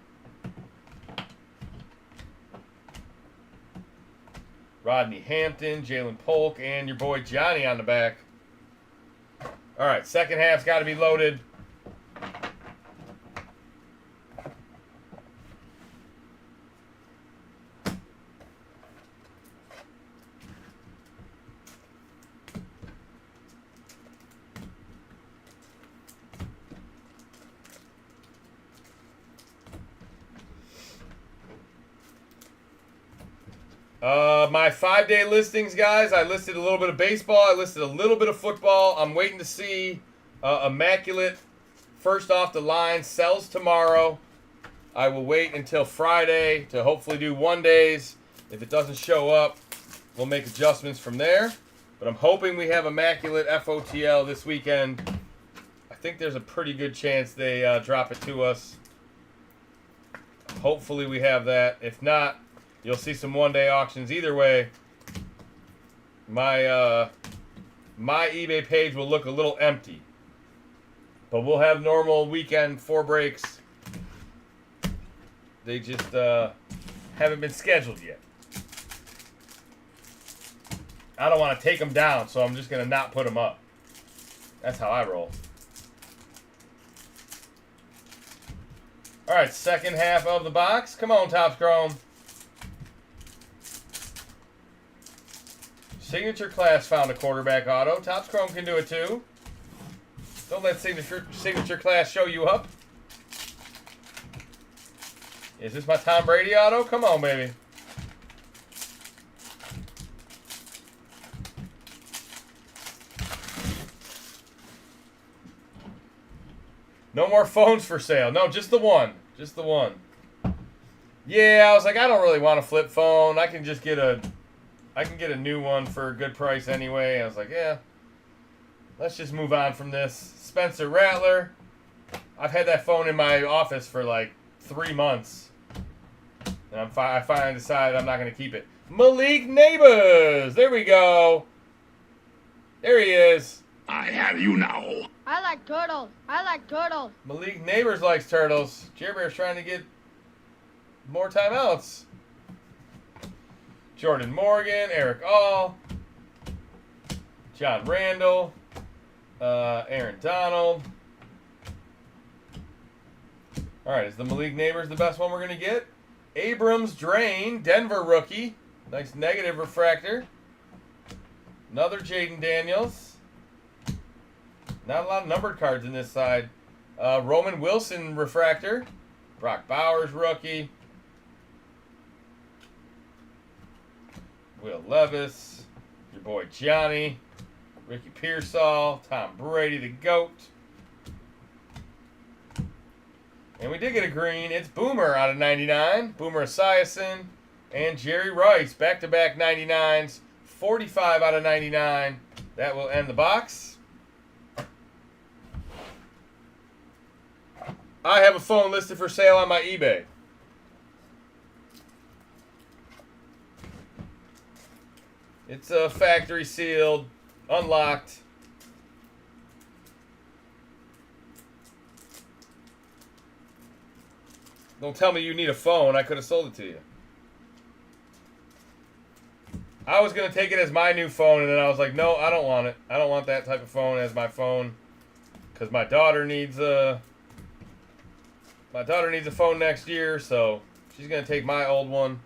Rodney Hampton, Jalen Polk, and your boy Johnny on the back. All right, second half's got to be loaded. My 5-day listings, guys. I listed a little bit of baseball. I listed a little bit of football. I'm waiting to see Immaculate first off the line sells tomorrow. I will wait until Friday to hopefully do 1-days. If it doesn't show up, we'll make adjustments from there. But I'm hoping we have Immaculate FOTL this weekend. I think there's a pretty good chance they drop it to us. Hopefully we have that. If not, you'll see some 1-day auctions. Either way, my eBay page will look a little empty. But we'll have normal weekend 4 breaks. They just haven't been scheduled yet. I don't want to take them down, so I'm just going to not put them up. That's how I roll. All right, second half of the box. Come on, Topps Chrome. Signature Class found a quarterback auto. Topps Chrome can do it too. Don't let Signature Class show you up. Is this my Tom Brady auto? Come on, baby. No more phones for sale. No, just the one. Just the one. Yeah, I was like, I don't really want a flip phone. I can just get a new one for a good price anyway. I was like, yeah, let's just move on from this. Spencer Rattler. I've had that phone in my office for like 3 months. And I finally decided I'm not going to keep it. Malik Neighbors. There we go. There he is. I have you now. I like turtles. I like turtles. Malik Neighbors likes turtles. Jer Bear's trying to get more timeouts. Jordan Morgan, Eric All, John Randall, Aaron Donald. All right, is the Malik Neighbors the best one we're going to get? Abrams Drain, Denver rookie. Nice negative refractor. Another Jaden Daniels. Not a lot of numbered cards in this side. Roman Wilson refractor. Brock Bowers rookie. Will Levis. Your boy Johnny. Ricky Pearsall. Tom Brady, the GOAT. And we did get a green. It's Boomer out of 99. Boomer Esiason. And Jerry Rice. Back-to-back 99s. 45 out of 99. That will end the box. I have a phone listed for sale on my eBay. It's factory sealed, unlocked. Don't tell me you need a phone. I could have sold it to you. I was going to take it as my new phone, and then I was like, no, I don't want it. I don't want that type of phone as my phone because my daughter needs a phone next year, so she's going to take my old one.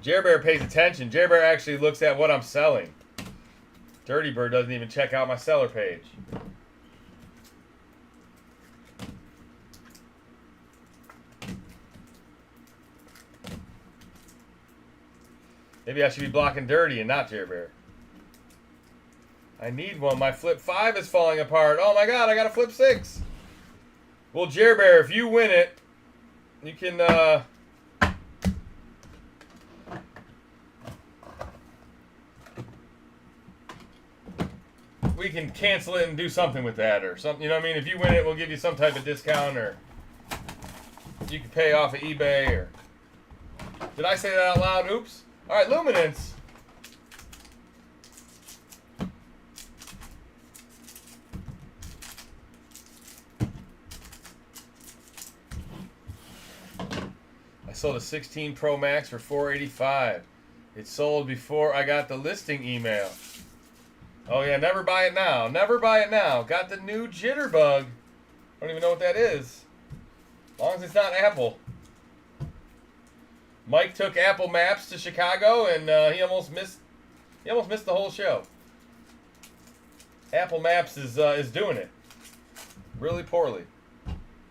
Jer Bear pays attention. Jer Bear actually looks at what I'm selling. Dirty Bird doesn't even check out my seller page. Maybe I should be blocking Dirty and not Jer Bear. I need one. My flip 5 is falling apart. Oh my god, I got a flip 6. Well, Jer Bear, if you win it, you can we can cancel it and do something with that or something. You know what I mean? If you win it, we'll give you some type of discount, or you can pay off of eBay. Or did I say that out loud? Oops. All right, Luminance. sold a 16 Pro Max for $485. It sold before I got the listing email. Oh yeah, never buy it now. Never buy it now. Got the new Jitterbug. Don't even know what that is. As long as it's not Apple. Mike took Apple Maps to Chicago, and he almost missed the whole show. Apple Maps is doing it really poorly.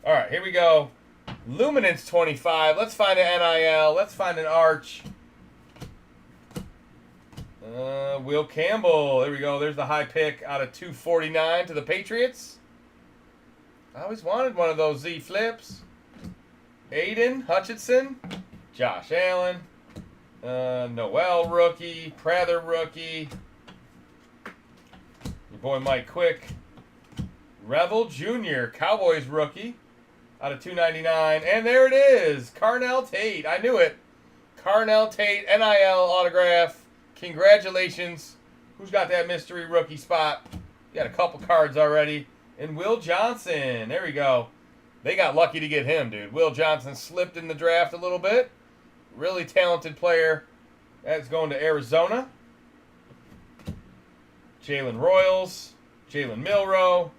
All right, here we go. Luminance 25. Let's find an NIL. Let's find an Arch. Will Campbell. There we go. There's the high pick out of 249 to the Patriots. I always wanted one of those Z flips. Aiden Hutchinson. Josh Allen. Noel rookie. Prather rookie. Your boy Mike Quick. Revel Jr. Cowboys rookie out of 299. And there it is. Carnell Tate. I knew it. Carnell Tate NIL autograph. Congratulations. Who's got that mystery rookie spot? You got a couple cards already. And Will Johnson. There we go. They got lucky to get him, dude. Will Johnson slipped in the draft a little bit. Really talented player. That's going to Arizona. Jalen Royals. Jalen Milrow.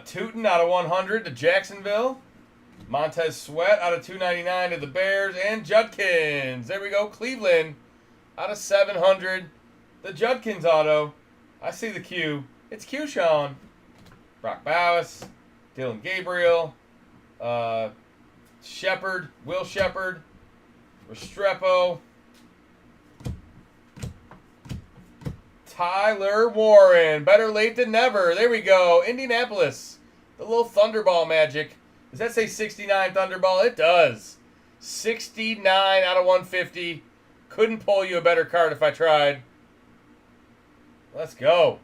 Tootin out of 100 to Jacksonville. Montez Sweat out of 299 to the Bears. And Judkins. There we go. Cleveland out of 700. The Judkins auto. I see the Q. It's Q Sean. Brock Bowers. Dylan Gabriel. Shepard. Will Shepard. Restrepo. Tyler Warren. Better late than never. There we go. Indianapolis. The little Thunderball magic. Does that say 69 Thunderball? It does. 69 out of 150. Couldn't pull you a better card if I tried. Let's go.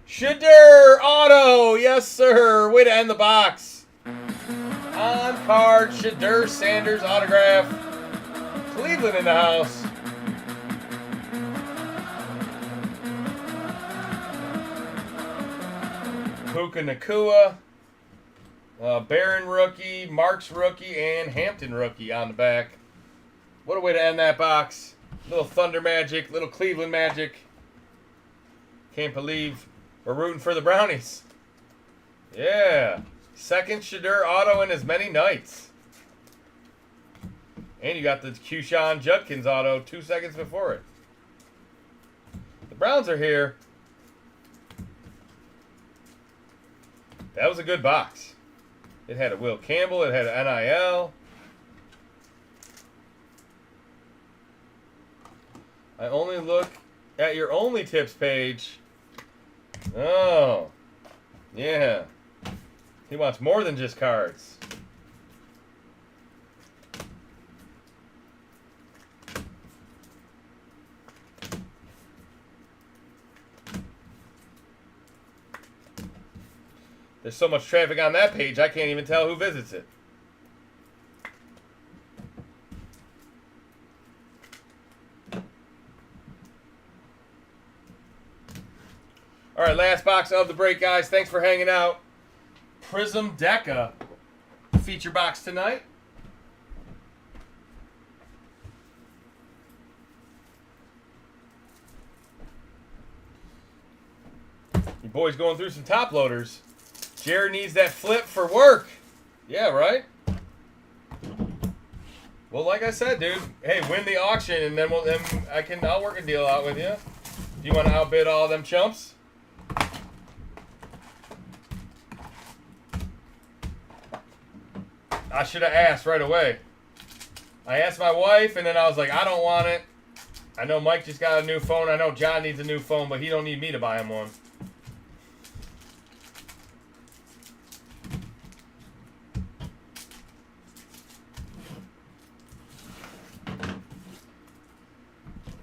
Shadur Auto. Yes, sir. Way to end the box. On card, Shadur Sanders autograph. Cleveland in the house. Puka Nakua. Barron rookie, Marks rookie, and Hampton rookie on the back. What a way to end that box. Little Thunder magic, little Cleveland magic. Can't believe we're rooting for the Brownies. Yeah. Second Shadur auto in as many nights. And you got the Q-Sean Judkins auto 2 seconds before it. The Browns are here. That was a good box. It had a Will Campbell. It had an NIL. I only look at your only tips page. Oh. Yeah. He wants more than just cards. There's so much traffic on that page, I can't even tell who visits it. All right, last box of the break, guys. Thanks for hanging out. Prism Deca feature box tonight. Your boy's going through some top loaders. Jared needs that flip for work. Yeah, right? Well, like I said, dude, hey, win the auction and then I'll work a deal out with you. Do you want to outbid all them chumps? I should have asked right away. I asked my wife, and then I was like, I don't want it. I know Mike just got a new phone. I know John needs a new phone, but he don't need me to buy him one.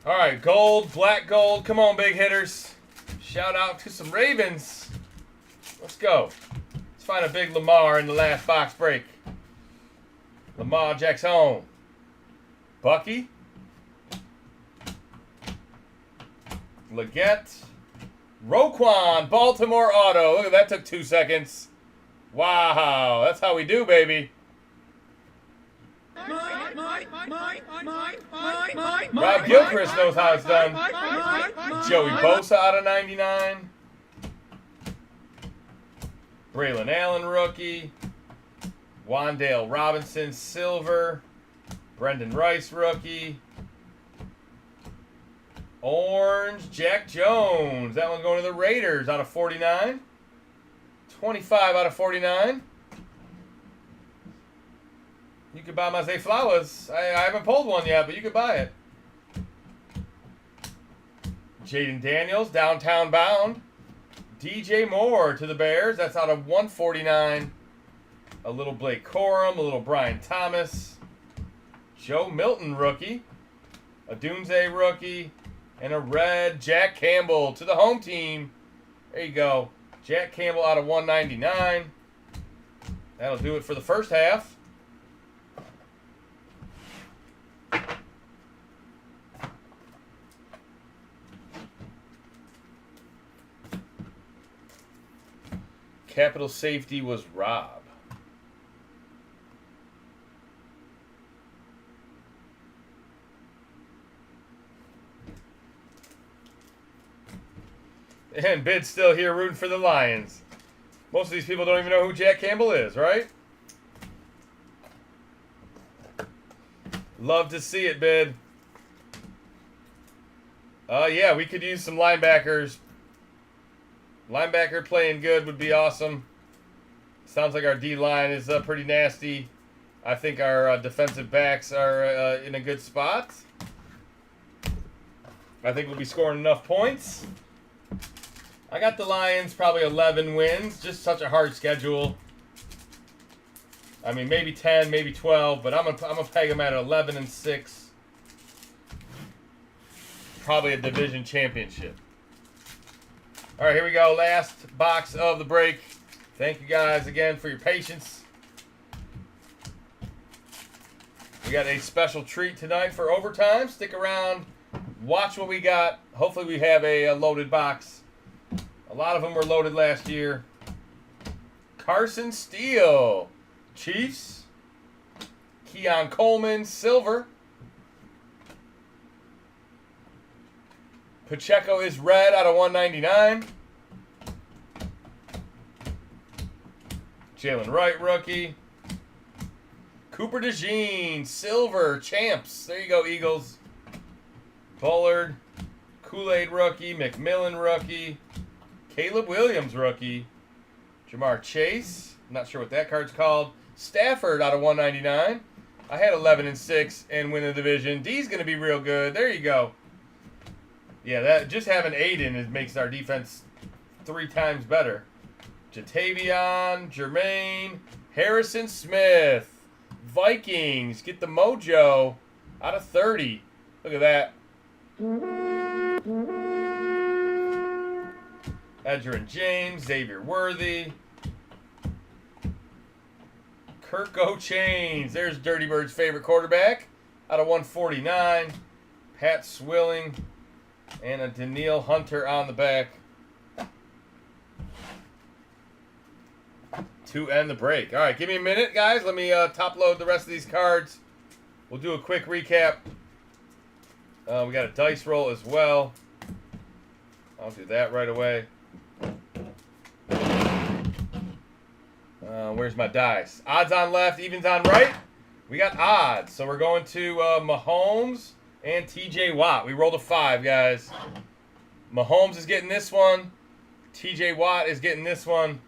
All right, gold, black gold. Come on, big hitters. Shout out to some Ravens. Let's go. Let's find a big Lamar in the last box break. Lamar Jackson. Bucky. Leggett. Roquan. Baltimore auto. Look at that. Took 2 seconds. Wow, that's how we do, baby. Rob Gilchrist knows how it's done. Joey Bosa out of 99. Braylon Allen rookie. Wandale Robinson silver. Brendan Rice rookie. Orange Jack Jones. That one's going to the Raiders out of 49. 25 out of 49. You could buy my Zay Flowers. I haven't pulled one yet, but you could buy it. Jaden Daniels, downtown bound. DJ Moore to the Bears. That's out of 149. A little Blake Corum, a little Brian Thomas. Joe Milton rookie. A Dunze rookie. And a red Jack Campbell to the home team. There you go. Jack Campbell out of 199. That'll do it for the first half. Capital safety was Rob. And Bid's still here rooting for the Lions. Most of these people don't even know who Jack Campbell is, right? Love to see it, Bid. Yeah, we could use some linebackers. Linebacker playing good would be awesome. Sounds like our D-line is pretty nasty. I think our defensive backs are in a good spot. I think we'll be scoring enough points. I got the Lions probably 11 wins. Just such a hard schedule. I mean, maybe 10, maybe 12, but I'm gonna peg them at 11-6. Probably a division championship. All right, here we go. Last box of the break. Thank you guys again for your patience. We got a special treat tonight for overtime. Stick around. Watch what we got. Hopefully we have a loaded box. A lot of them were loaded last year. Carson Steele. Chiefs. Keon Coleman, silver. Pacheco is red out of 199. Jalen Wright, rookie. Cooper DeJean, silver, champs. There you go, Eagles. Bullard, Kool-Aid rookie. McMillan rookie. Caleb Williams rookie. Jamar Chase. I'm not sure what that card's called. Stafford out of 199. I had 11-6 and win the division. D's going to be real good. There you go. Yeah, that just having Aiden makes our defense 3 times better. Jatavion, Jermaine, Harrison Smith. Vikings get the mojo out of 30. Look at that. Edgerrin James, Xavier Worthy. Kirk O'Chains. There's Dirty Bird's favorite quarterback out of 149. Pat Swilling. And a Daniil Hunter on the back to end the break. All right, give me a minute, guys. Let me top load the rest of these cards. We'll do a quick recap. We got a dice roll as well. I'll do that right away. Where's my dice? Odds on left, evens on right. We got odds. So we're going to Mahomes and TJ Watt. We rolled a 5, guys. Mahomes is getting this one. TJ Watt is getting this one.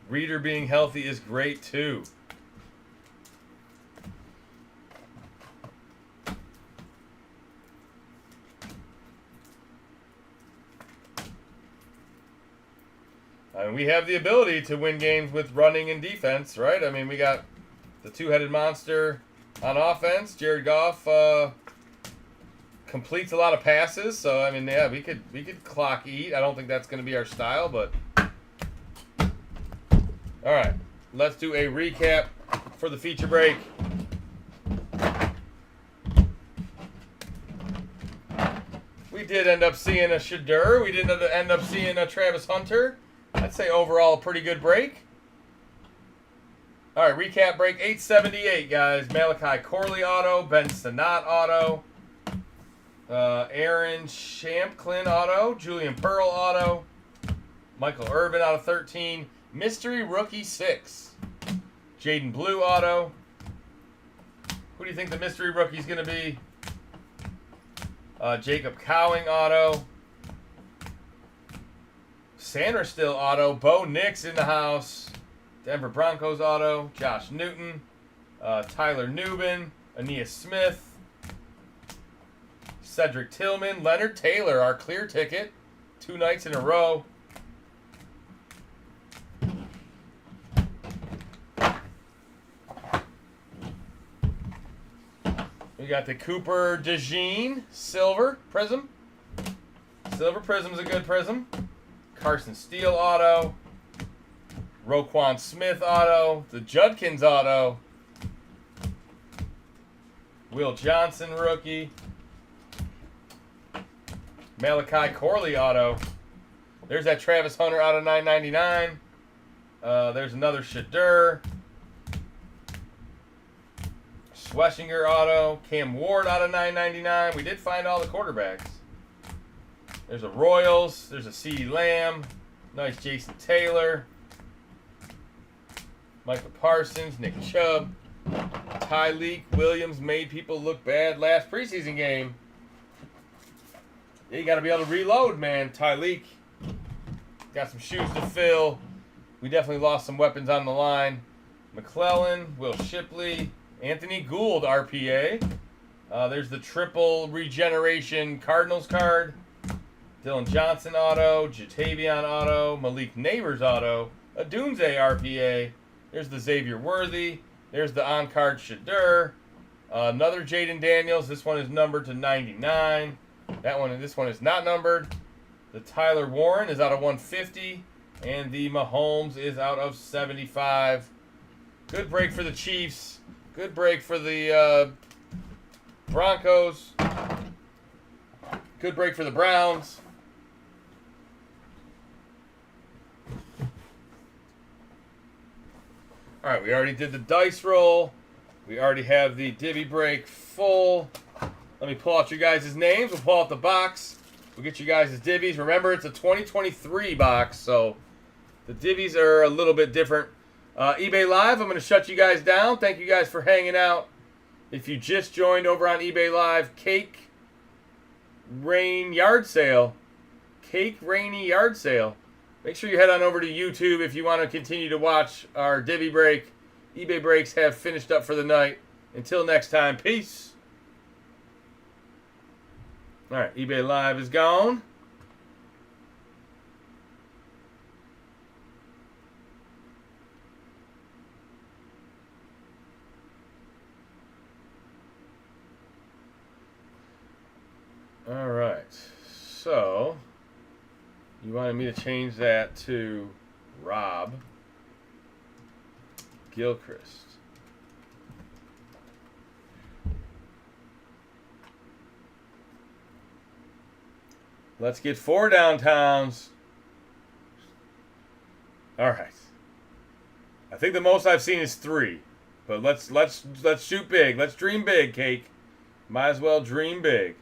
Reader being healthy is great too. I mean, we have the ability to win games with running and defense, right? I mean, we got the two-headed monster on offense. Jared Goff completes a lot of passes, so I mean, yeah, we could clock eat. I don't think that's going to be our style, but all right, let's do a recap for the feature break. We did end up seeing a Shadur. We didn't end up seeing a Travis Hunter. I'd say overall a pretty good break. All right, recap break 878, guys. Malachi Corley auto, Ben Sinnott auto, Aaron Shamklin auto, Julian Pearl auto, Michael Irvin out of 13, mystery rookie 6, Jaden Blue auto. Who do you think the mystery rookie is going to be? Jacob Cowing auto, Sandra Still auto, Bo Nix in the house, Denver Broncos auto, Josh Newton, Tyler Newbin, Aeneas Smith, Cedric Tillman, Leonard Taylor, our clear ticket, 2 nights in a row. We got the Cooper DeJean Silver Prism. Silver Prism's a good prism. Carson Steele auto. Roquan Smith auto. The Judkins auto. Will Johnson rookie. Malachi Corley auto. There's that Travis Hunter out of 999. There's another Shadur. Schlesinger auto. Cam Ward out of 999. We did find all the quarterbacks. There's a Royals. There's a CeeDee Lamb. Nice Jason Taylor. Michael Parsons. Nick Chubb. Tyleek Williams made people look bad last preseason game. Yeah, you got to be able to reload, man. Tyleek got some shoes to fill. We definitely lost some weapons on the line. McClellan, Will Shipley, Anthony Gould, RPA. There's the triple regeneration Cardinals card. Dylan Johnson auto, Jatavion auto, Malik Neighbors auto, a Doomsday RPA. There's the Xavier Worthy. There's the on-card Shadur. Another Jaden Daniels. This one is numbered to 99. This one is not numbered. The Tyler Warren is out of 150. And the Mahomes is out of 75. Good break for the Chiefs. Good break for the Broncos. Good break for the Browns. All right, we already did the dice roll. We already have the divvy break full. Let me pull out your guys' names. We'll pull out the box. We'll get you guys' divvies. Remember, it's a 2023 box, so the divvies are a little bit different. eBay Live, I'm going to shut you guys down. Thank you guys for hanging out. If you just joined over on eBay Live, Cake Rain Yard Sale. Cake Rainy Yard Sale. Make sure you head on over to YouTube if you want to continue to watch our divvy break. eBay breaks have finished up for the night. Until next time, peace. All right, eBay Live is gone. All right, so you wanted me to change that to Rob Gilchrist. Let's get 4 downtowns. All right. I think the most I've seen is 3, but let's shoot big. Let's dream big, Cake. Might as well dream big.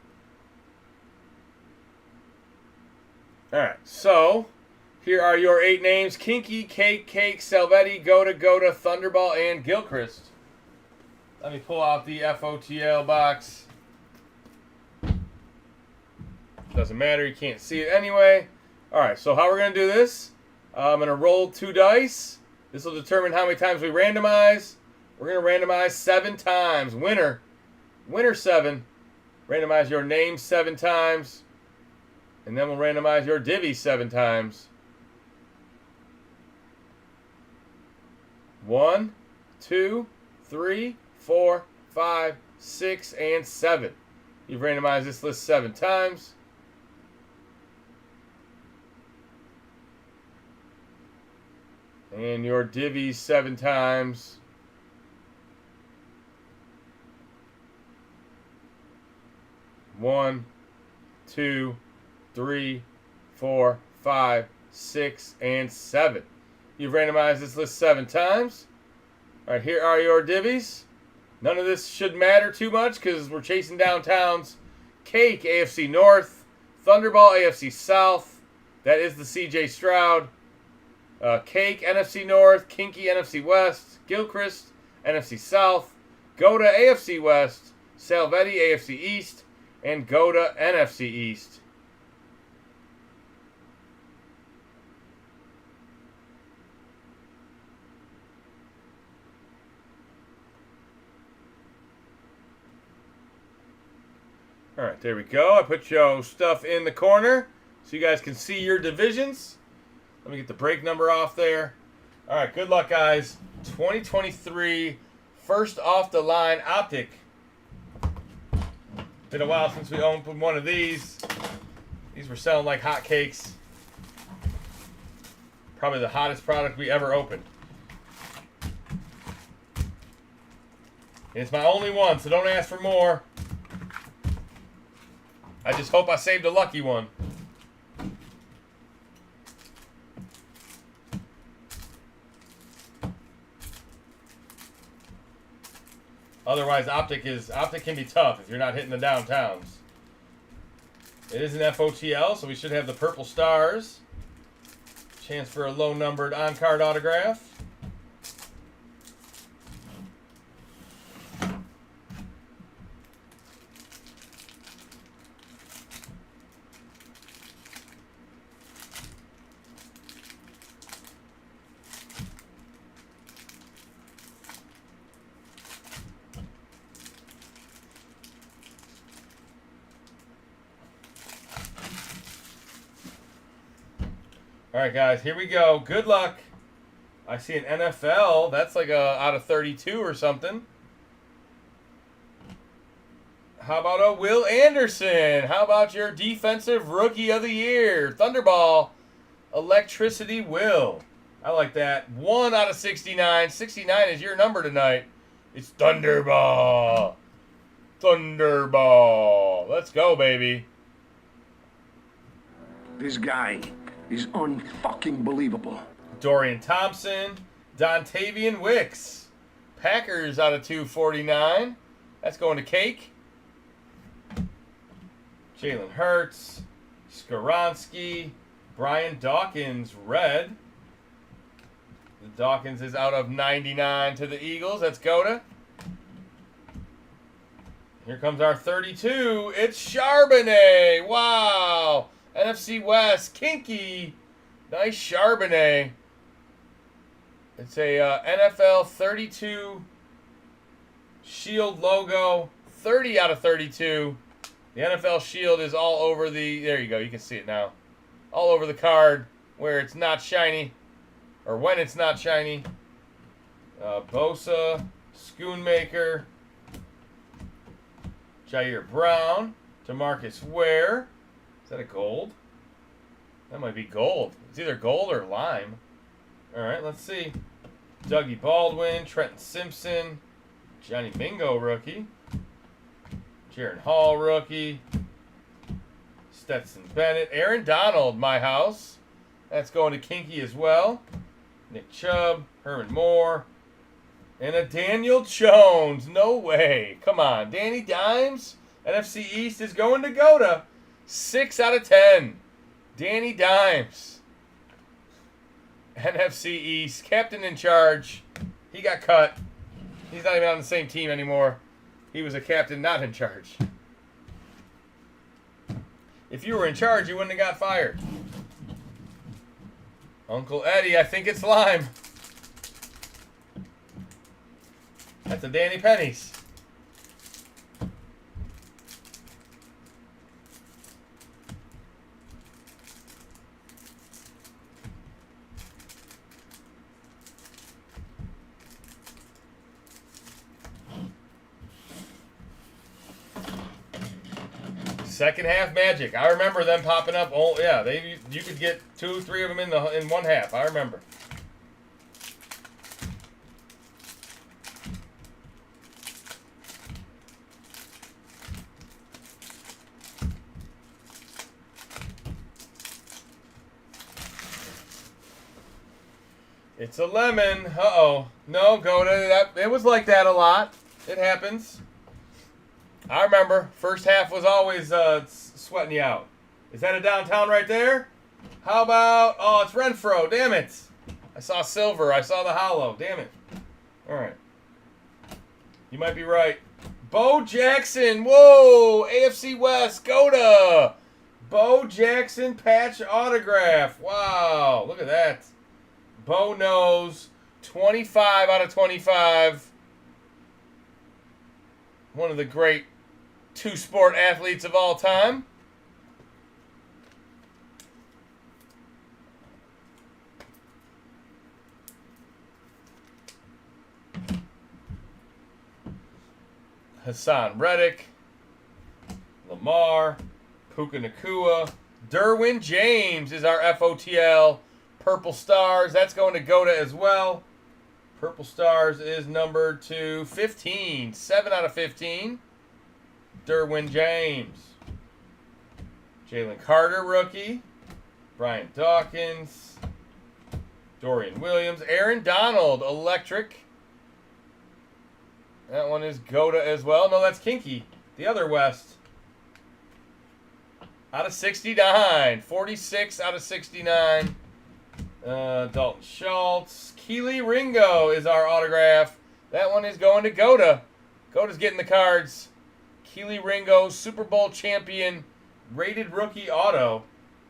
All right, so here are your 8 names: Kinky, Cake, Salvetti, Goda, Thunderball, and Gilchrist. Let me pull out the FOTL box. Doesn't matter, you can't see it anyway. All right, so how we're going to do this, I'm going to roll 2 dice. This will determine how many times we randomize. We're going to randomize 7 times. Winner 7. Randomize your name 7 times. And then we'll randomize your divvy 7 times. 1, 2, 3, 4, 5, 6, and 7. You've randomized this list 7 times. And your divvy 7 times. 1, 2, 3, 4, 5, 6, and 7. You've randomized this list 7 times. All right, here are your divvies. None of this should matter too much because we're chasing downtowns. Cake, AFC North. Thunderball, AFC South. That is the CJ Stroud. Cake, NFC North. Kinky, NFC West. Gilchrist, NFC South. Goda, AFC West. Salvetti, AFC East. And Goda, NFC East. All right, there we go. I put your stuff in the corner so you guys can see your divisions. Let me get the break number off there. All right, good luck, guys. 2023 first off the line Optic. Been a while since we opened one of these. These were selling like hotcakes. Probably the hottest product we ever opened. It's my only one, so don't ask for more. I just hope I saved a lucky one. Otherwise, Optic can be tough if you're not hitting the downtowns. It is an FOTL, so we should have the purple stars. Chance for a low-numbered on-card autograph. All right, guys, here we go. Good luck. I see an NFL. That's like out of 32 or something. How about a Will Anderson? How about your Defensive Rookie of the Year? Thunderball. Electricity Will. I like that. 1 out of 69. 69 is your number tonight. It's Thunderball. Thunderball. Let's go, baby. This guy is unfucking believable. Dorian Thompson, Dontavian Wicks. Packers out of 249. That's going to Cake. Jalen Hurts, Skoronski, Brian Dawkins, red. The Dawkins is out of 99 to the Eagles. That's Goda. Here comes our 32. It's Charbonnet. Wow. NFC West, Kinky. Nice Charbonnet. It's a NFL 32 Shield logo. 30 out of 32. The NFL Shield is all over the... There you go. You can see it now. All over the card where it's not shiny. Or when it's not shiny. Bosa, Schoonmaker, Jair Brown, DeMarcus Ware. Is that a gold? That might be gold. It's either gold or lime. All right, let's see. Dougie Baldwin, Trenton Simpson, Johnny Mingo rookie, Jaron Hall rookie, Stetson Bennett, Aaron Donald, my house. That's going to Kinky as well. Nick Chubb, Herman Moore, and a Daniel Jones. No way. Come on. Danny Dimes, NFC East is going to Goda. 6 out of 10. Danny Dimes. NFC East. Captain in charge. He got cut. He's not even on the same team anymore. He was a captain not in charge. If you were in charge, you wouldn't have got fired. Uncle Eddie, I think it's lime. That's a Danny Pennies. Second half Magic. I remember them popping up. Oh yeah, you could get 2, 3 of them in one half. I remember. It's a lemon. Uh-oh. No, go to that. It was like that a lot. It happens. I remember. First half was always sweating you out. Is that a downtown right there? How about... Oh, it's Renfro. Damn it. I saw silver. I saw the hollow. Damn it. All right. You might be right. Bo Jackson. Whoa. AFC West. Goda. Bo Jackson patch autograph. Wow. Look at that. Bo knows. 25 out of 25. One of the great two-sport athletes of all time. Hassan Reddick, Lamar, Puka Nakua, Derwin James is our FOTL Purple Stars. That's going to Goda as well. Purple Stars is number 215. 7 out of 15. Derwin James. Jalen Carter, rookie. Brian Dawkins. Dorian Williams. Aaron Donald, electric. That one is Goda as well. No, that's Kinky. The other West. Out of 69. 46 out of 69. Dalton Schultz. Keely Ringo is our autograph. That one is going to Goda. Goda's getting the cards. Keely Ringo, Super Bowl champion, rated rookie auto.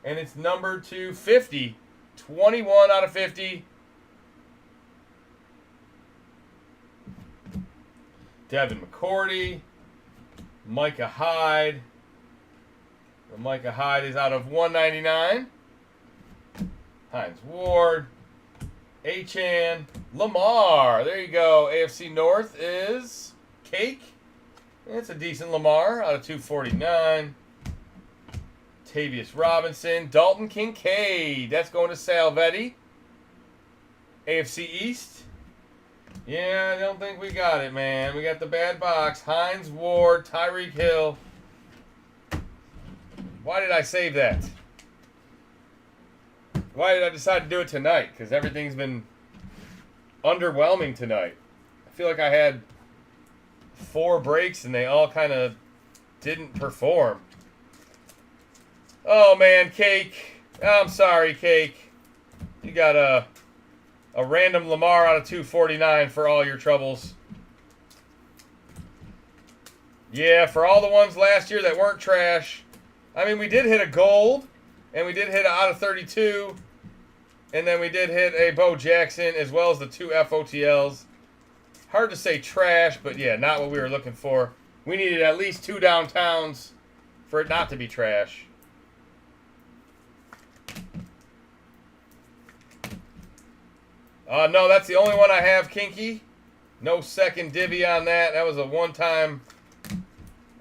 And it's number 250. 21 out of 50. Devin McCourty. Micah Hyde. Micah Hyde is out of 199. Hines Ward. Achan. Lamar. There you go. AFC North is Cake. It's a decent Lamar out of 249. Tavius Robinson. Dalton Kincaid. That's going to Salvetti. AFC East. Yeah, I don't think we got it, man. We got the bad box. Hines Ward. Tyreek Hill. Why did I save that? Why did I decide to do it tonight? Because everything's been underwhelming tonight. I feel like I had 4 breaks and they all kind of didn't perform. Oh, man, Cake. I'm sorry, Cake. You got a random Lamar out of 249 for all your troubles. Yeah, for all the ones last year that weren't trash. I mean, we did hit a gold, and we did hit an out of 32, and then we did hit a Bo Jackson, as well as the 2 FOTLs. Hard to say trash, but yeah, not what we were looking for. We needed at least 2 downtowns for it not to be trash. No, that's the only one I have, Kinky. No second divvy on that. That was a one-time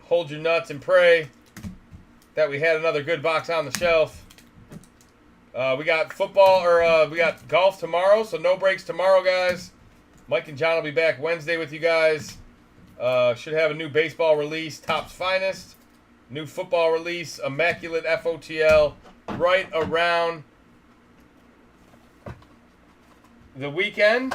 hold your nuts and pray that we had another good box on the shelf. We got football, or we got golf tomorrow, so no breaks tomorrow, guys. Mike and John will be back Wednesday with you guys. Should have a new baseball release, Topps Finest. New football release, Immaculate FOTL, right around the weekend.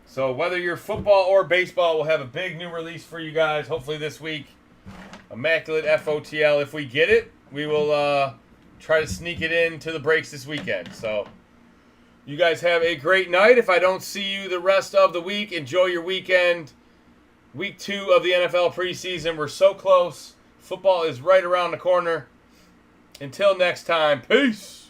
So whether you're football or baseball, we'll have a big new release for you guys, hopefully this week. Immaculate FOTL. If we get it, we will try to sneak it into the breaks this weekend. So you guys have a great night. If I don't see you the rest of the week, enjoy your weekend. Week 2 of the NFL preseason. We're so close. Football is right around the corner. Until next time, peace.